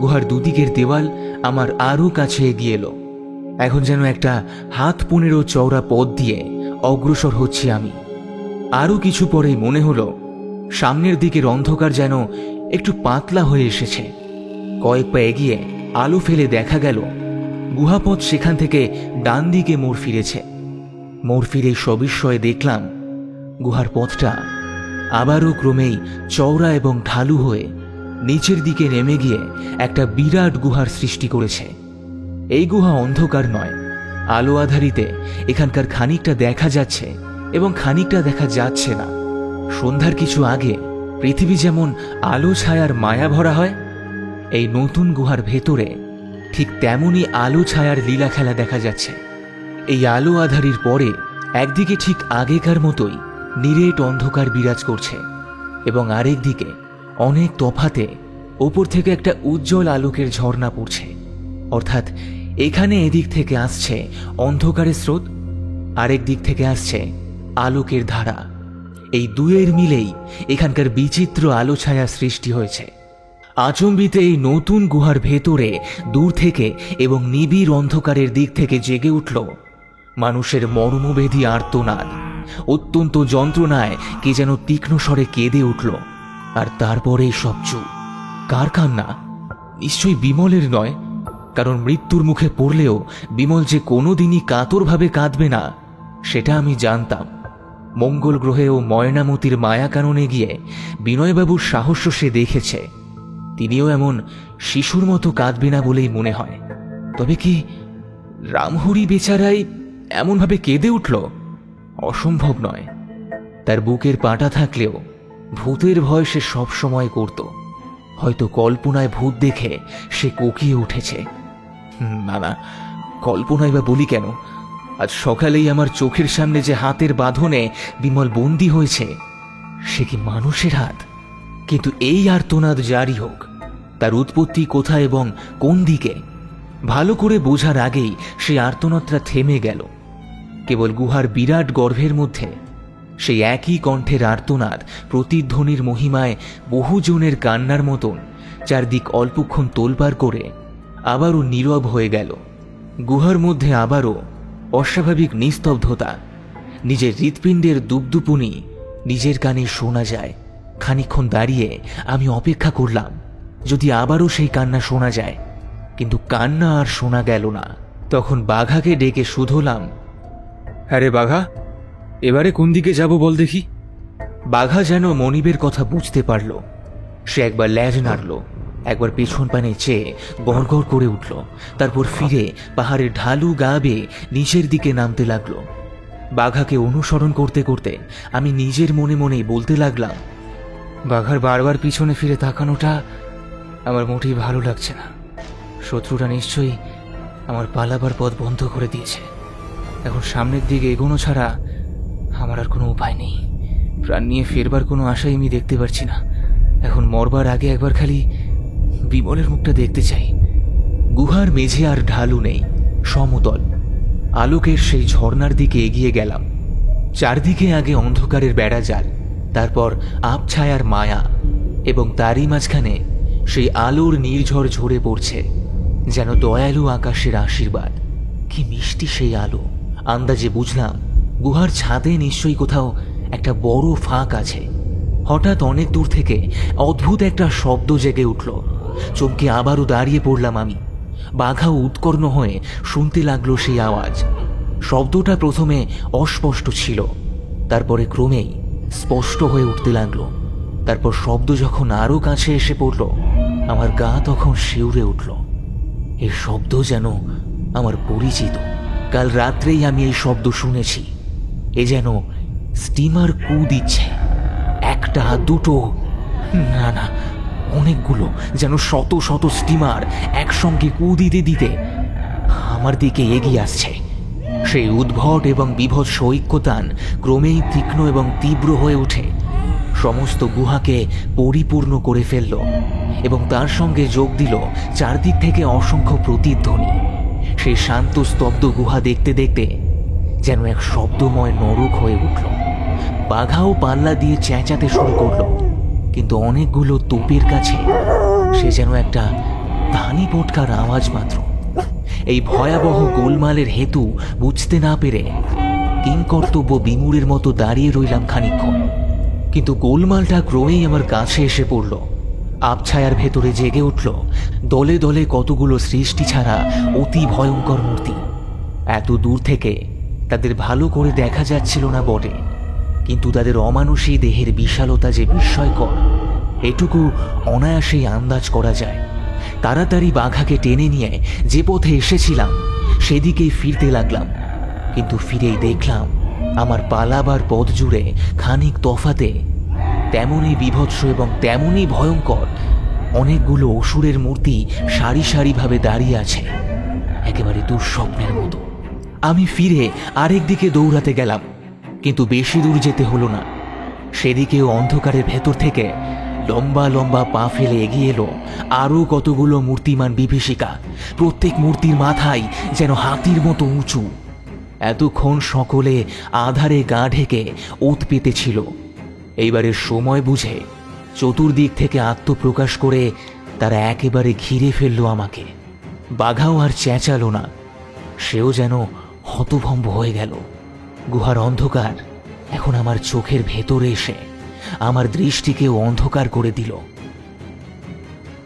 গুহার দুদিকের দেওয়াল আমার আরও কাছে এগিয়ে এলো। এখন যেন একটা 1.5 হাত চওড়া পথ দিয়ে অগ্রসর হচ্ছি আমি। আরও কিছু পরেই মনে হলো সামনের দিকের অন্ধকার যেন একটু পাতলা হয়ে এসেছে। কয়েক পা এগিয়ে আলো ফেলে দেখা গেল গুহাপথ সেখান থেকে ডান দিকে মোড় ফিরেছে। মোড় ফিরে সবিস্ময়ে দেখলাম গুহার পথটা আবারও ক্রমেই চওড়া এবং ঢালু হয়ে নিচের দিকে নেমে গিয়ে একটা বিরাট গুহার সৃষ্টি করেছে। এই গুহা অন্ধকার নয়, আলো আধারিতে এখানকার খানিকটা দেখা যাচ্ছে এবং খানিকটা দেখা যাচ্ছে না। সন্ধ্যার কিছু আগে পৃথিবী যেমন আলো ছায়ার মায়া ভরা হয়, এই নতুন গুহার ভেতরে ঠিক তেমনই আলো ছায়ার লীলা খেলা দেখা যাচ্ছে। এই আলো আধারির পরে একদিকে ঠিক আগেকার মতোই নিরেট অন্ধকার বিরাজ করছে এবং আরেক দিকে অনেক তফাতে ওপর থেকে একটা উজ্জ্বল আলোকের ঝর্ণা পড়ছে। অর্থাৎ এখানে এদিক থেকে আসছে অন্ধকারের স্রোত, আরেক দিক থেকে আসছে আলোকের ধারা। এই দুয়ের মিলেই এখানকার বিচিত্র আলো ছায়া সৃষ্টি হয়েছে। আচম্বিতে এই নতুন গুহার ভেতরে দূর থেকে এবং নিবিড় অন্ধকারের দিক থেকে জেগে উঠল মানুষের মর্মবেদী আর্তনাদ। অত্যন্ত যন্ত্রণায় কে যেন তীক্ষ্ণ স্বরে কেঁদে উঠল। আর তারপরে সব চুপ। কার কান্না? নিশ্চয়ই বিমলের নয়, কারণ মৃত্যুর মুখে পড়লেও বিমল যে কোনোদিনই কাতরভাবে কাঁদবে না সেটা আমি জানতাম। মঙ্গল গ্রহে ও ময়নামতির মায়া কাননে গিয়ে বিনয়বাবুর সাহস সে দেখেছে। তিনিও এমন শিশুর মতো কাঁদবে না বলেই মনে হয়। তবে কি রামহরি বেচারাই এমনভাবে কেঁদে উঠল? অসম্ভব নয়। তার বুকের পাটা থাকলেও ভূতের ভয় সে সবসময় করত। হয়তো কল্পনায় ভূত দেখে সে কোকিয়ে উঠেছে। না না, কল্পনায় বা বলি কেন? আজ সকালেই আমার চোখের সামনে যে হাতের বাঁধনে বিমল বন্দী হয়েছে, সে কি মানুষের হাত? কিন্তু এই আর্তনাদ জারি হোক, তার উৎপত্তি কোথায় এবং কোন দিকে ভালো করে বোঝার আগেই সেই আর্তনাদটা থেমে গেল। কেবল গুহার বিরাট গর্ভের মধ্যে সেই একই কণ্ঠের আর্তনাদ প্রতিধ্বনির মহিমায় বহুজনের কান্নার মতন চারদিক অল্পক্ষণ তোলপাড় করে আবারও নীরব হয়ে গেল। গুহার মধ্যে আবারও অস্বাভাবিক নিস্তব্ধতা। নিজের হৃৎপিণ্ডের দুপদুপুনি নিজের কানে শোনা যায়। খানিকক্ষণ দাঁড়িয়ে আমি অপেক্ষা করলাম যদি আবারও সেই কান্না শোনা যায়, কিন্তু কান্না আর শোনা গেল না। তখন বাঘাকে ডেকে শুধোলাম, আরে বাঘা, এবারে কোন দিকে যাব বল দেখি। বাঘা যেন মনিবের কথা বুঝতে পারল। সে একবার ল্যাজ নাড়ল, একবার পেছন পানে চেয়ে গড়গড় করে উঠল, তারপর ফিরে পাহাড়ের ঢালু গা বেয়ে নিচের দিকে নামতে লাগলো। বাঘাকে অনুসরণ করতে করতে আমি নিজের মনে মনেই বলতে লাগলাম, বাঘার বারবার পিছনে ফিরে তাকানোটা আমার মোটেই ভালো লাগছে না। শত্রুরা নিশ্চয়ই আমার পালাবার পথ বন্ধ করে দিয়েছে। এখন সামনের দিকে এগোনো ছাড়া আমার আর কোনো উপায় নেই। প্রাণ নিয়ে ফেরবার কোনো আশাই আমি দেখতে পারছি না। এখন মরবার আগে একবার খালি বিমলের মুখটা দেখতে চাই। গুহার মেঝে আর ঢালু নেই, সমতল। আলোকের সেই ঝর্ণার দিকে এগিয়ে গেলাম। চারদিকে আগে অন্ধকারের বেড়াজাল, তারপর আবছায়ার মায়া, এবং তারই মাঝখানে সেই আলোর নির্ঝর ঝরে পড়ছে যেন দয়ালু আকাশের আশীর্বাদ। কি মিষ্টি সেই আলো! আন্দাজে বুঝলাম গুহার ছাদে নিশ্চয়ই কোথাও একটা বড় ফাঁক আছে। হঠাৎ অনেক দূর থেকে অদ্ভুত একটা শব্দ জেগে উঠল। চমকে আবারও দাঁড়িয়ে পড়লাম আমি। বাঘাও উৎকর্ণ হয়ে শুনতে লাগলো সেই আওয়াজ। শব্দটা প্রথমে অস্পষ্ট ছিল, তারপরে ক্রমেই স্পষ্ট হয়ে উঠতে লাগলো। তারপর শব্দ যখন আরো কাছে এসে পড়ল, আমার গা তখন শিউরে উঠল। এই শব্দ যেন আমার পরিচিত। কাল রাত্রেই আমি এই শব্দ শুনেছি। এ যেন স্টিমার কু দিচ্ছে। একটা, দুটো, না না, অনেকগুলো, যেন শত শত স্টিমার একসঙ্গে কু দিতে দিতে আমার দিকে এগিয়ে আসছে। সেই উদ্ভট এবং বিভৎস ঐক্যতান ক্রমেই তীক্ষ্ণ এবং তীব্র হয়ে ওঠে, সমস্ত গুহাকে পরিপূর্ণ করে ফেলল, এবং তার সঙ্গে যোগ দিল চারদিক থেকে অসংখ্য প্রতিধ্বনি। সেই শান্ত স্তব্ধ গুহা দেখতে দেখতে যেন এক শব্দময় নরক হয়ে উঠল। বাঘাও পাল্লা দিয়ে চেঁচাতে শুরু করলো, কিন্তু অনেকগুলো তোপের কাছে সে যেন একটা ধানি পটকার আওয়াজ মাত্র। এই ভয়াবহ গোলমালের হেতু বুঝতে না পেরে কিংকর্তব্য বিমূঢ়ের মতো দাঁড়িয়ে রইলাম খানিকক্ষণ। কিন্তু গোলমালটা ক্রমেই আমার কাছে এসে পড়ল। আবছায়ার ভেতরে জেগে উঠল দলে দলে কতগুলো সৃষ্টি ছাড়া অতি ভয়ঙ্কর মূর্তি। এত দূর থেকে তাদের ভালো করে দেখা যাচ্ছিল না বটে, কিন্তু তাদের অমানুষী দেহের বিশালতা যে বিস্ময়কর, এটুকু অনায়াসেই আন্দাজ করা যায়। তাড়াতাড়ি বাঘাকে টেনে নিয়ে যে পথে এসেছিলাম সেদিকেই ফিরতে লাগলাম, কিন্তু ফিরেই দেখলাম আমার পালাবার পথ জুড়ে খানিক তফাতে তেমনই বিভৎস এবং তেমনই ভয়ঙ্কর অনেকগুলো অসুরের মূর্তি সারি সারিভাবে দাঁড়িয়ে আছে, একেবারে দুঃস্বপ্নের মতো। আমি ফিরে আরেক দিকে দৌড়াতে গেলাম, কিন্তু বেশি দূর যেতে হলো না। সেদিকেও অন্ধকারের ভেতর থেকে লম্বা লম্বা পা ফেলে এগিয়ে এলো আরও কতগুলো মূর্তিমান বিভীষিকা। প্রত্যেক মূর্তির মাথায় যেন হাতির মতো উঁচু। এতক্ষণ সকলে আধারে গা ঢেকে ওত পেতেছিল। এইবারের সময় বুঝে চতুর্দিক থেকে আত্মপ্রকাশ করে তারা একেবারে ঘিরে ফেলল আমাকে। বাঘাও আর চেঁচালো না, সেও যেন হতভম্ব হয়ে গেল। গুহার অন্ধকার এখন আমার চোখের ভেতরে এসে আমার দৃষ্টিকেও অন্ধকার করে দিল।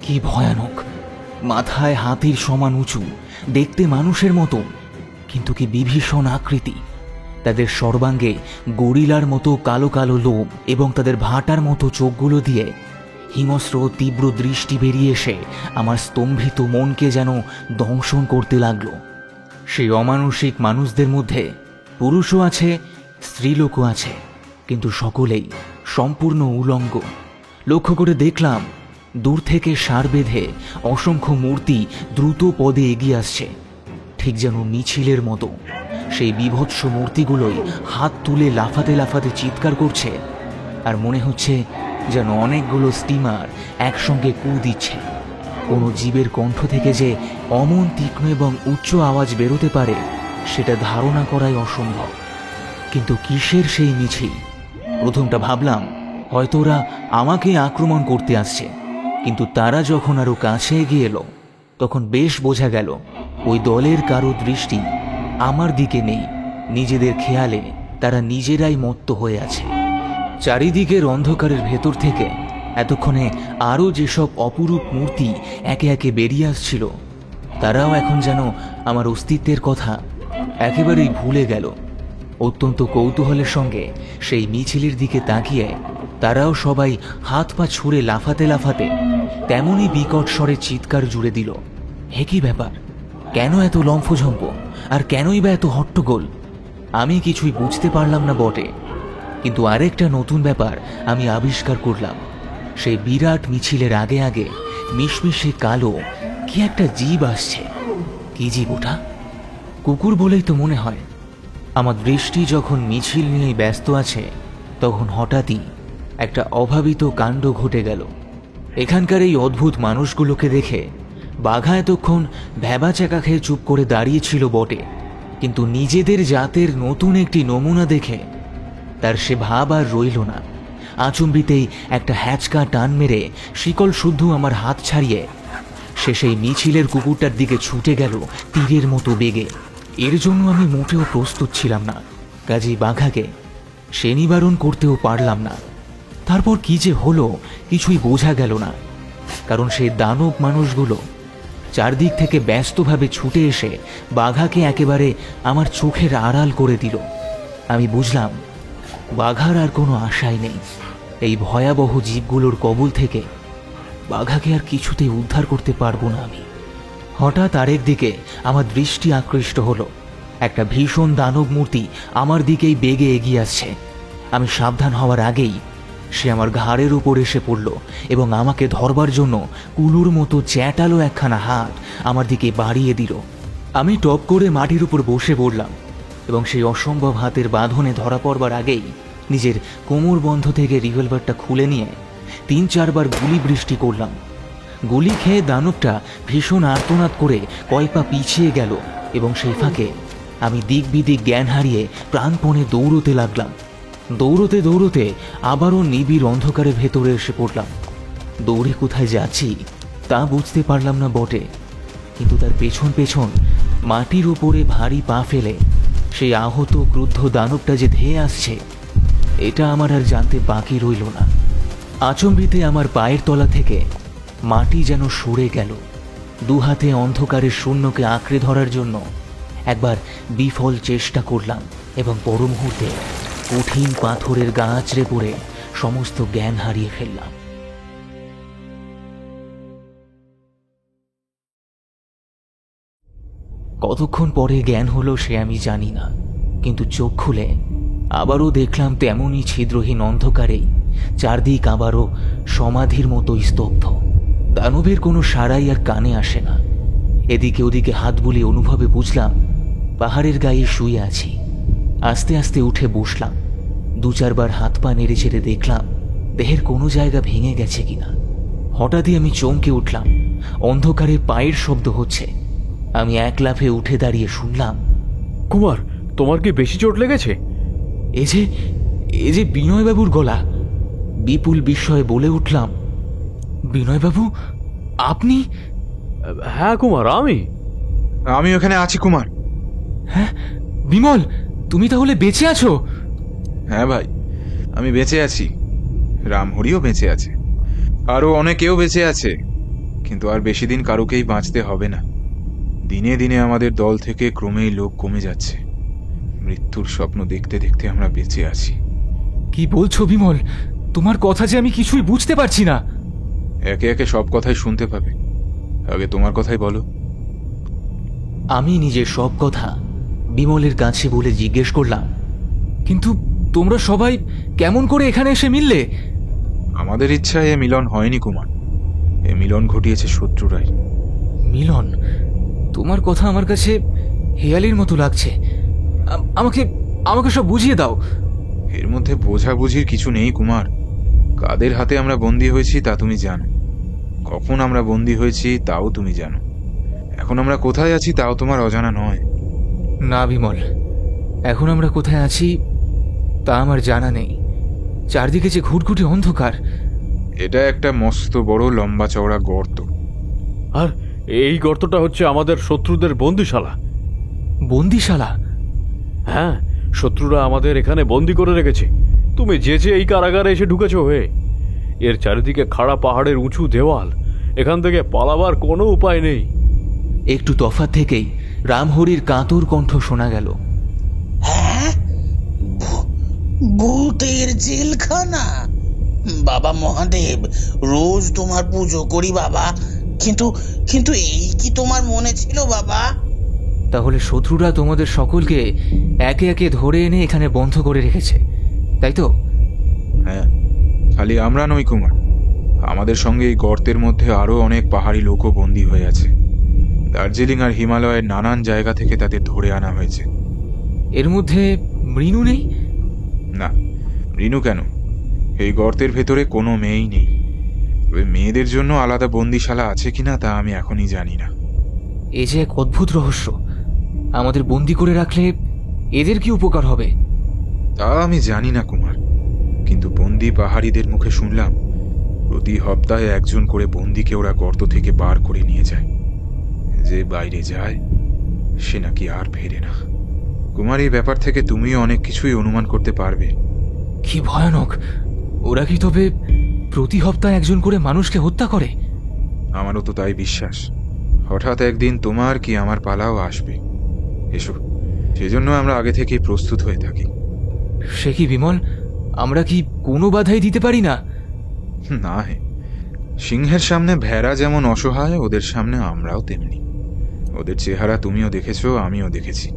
কি ভয়ানক! মাথায় হাতির সমান উঁচু, দেখতে মানুষের মতো, কিন্তু কি বিভীষণ আকৃতি। তাদের সর্বাঙ্গে গরিলার মতো কালো কালো লোম এবং তাদের ভাটার মতো চোখগুলো দিয়ে হিংস্র তীব্র দৃষ্টি বেরিয়ে এসে আমার স্তম্ভিত মনকে যেন দংশন করতে লাগলো। সেই অমানসিক মানুষদের মধ্যে পুরুষও আছে, স্ত্রীলোকও আছে, কিন্তু সকলেই সম্পূর্ণ উলঙ্গ। লক্ষ্য করে দেখলাম দূর থেকে সার বেঁধে অসংখ্য মূর্তি দ্রুত পদে এগিয়ে আসছে, ঠিক যেন মিছিলের মতো। সেই বিভৎস মূর্তিগুলোই হাত তুলে লাফাতে লাফাতে চিৎকার করছে, আর মনে হচ্ছে যেন অনেকগুলো স্টিমার একসঙ্গে কু দিচ্ছে। কোনো জীবের কণ্ঠ থেকে যে অমন তীক্ষ্ণ এবং উচ্চ আওয়াজ বেরোতে পারে সেটা ধারণা করাই অসম্ভব। কিন্তু কিসের সেই মিছিল? প্রথমটা ভাবলাম হয়তো ওরা আমাকে আক্রমণ করতে আসছে, কিন্তু তারা যখন আরো কাছে এগিয়ে এলো তখন বেশ বোঝা গেল ওই দলের কারো দৃষ্টি আমার দিকে নেই। নিজেদের খেয়ালে তারা নিজেরাই মত্ত হয়ে আছে। চারিদিকের অন্ধকারের ভেতর থেকে এতক্ষণে আরও যেসব অপরূপ মূর্তি একে একে বেরিয়ে আসছিল, তারাও এখন যেন আমার অস্তিত্বের কথা একেবারেই ভুলে গেল। অত্যন্ত কৌতূহলের সঙ্গে সেই মিছিলের দিকে তাকিয়ে তারাও সবাই হাত পা ছুঁড়ে লাফাতে লাফাতে তেমনই বিকট স্বরে চিৎকার জুড়ে দিল। হে কি ব্যাপার, কেন এত লম্ফঝম্প, আর কেনই বা এত হট্টগোল? আমি কিছুই বুঝতে পারলাম না বটে, কিন্তু আরেকটা নতুন ব্যাপার আমি আবিষ্কার করলাম। সেই বিরাট মিছিলের আগে আগে মিশমিশে কালো কি একটা জীব আসছে। কি জীব ওটা? কুকুর বলেই তো মনে হয়। আমার দৃষ্টি যখন মিছিল নিয়ে ব্যস্ত আছে, তখন হঠাৎই একটা অভাবিত কাণ্ড ঘটে গেল। এখানকার এই অদ্ভুত মানুষগুলোকে দেখে বাঘা এতক্ষণ ভ্যাবাচাকা খেয়ে চুপ করে দাঁড়িয়েছিল বটে, কিন্তু নিজেদের জাতের নতুন একটি নমুনা দেখে তার সে ভাব আর রইল না। আচম্বিতেই একটা হ্যাচকা টান মেরে শিকল শুদ্ধ আমার হাত ছাড়িয়ে সে সেই মিছিলের কুকুরটার দিকে ছুটে গেল তীরের মতো বেগে। এর জন্য আমি মোটেও প্রস্তুত ছিলাম না, কাজেই বাঘাকে সে নিবারণ করতেও পারলাম না। তারপর কি যে হলো কিছুই বোঝা গেল না, কারণ সেই দানব মানুষগুলো চারদিক থেকে ব্যস্তভাবে ছুটে এসে বাঘাকে একেবারে আমার চোখের আড়াল করে দিল। আমি বুঝলাম বাঘার আর কোনো আশাই নেই। এই ভয়াবহ জীবগুলোর কবল থেকে বাঘাকে আর কিছুতেই উদ্ধার করতে পারবো না আমি। হঠাৎ আরেক দিকে আমার দৃষ্টি আকৃষ্ট হলো। একটা ভীষণ দানব মূর্তি আমার দিকেই বেগে এগিয়ে আসছে। আমি সাবধান হওয়ার আগেই সে আমার ঘাড়ের উপর এসে পড়ল এবং আমাকে ধরবার জন্য কুলুর মতো চ্যাটালো একখানা হাত আমার দিকে বাড়িয়ে দিল। আমি টপ করে মাটির উপর বসে পড়লাম এবং সেই অসম্ভব হাতের বাঁধনে ধরা পড়বার আগেই নিজের কোমর বন্ধ থেকে রিভলভারটা খুলে নিয়ে ৩-৪ বার গুলি বৃষ্টি করলাম। গুলি খেয়ে দানবটা ভীষণ আর্তনাদ করে কয়েক পা পিছিয়ে গেল এবং সেই ফাঁকে আমি দিক বিদিক জ্ঞান হারিয়ে প্রাণপণে দৌড়তে লাগলাম। দৌড়তে দৌড়তে আবারও নিবিড় অন্ধকারের ভেতরে এসে পড়লাম। দৌড়ে কোথায় যাচ্ছি তা বুঝতে পারলাম না বটে, কিন্তু তার পেছন পেছন মাটির উপরে ভারী পা ফেলে সেই আহত ক্রুদ্ধ দানবটা যে ধেয়ে আসছে, এটা আমার আর জানতে বাকি রইল না। আচম্বিতে আমার পায়ের তলা থেকে মাটি যেন সরে গেল। দুহাতে অন্ধকারের শূন্যকে আঁকড়ে ধরার জন্য একবার বিফল চেষ্টা করলাম এবং পর মুহূর্তে কঠিন পাথরের গা আঁচড়ে পড়ে সমস্ত জ্ঞান হারিয়ে ফেললাম। কতক্ষণ পরে জ্ঞান হলো সে আমি জানি না, কিন্তু চোখ খুলে আবারও দেখলাম তেমনই ছিদ্রহীন অন্ধকারেই চারদিক আবারও সমাধির মতো স্তব্ধ। দানবের কোনো সাড়াই আর কানে আসে না। এদিকে ওদিকে হাত বুলিয়ে অনুভবে বুঝলাম পাহাড়ের গায়ে শুয়ে আছি। আস্তে আস্তে উঠে বসলাম। ২-৪ বার হাত পা নেড়ে ছেড়ে দেখলাম দেহের কোনো জায়গা ভেঙে গেছে কিনা। হঠাৎই আমি চমকে উঠলাম। অন্ধকারে পায়ের শব্দ হচ্ছে। আমি এক লাফে উঠে দাঁড়িয়ে শুনলাম, কুমার, তোমার কি বেশি চোট লেগেছে? এ যে বিনয়বাবুর গলা। বিপুল বিস্ময়ে বলে উঠলাম, বিনয়বাবু আপনি? হ্যাঁ কুমার, আমি ওখানে আছি কুমার। হ্যাঁ বিমল, তুমি তাহলে বেঁচে আছো? হ্যাঁ ভাই, আমি বেঁচে আছি। রামহরিও বেঁচে আছে, আরও অনেকেও বেঁচে আছে, কিন্তু আর বেশি দিন কারুকেই বাঁচতে হবে না। দিনে দিনে আমাদের দল থেকে ক্রমেই লোক কমে যাচ্ছে। মৃত্যুর স্বপ্ন দেখতে দেখতে আমরা বেঁচে আছি। কি বলছো বিমল? তোমার কথা যে আমি কিছুই বুঝতে পারছি না। একে একে সব কথাই শুনতে পাবে, আগে তোমার কথাই বলো। আমি নিজের সব কথা বিমলের কাছে বলে জিজ্ঞেস করলাম, কিন্তু তোমরা সবাই কেমন করে এখানে এসে মিললে? আমাদের ইচ্ছায় এ মিলন হয়নি কুমার, এ মিলন ঘটিয়েছে শত্রুরাই। মিলন? তোমার কথা আমার কাছে হেয়ালির মতো লাগছে। আমাকে আমাকে সব বুঝিয়ে দাও। এর মধ্যে বোঝাবুঝির কিছু নেই কুমার। কাদের হাতে আমরা বন্দী হয়েছি তা তুমি জানো, কখন আমরা বন্দী হয়েছি তাও তুমি জানো। এখন আমরা কোথায় আছি তাও তোমার অজানা নয়। না বিমল, এখন আমরা কোথায় আছি তা আমার জানা নেই। চারদিকে যে ঘুটঘুটে অন্ধকার। এটা একটা মস্ত বড় লম্বা চওড়া গর্ত। আর এই গর্তটা হচ্ছে আমাদের শত্রুদের বন্দিশালা। বন্দিশালা? হ্যাঁ, শত্রুরা আমাদের এখানে বন্দি করে রেখেছে। তুমি যেচে এই কারাগারে এসে ঢুকেছো হয়ে? এর চারিদিকে খাড়া পাহাড়ের উঁচু দেওয়াল, এখান থেকে পালাবার কোনো উপায় নেই। একটু তফাৎ থেকেই রামহরির কাতর কণ্ঠ শোনা গেল। হ্যাঁ, ভূতের জেলখানা? বাবা মহাদেব, রোজ তোমার পুজো করি বাবা, কিন্তু কিন্তু এই কি তোমার মনে ছিল বাবা? তাহলে শত্রুরা তোমাদের সকলকে একে একে ধরে এনে এখানে বন্ধ করে রেখেছে, তাই তো? হ্যাঁ, খালি আমরা নই কুমার, আমাদের সঙ্গে এই গর্তের মধ্যে আরো অনেক পাহাড়ি লোকও বন্দী হয়ে আছে। দার্জিলিং আর হিমালয়ের নানান জায়গা থেকে তাদের ধরে আনা হয়েছে। এর মধ্যে মৃণু নেই? না, রিনু কেন? এই গর্তের ভেতরে কোনো মেয়েই নেই। তবে মেয়েদের জন্য আলাদা বন্দিশালা আছে কিনা তা আমি এখনই জানি না। এ যে এক অদ্ভুত রহস্য। আমাদের বন্দি করে রাখলে এদের কি উপকার হবে? তা আমি জানি না কুমার, কিন্তু বন্দি পাহাড়িদের মুখে শুনলাম প্রতি সপ্তাহে একজন করে বন্দিকে ওরা গর্ত থেকে বার করে নিয়ে যায়। যে বাইরে যায় সে নাকি আর ফেরে না। কুমার, এই ব্যাপার থেকে তুমিও অনেক কিছুই অনুমান করতে পারবে। কি ভয়ানক! ওরা কি তবে প্রতি সপ্তাহে একজন করে মানুষকে হত্যা করে? আমারও তো তাই বিশ্বাস। হঠাৎ একদিন তোমার কি আমার পালাও আসবে। এসো, সেজন্য আমরা আগে থেকেই প্রস্তুত হয়ে থাকি। সে কি বিমল, আমরা কি কোনো বাধাই দিতে পারি না? না হে, সিংহের সামনে ভেড়া যেমন অসহায়, ওদের সামনে আমরাও তেমনি। ওদের চেহারা তুমিও দেখেছো, আমিও দেখেছি।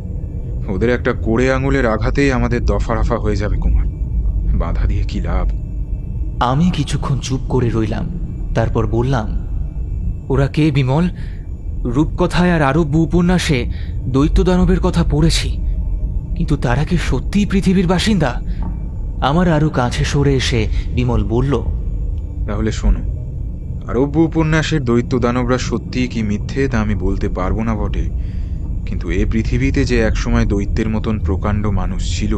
ওদের একটা কোড়ে আঙুলের আঘাতেই আমাদের দফারফা হয়ে যাবে কুমার। বাধা দিয়ে কি লাভ? আমি কিছুক্ষণ চুপ করে রইলাম, তারপর বললাম, ওরা কে বিমল? রূপকথায় আর আরব্য উপন্যাসে দৈত্য দানবের কথা পড়েছি, কিন্তু তারা কি সত্যিই পৃথিবীর বাসিন্দা? আমার আরো কাছে সরে এসে বিমল বলল, তাহলে শোনো, আরব্য উপন্যাসের দৈত্য দানবরা সত্যি কি মিথ্যে তা আমি বলতে পারবো না বটে, কিন্তু এ পৃথিবীতে যে একসময় দৈত্যের মতন প্রকাণ্ড মানুষ ছিল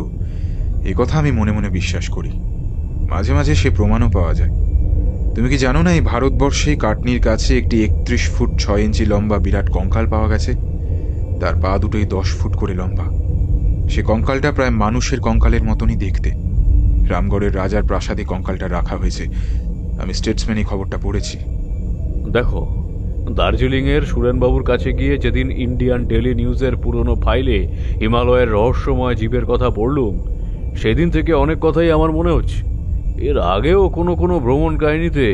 এ কথা আমি মনে মনে বিশ্বাস করি। মাঝে মাঝে সে প্রমাণও পাওয়া যায়। তুমি কি জানো না, এই ভারতবর্ষে কাটনির কাছে একটি 31 ফুট 6 ইঞ্চি লম্বা বিরাট কঙ্কাল পাওয়া গেছে। তার পা দুটোই 10 ফুট করে লম্বা। সে কঙ্কালটা প্রায় মানুষের কঙ্কালের মতনই দেখতে। রামগড়ের রাজার প্রাসাদে কঙ্কালটা রাখা হয়েছে। আমি স্টেটসম্যানই খবরটা পড়েছি। দেখো, দার্জিলিংয়ের সুরেনবাবুর কাছে গিয়ে যেদিন ইন্ডিয়ান ডেলি নিউজের পুরনো ফাইলে হিমালয়ের রহস্যময় জীবের কথা পড়লুম, সেদিন থেকে অনেক কথাই আমার মনে হচ্ছে। এর আগেও কোনো কোনো ভ্রমণ কাহিনীতে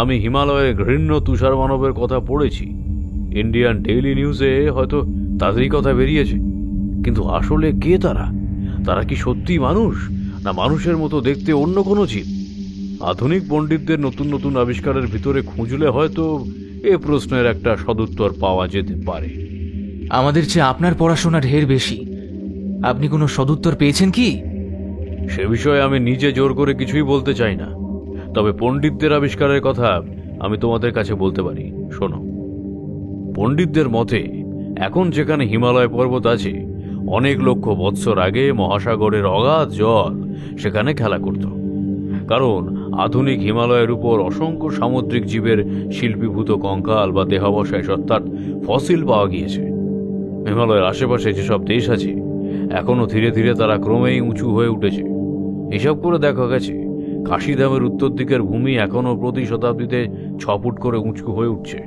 আমি হিমালয়ের ঘৃণ্য তুষার মানবের কথা পড়েছি। ইন্ডিয়ান ডেইলি নিউজে হয়তো তাদেরই কথা বেরিয়েছে, কিন্তু আসলে কে তারা? তারা কি সত্যি মানুষ, না মানুষের মতো দেখতে অন্য কোনো জীব? আধুনিক পণ্ডিতদের নতুন নতুন আবিষ্কারের ভিতরে খুঁজলে হয়তো এ প্রশ্নের একটা সদুত্তর পাওয়া যেতে পারে। আমাদের চেয়ে আপনার পড়াশোনা ঢের বেশি। আপনি কোনো সদুত্তর পেয়েছেন কি? সে বিষয়ে আমি নিজে জোর করে কিছুই বলতে চাই না, তবে পণ্ডিতদের আবিষ্কারের কথা আমি তোমাদের কাছে বলতে পারি। শোনো, পণ্ডিতদের মতে এখন যেখানে হিমালয় পর্বত আছে, অনেক লক্ষ বৎসর আগে মহাসাগরের অগাধ জল সেখানে খেলা করত। কারণ আধুনিক হিমালয়ের উপর অসংখ্য সামুদ্রিক জীবের শিল্পীভূত কঙ্কাল বা দেহাবশেষ অর্থাৎ ফসিল পাওয়া গিয়েছে। হিমালয়ের আশেপাশে যেসব দেশ আছে, এখনো ধীরে ধীরে তারা ক্রমেই উঁচু হয়ে উঠেছে। হিসাব করে দেখা গেছে কাশিধামের উত্তর দিকের ভূমি এখনো প্রতি শতাব্দীতে 6 ফুট করে উঁচু হয়ে উঠছে।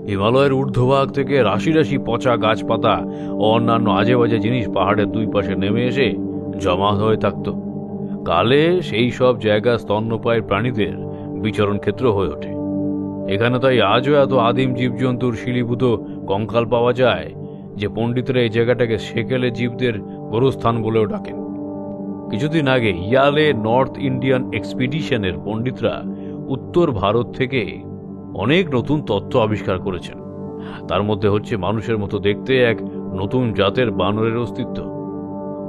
হিমালয়ের ঊর্ধ্বভাগ থেকে রাশি রাশি পচা গাছপাতা ও অন্যান্য আজে বাজে জিনিস পাহাড়ের দুই পাশে নেমে এসে জমা হয়ে থাকত। কালে সেই সব জায়গা স্তন্যপায়ী প্রাণীদের বিচরণ ক্ষেত্র হয়ে ওঠে। এখানে তাই আজও এত আদিম জীবজন্তুর শিলীভূত কঙ্কাল পাওয়া যায় যে পণ্ডিতরা এই জায়গাটাকে সেকেলে জীবদের গোরস্থান বলেও ডাকেন। কিছুদিন আগে ইয়ালে নর্থ ইন্ডিয়ান এক্সপিডিশনের পণ্ডিতরা উত্তর ভারত থেকে অনেক নতুন তথ্য আবিষ্কার করেছেন। তার মধ্যে হচ্ছে মানুষের মতো দেখতে এক নতুন জাতের বানরের অস্তিত্ব।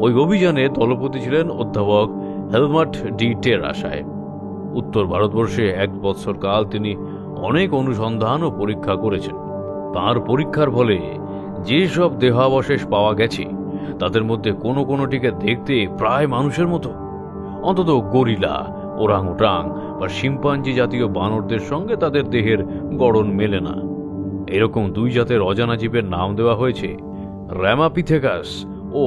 ওই অভিযানে দলপতি ছিলেন অধ্যাপক হেলমাট ডি টেরা সাহেব। উত্তর ভারতবর্ষে 1 বৎসর কাল তিনি অনেক অনুসন্ধান ও পরীক্ষা করেছেন। তাঁর পরীক্ষার ফলে যেসব দেহাবশেষ পাওয়া গেছে তাদের মধ্যে কোনো কোনোটিকে দেখতে প্রায় মানুষের মতো। অন্তত গরিলা, ওরাংউটাং বা শিম্পাঞ্জি জাতীয় বানরদের সঙ্গে তাদের দেহের গড়ন মেলে না। এরকম 2 জাতের অজানা জীবের নাম দেওয়া হয়েছে র্যামাপিথেকাস ও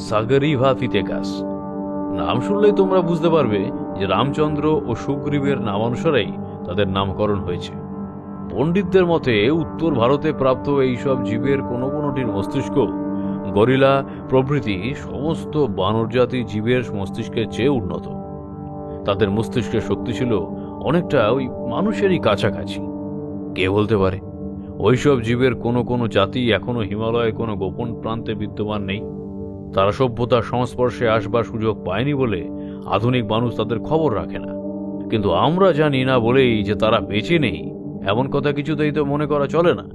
সাগরিভাপিথেকাস। নাম শুনলেই তোমরা বুঝতে পারবে যে রামচন্দ্র ও সুগ্রীবের নামানুসারেই তাদের নামকরণ হয়েছে। পণ্ডিতদের মতে উত্তর ভারতে প্রাপ্ত এইসব জীবের কোনো কোনোটির মস্তিষ্ক গরিলা প্রভৃতি সমস্ত বানরজাতি জীবের মস্তিষ্কের চেয়ে উন্নত। তাদের মস্তিষ্কের শক্তি ছিল অনেকটা ওই মানুষেরই কাছাকাছি। কে বলতে পারে ওইসব জীবের কোনো কোনো জাতি এখনো হিমালয়ে কোনো গোপন প্রান্তে বিদ্যমান নেই। তারা সভ্যতার সংস্পর্শে আসবার সুযোগ পায়নি বলে আধুনিক মানুষ তাদের খবর রাখে না। কিন্তু আমরা জানি না বলেই যে তারা বেঁচে নেই এমন কথা কিছুতেই তো মনে করা চলে না।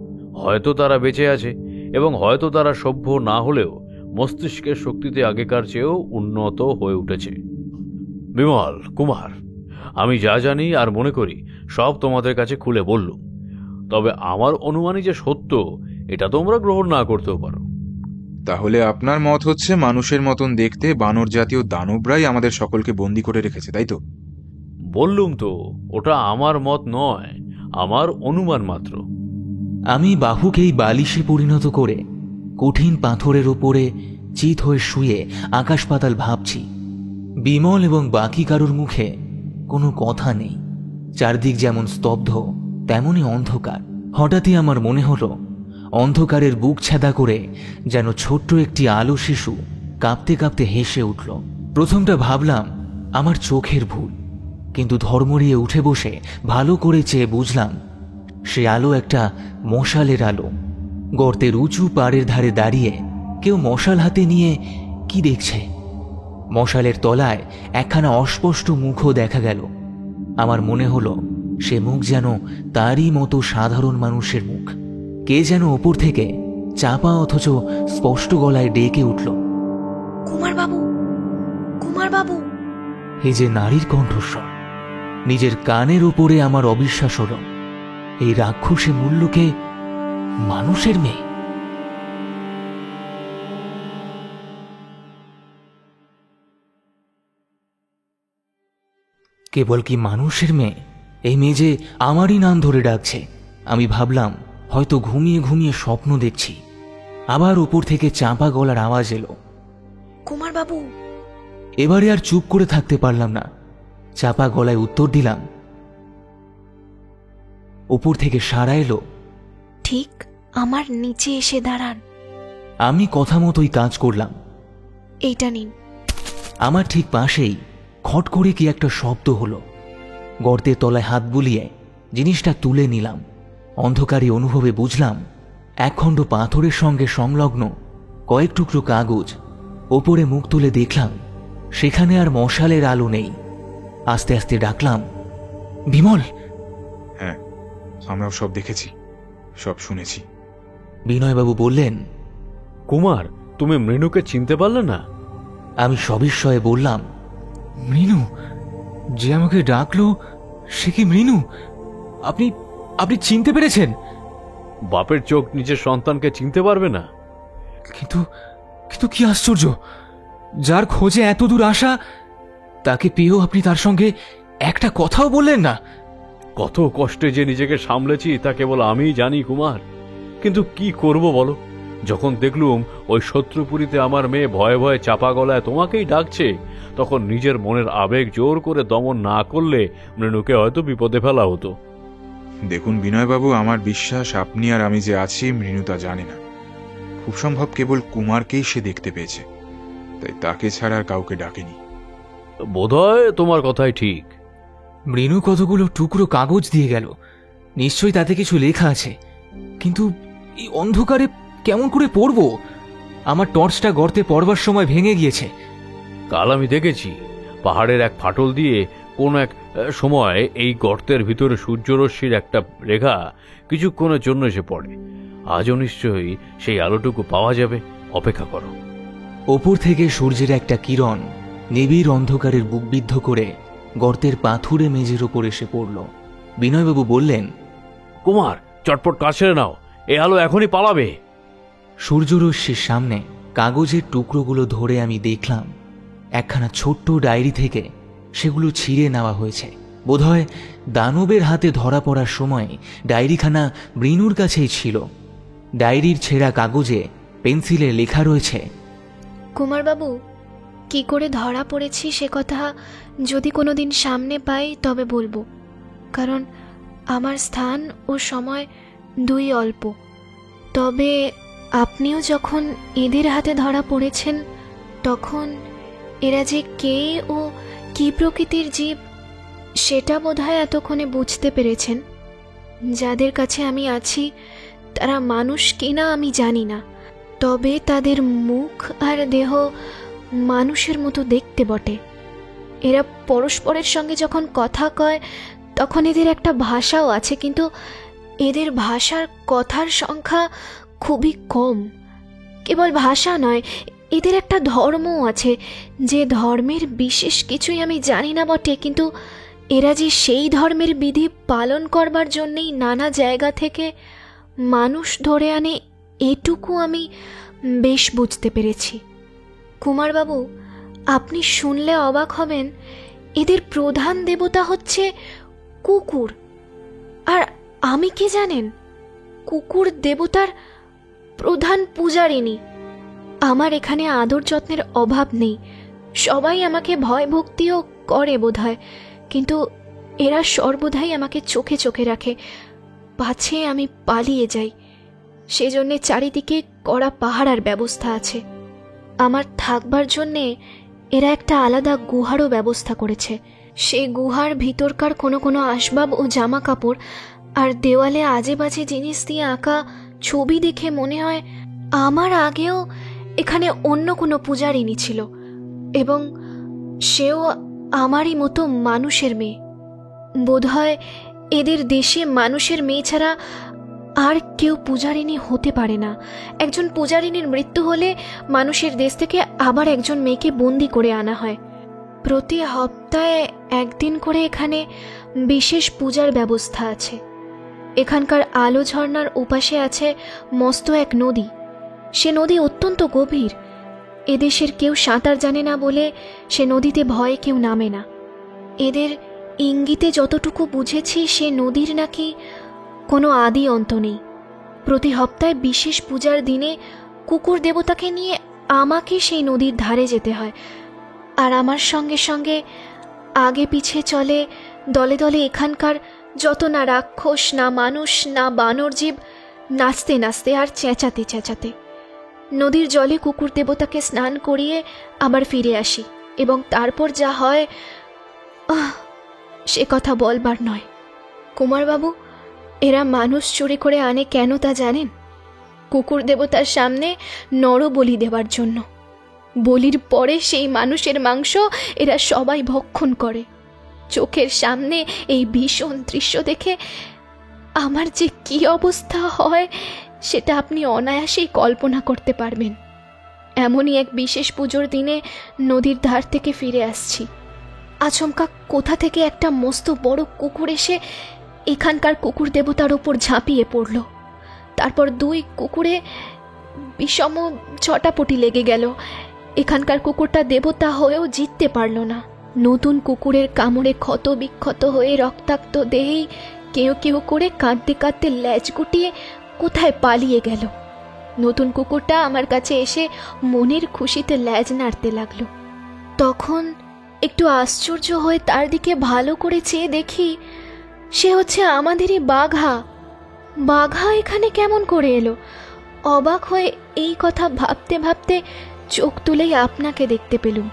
হয়তো তারা বেঁচে আছে এবং হয়তো তারা সভ্য না হলেও মস্তিষ্কের শক্তিতে আগেকার চেয়েও উন্নত হয়ে উঠেছে। বিমল, কুমার, আমি যা জানি আর মনে করি সব তোমাদের কাছে খুলে বললুম। তবে আমার অনুমানই যে সত্য এটা তোমরা গ্রহণ না করতেও পারো। তাহলে আপনার মত হচ্ছে মানুষের মতন দেখতে বানর জাতীয় দানবরাই আমাদের সকলকে বন্দি করে রেখেছে, তাই তো? বললুম তো, ওটা আমার মত নয়, আমার অনুমান মাত্র। আমি বাহুকেই বালিশে পরিণত করে কঠিন পাথরের ওপরে চিত হয়ে শুয়ে আকাশ পাতাল ভাবছি। বিমল এবং বাকি কারোর মুখে কোনো কথা নেই। চারদিক যেমন স্তব্ধ তেমনই অন্ধকার। হঠাৎই আমার মনে হলো অন্ধকারের বুক ছেদা করে যেন ছোট্ট একটি আলো শিশু কাঁপতে কাঁপতে হেসে উঠল। প্রথমটা ভাবলাম আমার চোখের ভুল, কিন্তু ধর্মরিয়ে উঠে বসে ভালো করে চেয়ে বুঝলাম সে আলো একটা মশালের আলো। গর্তের উঁচু পাড়ের ধারে দাঁড়িয়ে কেউ মশাল হাতে নিয়ে কি দেখছে। মশালের তলায় একখানা অস্পষ্ট মুখও দেখা গেল। আমার মনে হলো সে মুখ যেন তারই মতো সাধারণ মানুষের মুখ। কে যেন ওপর থেকে চাপা অথচ স্পষ্ট গলায় ডেকে উঠল, কুমার বাবু, কুমার বাবু। এই যে নারীর কণ্ঠস্বর! নিজের কানের ওপরে আমার অবিশ্বাস হলো। এই রাক্ষসে মূল্যকে মানুষের মেয়ে। কেবল কি মানুষের মেয়ে? এই মেয়ে যে আমারই নাম ধরে ডাকছে। আমি ভাবলাম হয়তো ঘুমিয়ে ঘুমিয়ে স্বপ্ন দেখছি। আবার উপর থেকে চাপা গলার আওয়াজ এলো, কুমার বাবু। এবারে আর চুপ করে থাকতে পারলাম না। চাপা গলায় উত্তর দিলাম। উপর থেকে সাড়া এলো, ঠিক আমার নিচে এসে দাঁড়ান। আমি কথা মতোই কাজ করলাম। এইটা নিন। আমার ঠিক পাশেই খট করে কি একটা শব্দ হলো। গর্তের তলায় হাত বুলিয়ে জিনিসটা তুলে নিলাম। অন্ধকারে অনুভবে বুঝলাম একখণ্ড পাথরের সঙ্গে সংলগ্ন কয়েক টুকরো কাগজ। ওপরে মুখ তুলে দেখলাম সেখানে আর মশালের আলো নেই। আস্তে আস্তে ডাকলাম, বিমল। হ্যাঁ, আমরাও সব দেখেছি, সব শুনেছি। বিনয়বাবু বললেন, কুমার, তুমি মৃণুকে চিনতে পারলে না? আমি সবিস্ময়ে বললাম, মৃণু? যে আমাকে ডাকলো সে কি মৃণু? আপনি আপনি চিনতে পেরেছেন? বাপের চোখ নিজের সন্তানকে চিনতে পারবে না? কিন্তু কিন্তু কি আশ্চর্য! যার খোঁজে এত দূর আসা, তাকে পেয়েও আপনি তার সঙ্গে একটা কথাও বললেন না। কত কষ্টে যে নিজেকে সামলেছি তা কেবল আমিই জানি কুমার। কিন্তু কি করব বলো, যখন দেখলুম ওই শত্রুপুরীতে আমার মেয়ে ভয়ে ভয়ে চাপা গলায় তোমাকেই ডাকছে, তখন নিজের মনের আবেগ জোর করে দমন না করলে মৃণুকে হয়তো বিপদে ফেলা হতো। দেখুন বিনয়বাবু, আমার বিশ্বাস আপনি আর আমি যে আছি মৃণু তা জানে না। খুব সম্ভব কেবল কুমারকেই সে দেখতে পেয়েছে, তাই তাকে ছাড়া আর কাউকে ডাকেনি। বোধহয় তোমার কথাই ঠিক। মৃণু কতগুলো টুকরো কাগজ দিয়ে গেল, নিশ্চয়ই তাতে কিছু লেখা আছে। কিন্তু এই অন্ধকারে কেমন করে পড়ব? আমার টর্চটা গর্তে পড়বার সময় ভেঙে গিয়েছে। কাল আমি দেখেছি পাহাড়ের এক ফাটল দিয়ে কোন এক সময় এই গর্তের ভিতরে সূর্যরশ্মির একটা রেখা কিছুক্ষণের জন্য এসে পড়ে। আজও নিশ্চয়ই সেই আলোটুকু পাওয়া যাবে, অপেক্ষা করো। ওপর থেকে সূর্যের একটা কিরণ নিবিড় অন্ধকারের বুকবিদ্ধ করে গর্তের পাথুরে মেঝের ওপর এসে পড়ল। বিনয়বাবু বললেন, কুমার, চটপট কাজ সেরে নাও, এই আলো এখনই পালাবে। সূর্যরশ্মির সামনে কাগজের টুকরোগুলো ধরে আমি দেখলাম একখানা ছোট্ট ডায়েরি থেকে সেগুলো ছিঁড়ে নেওয়া হয়েছে। বোধহয় দানবের হাতে ধরা পড়ার সময় ডায়েরিখানা মৃণুর কাছেই ছিল। ডায়েরির ছেঁড়া কাগজে পেন্সিলে লেখা রয়েছে, কুমার বাবু, কি করে ধরা পড়েছি সে কথা যদি কোনোদিন সামনে পাই তবে বলবো, কারণ আমার স্থান ও সময় দুই অল্প। তবে আপনিও যখন এদের হাতে ধরা পড়েছেন তখন এরা যে কে ও কি প্রকৃতির জীব সেটা বোধহয় এতক্ষণে বুঝতে পেরেছেন। যাদের কাছে আমি আছি তারা মানুষ কিনা আমি জানি না, তবে তাদের মুখ আর দেহ মানুষের মতো দেখতে বটে। এরা পরস্পরের সঙ্গে যখন কথা কয় তখন এদের একটা ভাষাও আছে, কিন্তু এদের ভাষার কথার সংখ্যা খুবই কম। কেবল ভাষা নয়, এদের একটা ধর্মও আছে, যে ধর্মের বিশেষ কিছুই আমি জানি না বটে, কিন্তু এরা যে সেই ধর্মের বিধি পালন করবার জন্যেই নানা জায়গা থেকে মানুষ ধরে আনে এটুকু আমি বেশ বুঝতে পেরেছি। কুমারবাবু, আপনি শুনলে অবাক হবেন, এদের প্রধান দেবতা হচ্ছে কুকুর। আর আমি কি জানেন, কুকুর দেবতার প্রধান পূজারিণী। আমার এখানে আদর যত্নের অভাব নেই, সবাই আমাকে ভয় ভক্তিও করে বোধহয়, কিন্তু এরা সর্বদাই আমাকে চোখে চোখে রাখে, পাছে আমি পালিয়ে যাই। সেজন্যে চারিদিকে কড়া পাহারার ব্যবস্থা আছে। আমার থাকবার জন্যে এরা একটা আলাদা গুহারও ব্যবস্থা করেছে। সেই গুহার ভিতরকার কোনো কোনো আসবাব ও জামা কাপড় আর দেওয়ালে আজে বাজে জিনিস দিয়ে আঁকা ছবি দেখে মনে হয় আমার আগেও এখানে অন্য কোনো পূজারিনী ছিল, এবং সেও আমারই মতো মানুষের মেয়ে। বোধহয় এদের দেশে মানুষের মেয়ে ছাড়া আর কেউ পূজারিনী হতে পারে না। একজন পূজারিনীর মৃত্যু হলে মানুষের দেশ থেকে আবার একজন মেয়েকে বন্দি করে আনা হয়। প্রতি সপ্তাহে একদিন করে এখানে বিশেষ পূজার ব্যবস্থা আছে। এখানকার আলো ঝর্ণার উপাসে আছে মস্ত এক নদী। সে নদী অত্যন্ত গভীর। এদেশের কেউ সাঁতার জানে না বলে সে নদীতে ভয়ে কেউ নামে না। এদের ইঙ্গিতে যতটুকু বুঝেছি সে নদীর নাকি কোনো আদি অন্ত নেই। প্রতি সপ্তাহে বিশেষ পূজার দিনে কুকুর দেবতাকে নিয়ে আমাকে সেই নদীর ধারে যেতে হয়, আর আমার সঙ্গে সঙ্গে আগে পিছে চলে দলে দলে এখানকার যত না রাক্ষস, না মানুষ, না বানর জীব, নাচতে নাচতে আর চেঁচাতে চেঁচাতে। নদীর জলে কুকুর দেবতাকে স্নান করিয়ে আবার ফিরে আসি, এবং তারপর যা হয় সে কথা বলবার নয়। কুমারবাবু, এরা মানুষ চুরি করে আনে কেন তা জানেন? কুকুর দেবতার সামনে নরবলি দেওয়ার জন্য। বলির পরে সেই মানুষের মাংস এরা সবাই ভক্ষণ করে। চোখের সামনে এই ভীষণ দৃশ্য দেখে আমার যে কি অবস্থা হয় সেটা আপনি অনায়াসেই কল্পনা করতে পারবেন। এমনই এক বিশেষ পুজোর দিনে নদীর ধার থেকে ফিরে আসছি। আচমকা কোথা থেকে একটা মস্ত বড় কুকুর এসে এখানকার কুকুর দেবতার ওপর ঝাঁপিয়ে পড়ল। তারপর দুই কুকুরে বিষম ছটাপটি লেগে গেল। এখানকার কুকুরটা দেবতা হয়েও জিততে পারল না। নতুন কুকুরের কামড়ে ক্ষত বিক্ষত হয়ে রক্তাক্ত দেহেই কেউ কেউ করে কাঁদতে কাঁদতে ল্যাজ গুটিয়ে কোথায় পালিয়ে গেল। নতুন কুকুরটা আমার কাছে এসে মনের খুশিতে ল্যাজ নাড়তে লাগলো। তখন একটু আশ্চর্য হয়ে তার দিকে ভালো করে চেয়ে দেখি সে হচ্ছে আমাদেরই বাঘা। বাঘা এখানে কেমন করে এলো? অবাক হয়ে এই কথা ভাবতে ভাবতে চোখ তুলেই আপনাকে দেখতে পেলুম।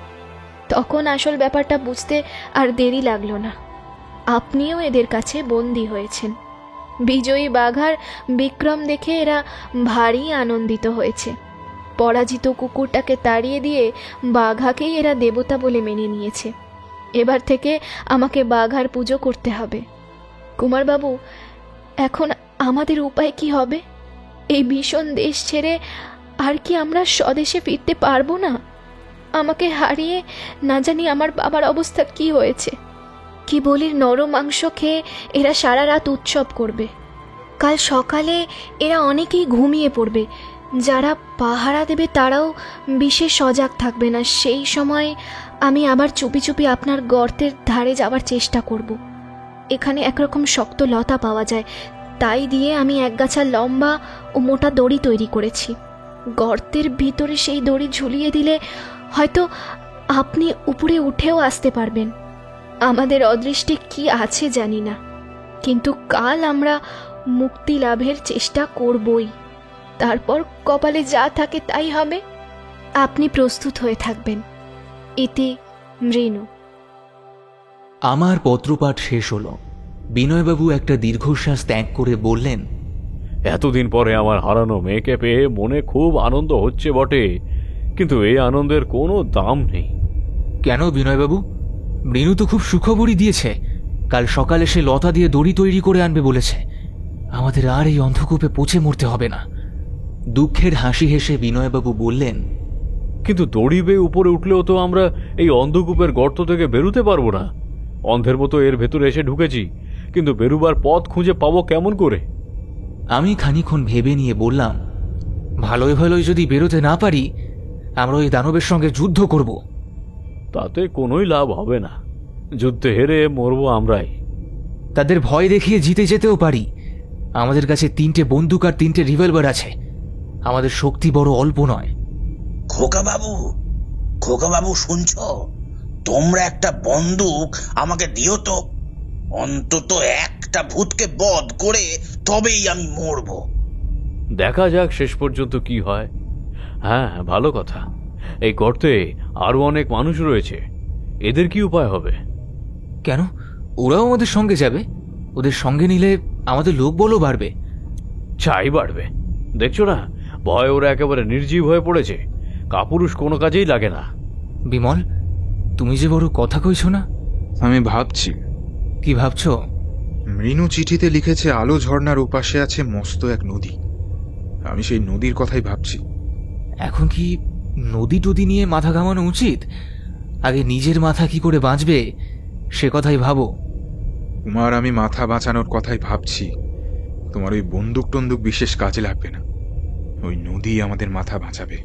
তখন আসল ব্যাপারটা বুঝতে আর দেরি লাগলো না। আপনিও এদের কাছে বন্দী হয়েছেন। বিজয়ী বাঘার বিক্রম দেখে এরা ভারী আনন্দিত হয়েছে। পরাজিত কুকুরটাকে তাড়িয়ে দিয়ে বাঘাকেই এরা দেবতা বলে মেনে নিয়েছে। এবার থেকে আমাকে বাঘার পুজো করতে হবে। কুমারবাবু, এখন আমাদের উপায় কি হবে? এই ভীষণ দেশ ছেড়ে আর কি আমরা স্বদেশে ফিরতে পারবো না? আমাকে হারিয়ে না জানি আমার বাবার অবস্থা কি হয়েছে। কি বলির নরম মাংস খেয়ে এরা সারা রাত উৎসব করবে। কাল সকালে এরা অনেকেই ঘুমিয়ে পড়বে। যারা পাহারা দেবে তারাও বিশেষ সজাগ থাকবে না। সেই সময় আমি আবার চুপি চুপি আপনার গর্তের ধারে যাওয়ার চেষ্টা করব। এখানে একরকম শক্ত লতা পাওয়া যায়, তাই দিয়ে আমি একগাছা লম্বা ও মোটা দড়ি তৈরি করেছি। গর্তের ভিতরে সেই দড়ি ঝুলিয়ে দিলে হয়তো আপনি উপরে উঠেও আসতে পারবেন। আমাদের অদৃষ্টে কি আছে জানি না, কিন্তু কাল আমরা মুক্তি লাভের চেষ্টা করবই। তারপর কপালে যা থাকে তাই হবে। আপনি প্রস্তুত হয়ে থাকবেন। ইতি মৃণু। আমার পত্রপাঠ শেষ হলো। বিনয়বাবু একটা দীর্ঘশ্বাস ত্যাগ করে বললেন, এতদিন পরে আমার হারানো মেয়েকে পেয়ে মনে খুব আনন্দ হচ্ছে বটে, কিন্তু এই আনন্দের কোনো দাম নেই। কেন বিনয়বাবু? মৃণু তো খুব সুখবরই দিয়েছে। কাল সকালে সে লতা দিয়ে দড়ি তৈরি করে আনবে বলেছে। আমাদের আর এই অন্ধকূপে পচে মরতে হবে না। দুঃখের হাসি হেসে বিনয়বাবু বললেন, কিন্তু দড়ি বেয়ে উপরে উঠলেও তো আমরা এই অন্ধকূপের গর্ত থেকে বেরোতে পারবো না। অন্ধের মতো এর ভেতরে এসে ঢুকেছি, কিন্তু বেরুবার পথ খুঁজে পাবো কেমন করে? আমি খানিকক্ষণ ভেবে নিয়ে বললাম, ভালোই ভালোই যদি বেরোতে না পারি, আমরা ওই দানবের সঙ্গে যুদ্ধ করব। তাতে কোনোই লাভ হবে না। যুদ্ধে হেরে মরবো আমরাই। তাদের ভয় দেখিয়ে জিতে যেতেও পারি। আমাদের কাছে 3টে বন্দুক আর 3টে রিভলভার আছে। আমাদের শক্তি বড় অল্প নয়। খোকাবাবু শুনছ? তোমরা একটা বন্দুক আমাকে দিও তো। অন্তত একটা ভূতকে বধ করে তবেই আমি মরব। দেখা যাক শেষ পর্যন্ত কি হয়। হ্যাঁ, ভালো কথা। এই গর্তে আরো অনেক মানুষ রয়েছে, এদের কি উপায় হবে? কেন? ওরাও আমাদের সঙ্গে যাবে। ওদের সঙ্গে নিলে আমাদের লোকবলও বাড়বে। চাই বাড়বে। দেখছো না, ভয় ওরা একেবারে নির্জীব হয়ে পড়েছে। কাপুরুষ কোনো কাজেই লাগে না। বিমল, তুমি যে বড় কথা কইছো না? আমি ভাবছি। কি ভাবছো? মৃণু চিঠিতে লিখেছে আলো ঝর্ণার ওপাশে আছে মস্ত এক নদী। আমি সেই নদীর কথাই ভাবছি। এখন কি নদী টদি নিয়ে মাথা ঘামানো উচিত? আগে নিজের মাথা কি করে বাঁচবে সে কথাই ভাবো। কুমার, আমি মাথা বাঁচানোর কথাই ভাবছি। তোমার ওই বন্দুক টন্দুক বিশেষ কাজে লাগবে না। ওই নদী আমাদের মাথা বাঁচাবে।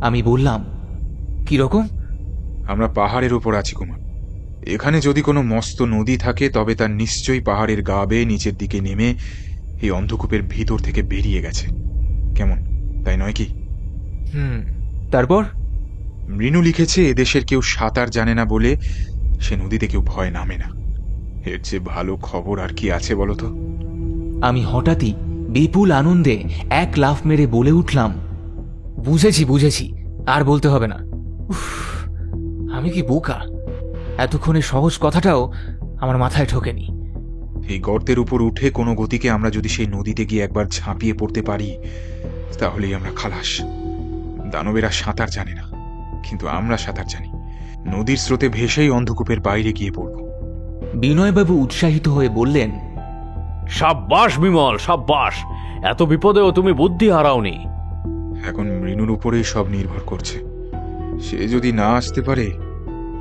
আমি বললাম, কিরকম? আমরা পাহাড়ের উপর আছি কুমার। এখানে যদি কোনো মস্ত নদী থাকে তবে তার নিশ্চয়ই পাহাড়ের গা বেয়ে নিচের দিকে নেমে এই অন্ধকূপের ভিতর থেকে বেরিয়ে গেছে। কেমন, তাই নয় কি? তারপর মৃণু লিখেছে এদেশের কেউ সাঁতার জানে না বলে সে নদীতে কেউ ভয় নামে না। এর চেয়ে ভালো খবর আর কি আছে বলতো? আমি হঠাৎই বিপুল আনন্দে এক লাফ মেরে বলে উঠলাম, বুঝেছি, আর বলতে হবে না। উফ, আমি কি বোকা! এতক্ষণে সহজ কথাটাও আমার মাথায় ঢোকেনি। এই গর্তের উপর উঠে কোনো গতিকে আমরা যদি সেই নদীতে গিয়ে একবার ঝাঁপিয়ে পড়তে পারি, তাহলেই আমরা খালাস। দানবেরা সাঁতার জানে না, কিন্তু আমরা সাঁতার জানি। নদীর স্রোতে ভেসেই অন্ধকূপের বাইরে গিয়ে পড়ব। বিনয়বাবু উৎসাহিত হয়ে বললেন, সাব্বাস বিমল, সাব্বাস! এত বিপদেও তুমি বুদ্ধি হারাওনি। এখন মৃণুর উপরেই সব নির্ভর করছে। সে যদি না আসতে পারে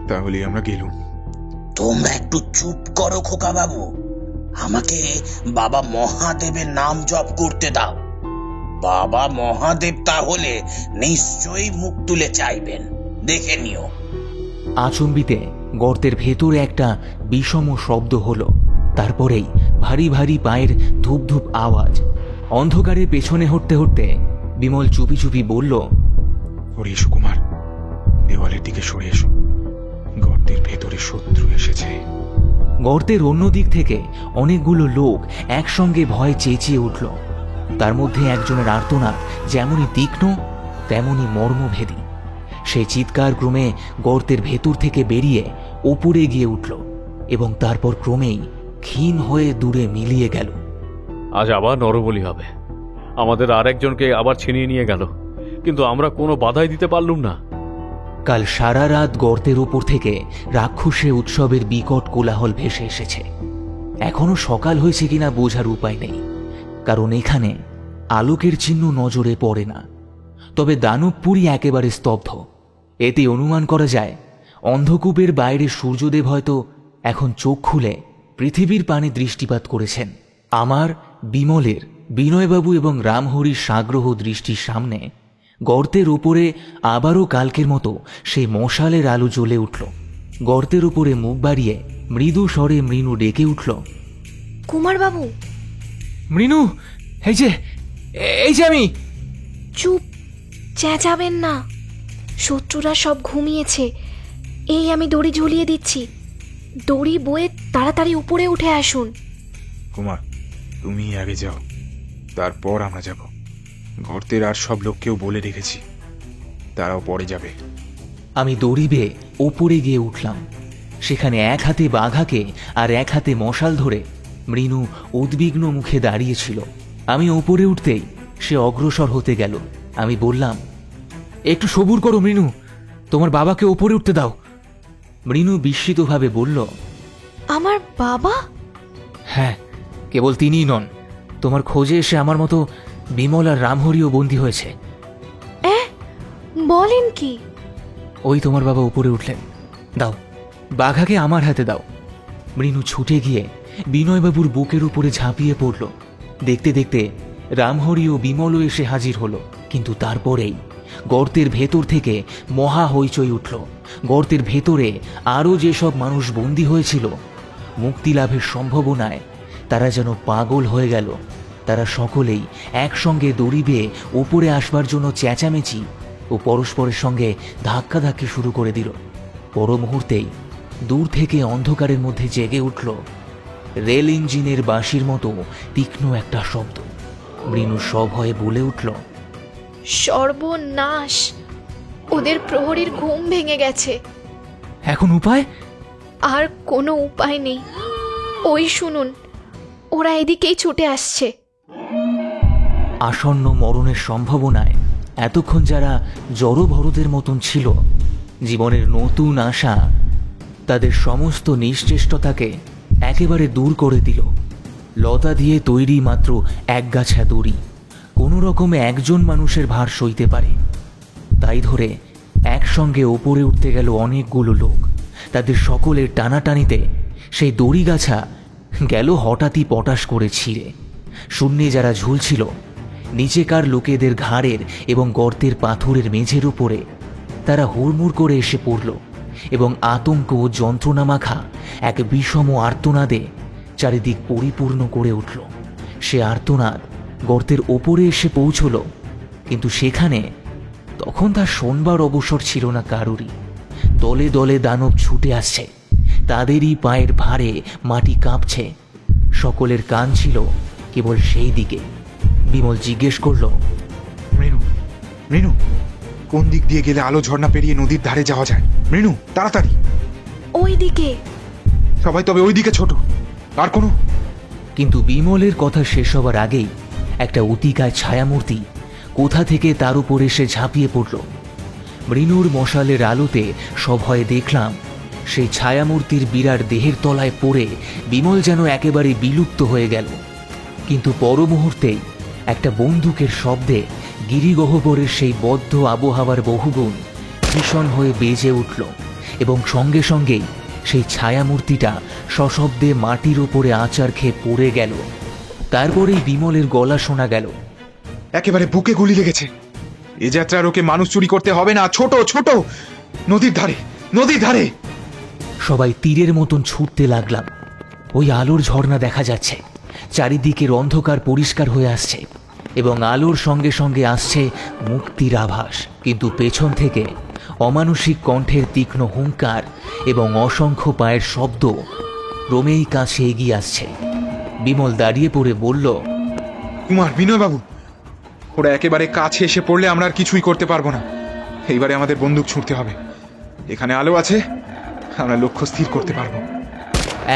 তাহলে আমরা গেলুম। তোমরা একটু চুপ করো খোকাবাবু। আমাকে বাবা মহাদেবের নাম জপ করতে দাও। বাবা মহাদেব তাহলে নিশ্চয়ই মুখ তুলে চাইবেন, দেখে নিও। আচম্বিতে গর্তের ভেতরে একটা বিষম শব্দ হলো। তারপরেই ভারী ভারী পায়ের ধূপ ধূপ আওয়াজ। অন্ধকারে পেছনে হটতে হটতে বিমল চুপি চুপি বলল, ওরে এসো কুমার, দেওয়ালের দিকে সরে এসো। গর্তের ভেতরে শত্রু এসেছে। গর্তের অন্য দিক থেকে অনেকগুলো লোক একসঙ্গে ভয়ে চেঁচিয়ে উঠল। তার মধ্যে একজনের আর্তনাদ যেমনই তীক্ষ্ণ তেমনই মর্মভেদী। সে চিৎকার ক্রমে গর্তের ভেতর থেকে বেরিয়ে ওপরে গিয়ে উঠল এবং তারপর ক্রমেই ক্ষীণ হয়ে দূরে মিলিয়ে গেল। আজ আবার নরবলি হবে। আমাদের আরেকজনকে আবার ছিনিয়ে নিয়ে গেল, কিন্তু আমরা কোনো বাধাই দিতে পারলুম না। কাল সারা রাত গর্তের ওপর থেকে রাক্ষসে উৎসবের বিকট কোলাহল ভেসে এসেছে। এখনো সকাল হয়েছে কিনা বোঝার উপায় নেই, কারণ এখানে আলোকের চিহ্ন নজরে পড়ে না। তবে দানবপুরী একেবারে স্তব্ধ। এতে অনুমান করা যায় অন্ধকূপের বাইরে সূর্যদেব হয়তো এখন চোখ খুলে পৃথিবীর পানে দৃষ্টিপাত করেছেন। আমার, বিমলের, বিনয়বাবু এবং রামহরির সাগ্রহ দৃষ্টির সামনে গর্তের উপরে আবারও কালকের মতো সেই মশালের আলো জ্বলে উঠল। গর্তের উপরে মুখ বাড়িয়ে মৃদু স্বরে মৃণু ডেকে উঠল, কুমারবাবু! মৃণু, এই যে আমি। চুপ, চেঁচাবেন না। শত্রুরা সব ঘুমিয়েছে, এই আমি দড়ি ঝুলিয়ে দিচ্ছি, দড়ি বয়ে তাড়াতাড়ি উপরে উঠে আসুন। কুমার, তুমি আগে যাও, তারপর আমরা যাব। গর্তের আর সব লোককেও বলে রেখেছি, তারাও পরে যাবে। আমি দড়ি বেয়ে ওপরে গিয়ে উঠলাম। সেখানে এক হাতে বাঘাকে আর এক হাতে মশাল ধরে মৃণু উদ্বিগ্ন মুখে দাঁড়িয়েছিল। আমি ওপরে উঠতেই সে অগ্রসর হতে গেল। আমি বললাম, একটু সবুর করো মৃণু, তোমার বাবাকে ওপরে উঠতে দাও। মৃণু বিস্মিতভাবে বলল, আমার বাবা? হ্যাঁ, কেবল তিনিই নন, তোমার খোঁজে এসে আমার মতো বিমল আর রামহরিও বন্দী হয়েছে। বলেন কি? ওই তোমার বাবা উপরে উঠলেন, দাও বাঘাকে আমার হাতে দাও। মৃণু ছুটে গিয়ে বিনয়বাবুর বুকের উপরে ঝাঁপিয়ে পড়ল। দেখতে দেখতে রামহরি ও বিমলও এসে হাজির হলো। কিন্তু তারপরেই গর্তের ভেতর থেকে মহা হইচই উঠল। গর্তের ভেতরে আরও যেসব মানুষ বন্দী হয়েছিল, মুক্তি লাভের সম্ভাবনায় তারা যেন পাগল হয়ে গেল। তারা সকলেই একসঙ্গে দড়ি বেয়ে ওপরে আসবার জন্য চেঁচামেচি ও পরস্পরের সঙ্গে ধাক্কাধাক্কি শুরু করে দিল। পর মুহূর্তেই দূর থেকে অন্ধকারের মধ্যে জেগে উঠল রেল ইঞ্জিনের বাঁশির মতো তীক্ষ্ণ একটা শব্দ। মৃণু সভয়ে বলে উঠল, সর্বনাশ! ওদের প্রহরীর ঘুম ভেঙে গেছে। এখন উপায়? আর কোনো উপায় নেই। ওই শুনুন, ওরা এদিকেই ছুটে আসছে। আসন্ন মরণের সম্ভাবনায় এতক্ষণ যারা জড়ভরদের মতন ছিল, জীবনের নতুন আশা তাদের সমস্ত নিশ্চেষ্টতাকে একেবারে দূর করে দিল। লতা দিয়ে তৈরি মাত্র একগাছা দড়ি কোনো রকমে একজন মানুষের ভার সইতে পারে। তাই ধরে একসঙ্গে ওপরে উঠতে গেল অনেকগুলো লোক। তাদের সকলের টানাটানিতে সেই দড়িগাছা গেল হঠাৎই পটাশ করে ছিঁড়ে। শূন্যে যারা ঝুলছিল, নিচেকার লোকেদের ঘাড়ের এবং গর্তের পাথরের মেঝের উপরে তারা হুড়মুড় করে এসে পড়ল এবং আতঙ্ক ও যন্ত্রণা মাখা এক বিষম আর্তনাদে চারিদিক পরিপূর্ণ করে উঠল। সে আর্তনাদ গর্তের ওপরে এসে পৌঁছল, কিন্তু সেখানে তখন তার শোনবার অবসর ছিল না কারুরই। দলে দলে দানব ছুটে আসছে, তাদেরই পায়ের ভারে মাটি কাঁপছে। সকলের কান ছিল কেবল সেই দিকে। বিমল জিজ্ঞেস করল, মৃণু, মৃণু, কোন দিক দিয়ে গেলে আলো ঝর্ণা পেরিয়ে নদীর ধারে যাওয়া যায়? মৃণু, তাড়াতাড়ি! ওই দিকে। সবাই তবে ওই দিকে ছোট। আর কোনো? কিন্তু বিমলের কথা শেষ হবার আগেই একটা অতিকায় ছায়ামূর্তি কোথা থেকে তার উপর এসে ঝাঁপিয়ে পড়ল। মৃণুর মশালের আলোতে সভয়ে দেখলাম সেই ছায়ামূর্তির বিরাট দেহের তলায় পড়ে বিমল যেন একেবারে বিলুপ্ত হয়ে গেল। কিন্তু পর মুহূর্তেই একটা বন্দুকের শব্দে গিরিগহ্বরের সেই বদ্ধ আবহাওয়ার বহুগুণ ভীষণ হয়ে বেজে উঠল এবং সঙ্গে সঙ্গেই সেই ছায়ামূর্তিটা সশব্দে মাটির ওপরে আচার খেয়ে পড়ে গেল। তারপরেই বিমলের গলা শোনা গেল, একেবারে বুকে গুলি লেগেছে। এ যাত্রার ওকে মানুষ চুরি করতে হবে না। ছোট ছোট, নদীর ধারে, নদীর ধারে! সবাই তীরের মতন ছুটতে লাগলাম। ওই আলোর ঝর্ণা দেখা যাচ্ছে, চারিদিকের অন্ধকার পরিষ্কার হয়ে আসছে এবং আলোর সঙ্গে সঙ্গে আসছে মুক্তির আভাস। কিন্তু পেছন থেকে অমানুষিক কণ্ঠের তীক্ষ্ণ হুঙ্কার এবং অসংখ্য পায়ের শব্দ ক্রমেই কাছে এগিয়ে আসছে। বিমল দাঁড়িয়ে পড়ে বলল, কুমার, বিনয়বাবু, ওরা একেবারে কাছে এসে পড়লে আমরা আর কিছুই করতে পারবো না। এইবারে আমাদের বন্দুক ছুঁড়তে হবে। এখানে আলো আছে, আমরা লক্ষ্য স্থির করতে পারবো।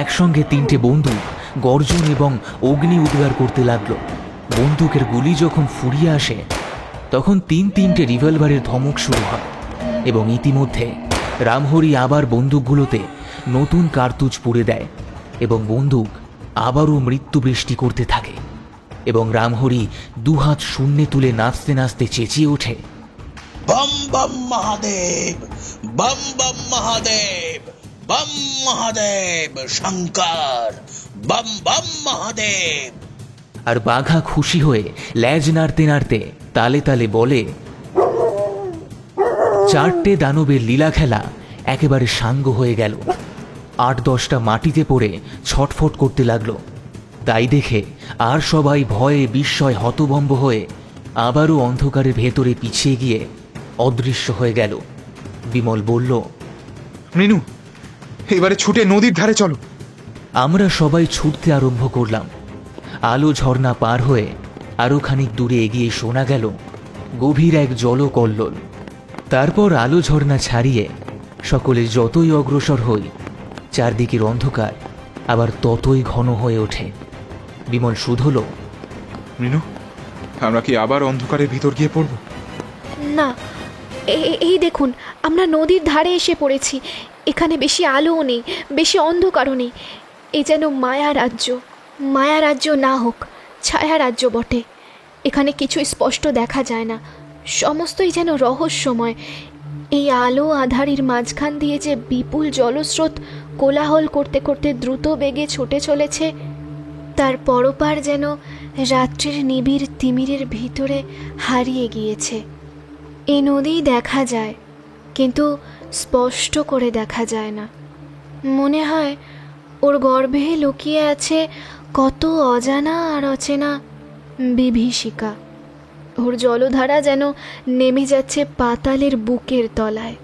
একসঙ্গে তিনটে বন্দুক গর্জন এবং অগ্নি উদ্গার করতে লাগলো। বন্দুকের গুলি যখন ফুরিয়ে আসে, তখন তিনটে রিভলভারের ধমক শুরু হয় এবং ইতিমধ্যে রামহরি আবার বন্দুকগুলোতে নতুন কার্তুজ পুড়ে দেয় এবং বন্দুক আবারও মৃত্যু বৃষ্টি করতে থাকে। এবং রামহরি দুহাত শূন্যে তুলে নাচতে নাচতে চেঁচিয়ে ওঠে, বম বম মহাদেব, বম বম মহাদেব, বম মহাদেব শঙ্কর, বম বম মহাদেব। আর বাঘা খুশি হয়ে ল্যাজ নাড়তে নাড়তে তালে তালে বলে। চারটে দানবের লীলা খেলা একেবারে সাঙ্গ হয়ে গেল। 8-10টা মাটিতে পড়ে ছটফট করতে লাগলো। তাই দেখে আর সবাই ভয়ে বিস্ময় হতভম্ব হয়ে আবারও অন্ধকারের ভেতরে পিছিয়ে গিয়ে অদৃশ্য হয়ে গেল। বিমল বলল, মৃণু, এবারে ছুটে নদীর ধারে চলো। আমরা সবাই ছুটতে আরম্ভ করলাম। আলো ঝর্ণা পার হয়ে আরো খানিক দূরে এগিয়ে শোনা গেল গভীর এক জলকল্লোল। তারপর আলো ঝর্ণা ছাড়িয়ে সকলে যতই অগ্রসর হই, চারদিকের অন্ধকার আবার ততই ঘন হয়ে ওঠে। বিমল শুধল, মৃণু, আমরা কি আবার অন্ধকারের ভিতর গিয়ে পড়ব? না, এই দেখুন, আমরা নদীর ধারে এসে পড়েছি। এখানে বেশি আলোও নেই, বেশি অন্ধকারও নেই। এ যেন মায়া রাজ্য। মায়া রাজ্য না হোক, ছায়া রাজ্য বটে। এখানে কিছুই স্পষ্ট দেখা যায় না, সমস্তই যেন রহস্যময়। এই আলো আধারির মাঝখান দিয়ে যে বিপুল জলস্রোত কোলাহল করতে করতে দ্রুত বেগে ছুটে চলেছে, তার পরপার যেন রাত্রির নিবিড় তিমিরের ভিতরে হারিয়ে গিয়েছে। এই নদী দেখা যায়, কিন্তু স্পষ্ট করে দেখা যায় না। মনে হয় ওর গর্ভে লুকিয়ে আছে কত অজানা আর অচেনা বিভীষিকা। ওর জলধারা যেন নেমে যাচ্ছে পাতালের বুকের তলায়।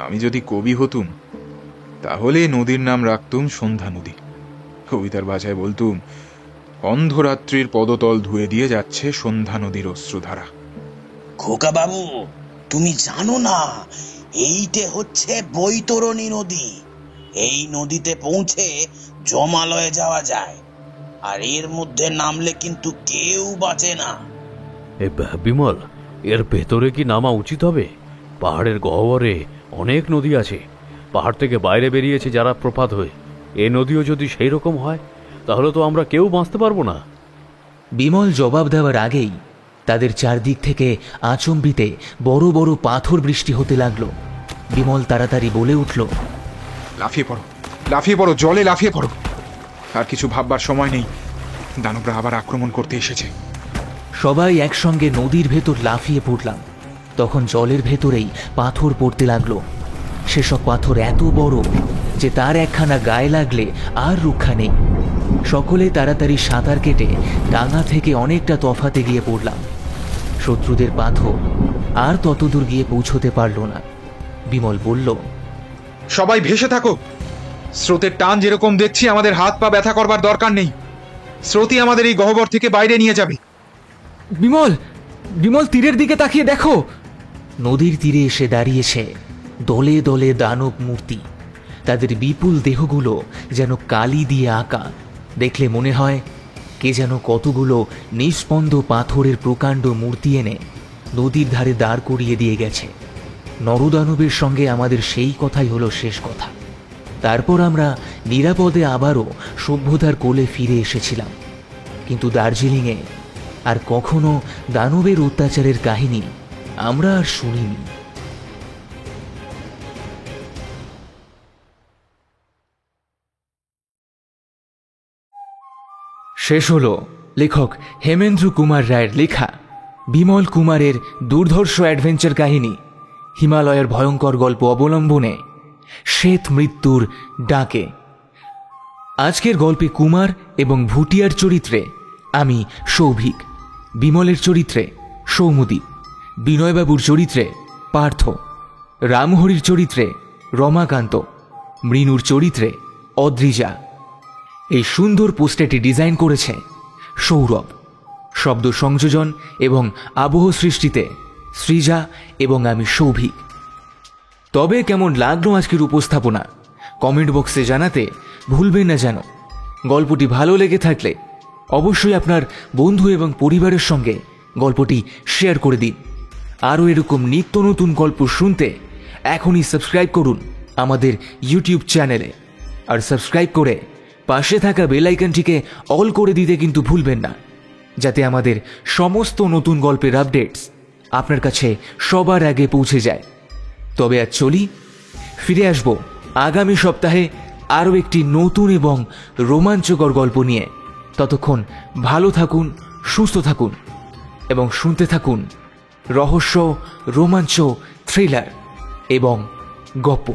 আমি যদি কবি হতুম, তাহলে নদীর নাম রাখতুম সন্ধ্যা নদী। কবিতার ভাষায় বলতুম, অন্ধরাত্রির পদতল ধুয়ে দিয়ে যাচ্ছে সন্ধ্যা নদীর অশ্রুধারা। খোকা বাবু, তুমি জানো না, এইটে হচ্ছে বৈতরণী নদী। এই নদীতে পৌঁছে জমালয়ে যাওয়া যায়, আর এর মধ্যে নামলে কিন্তু কেউ বাঁচে না। বিমল, এর ভেতরে কি নামা উচিত হবে? পাহাড়ের গহ্বরে অনেক নদী আছে, পাহাড় থেকে বাইরে বেরিয়েছে যারা প্রপাত হয়ে। এ নদীও যদি সেই রকম হয়, তাহলে তো আমরা কেউ বাঁচতে পারবো না। বিমল জবাব দেওয়ার আগেই তাদের চারদিক থেকে আচম্বিতে বড় বড় পাথর বৃষ্টি হতে লাগলো। বিমল তাড়াতাড়ি বলে উঠল, লাফিয়ে পড়ো, লাফিয়ে পড়ো, জলে লাফিয়ে পড়ো। আর কিছু ভাববার সময় নেই, দানবরা আবার আক্রমণ করতে এসেছে। সবাই একসঙ্গে নদীর ভেতর লাফিয়ে পড়লাম। তখন জলের ভেতরেই পাথর পড়তে লাগলো। সেসব পাথর এত বড় যে তার একখানা গায়ে লাগলে আর রক্ষা নেই। সকলে তাড়াতাড়ি সাঁতার কেটে ডাঙা থেকে অনেকটা তফাতে গিয়ে পড়লাম। শত্রুদের পাথর আর ততদূর গিয়ে পৌঁছতে পারল না। বিমল বলল, সবাই ভেসে থাকো। স্রোতের টান যেরকম দেখছি, আমাদের হাত পা ব্যথা করবার দরকার নেই। স্রোতই আমাদের এই গহ্বর থেকে বাইরে নিয়ে যাবে। বিমল, বিমল, তীরের দিকে তাকিয়ে দেখো। নদীর তীরে এসে দাঁড়িয়েছে দলে দলে দানব মূর্তি। তাদের বিপুল দেহগুলো যেন কালি দিয়ে আঁকা। দেখলে মনে হয় কে যেন কতগুলো নিস্পন্দ পাথরের প্রকাণ্ড মূর্তি এনে নদীর ধারে দাঁড় করিয়ে দিয়ে গেছে। নরদানবের সঙ্গে আমাদের সেই কথাই হলো শেষ কথা। তারপর আমরা নিরাপদে আবারও সভ্যতার কোলে ফিরে এসেছিলাম। কিন্তু দার্জিলিংয়ে আর কখনো দানবের অত্যাচারের কাহিনী আমরা আর শুনিনি। শেষ হলো লেখক হেমেন্দ্র কুমার রায়ের লেখা বিমল কুমারের দুর্ধর্ষ অ্যাডভেঞ্চার কাহিনী হিমালয়ের ভয়ঙ্কর গল্প অবলম্বনে শ্বেত মৃত্যুর ডাকে। আজকের গল্পে কুমার এবং ভুটিয়ার চরিত্রে আমি সৌভিক, বিমলের চরিত্রে সৌমদীপ, বিনয়বাবুর চরিত্রে পার্থ, রামহরির চরিত্রে রমাকান্ত, মৃণুর চরিত্রে অদ্রিজা। এই সুন্দর পোস্টারটি ডিজাইন করেছে সৌরভ। শব্দ সংযোজন এবং আবহ সৃষ্টিতে সৃজা এবং আমি সৌভিক। তবে কেমন লাগলো আজকের উপস্থাপনা কমেন্ট বক্সে জানাতে ভুলবেন না যেন। গল্পটি ভালো লেগে থাকলে অবশ্যই আপনার বন্ধু এবং পরিবারের সঙ্গে গল্পটি শেয়ার করে দিন। আরও এরকম নিত্য নতুন গল্প শুনতে এখনই সাবস্ক্রাইব করুন আমাদের ইউটিউব চ্যানেলে। আর সাবস্ক্রাইব করে পাশে থাকা বেল আইকনটিকে অল করে দিতে কিন্তু ভুলবেন না, যাতে আমাদের সমস্ত নতুন গল্পের আপডেটস আপনার কাছে সবার আগে পৌঁছে যায়। তবে আজ চলি, ফিরে আসব আগামী সপ্তাহে আরও একটি নতুন এবং রোমাঞ্চকর গল্প নিয়ে। ততক্ষণ ভালো থাকুন, সুস্থ থাকুন এবং শুনতে থাকুন রহস্য, রোমাঞ্চ, থ্রিলার এবং গপ্প।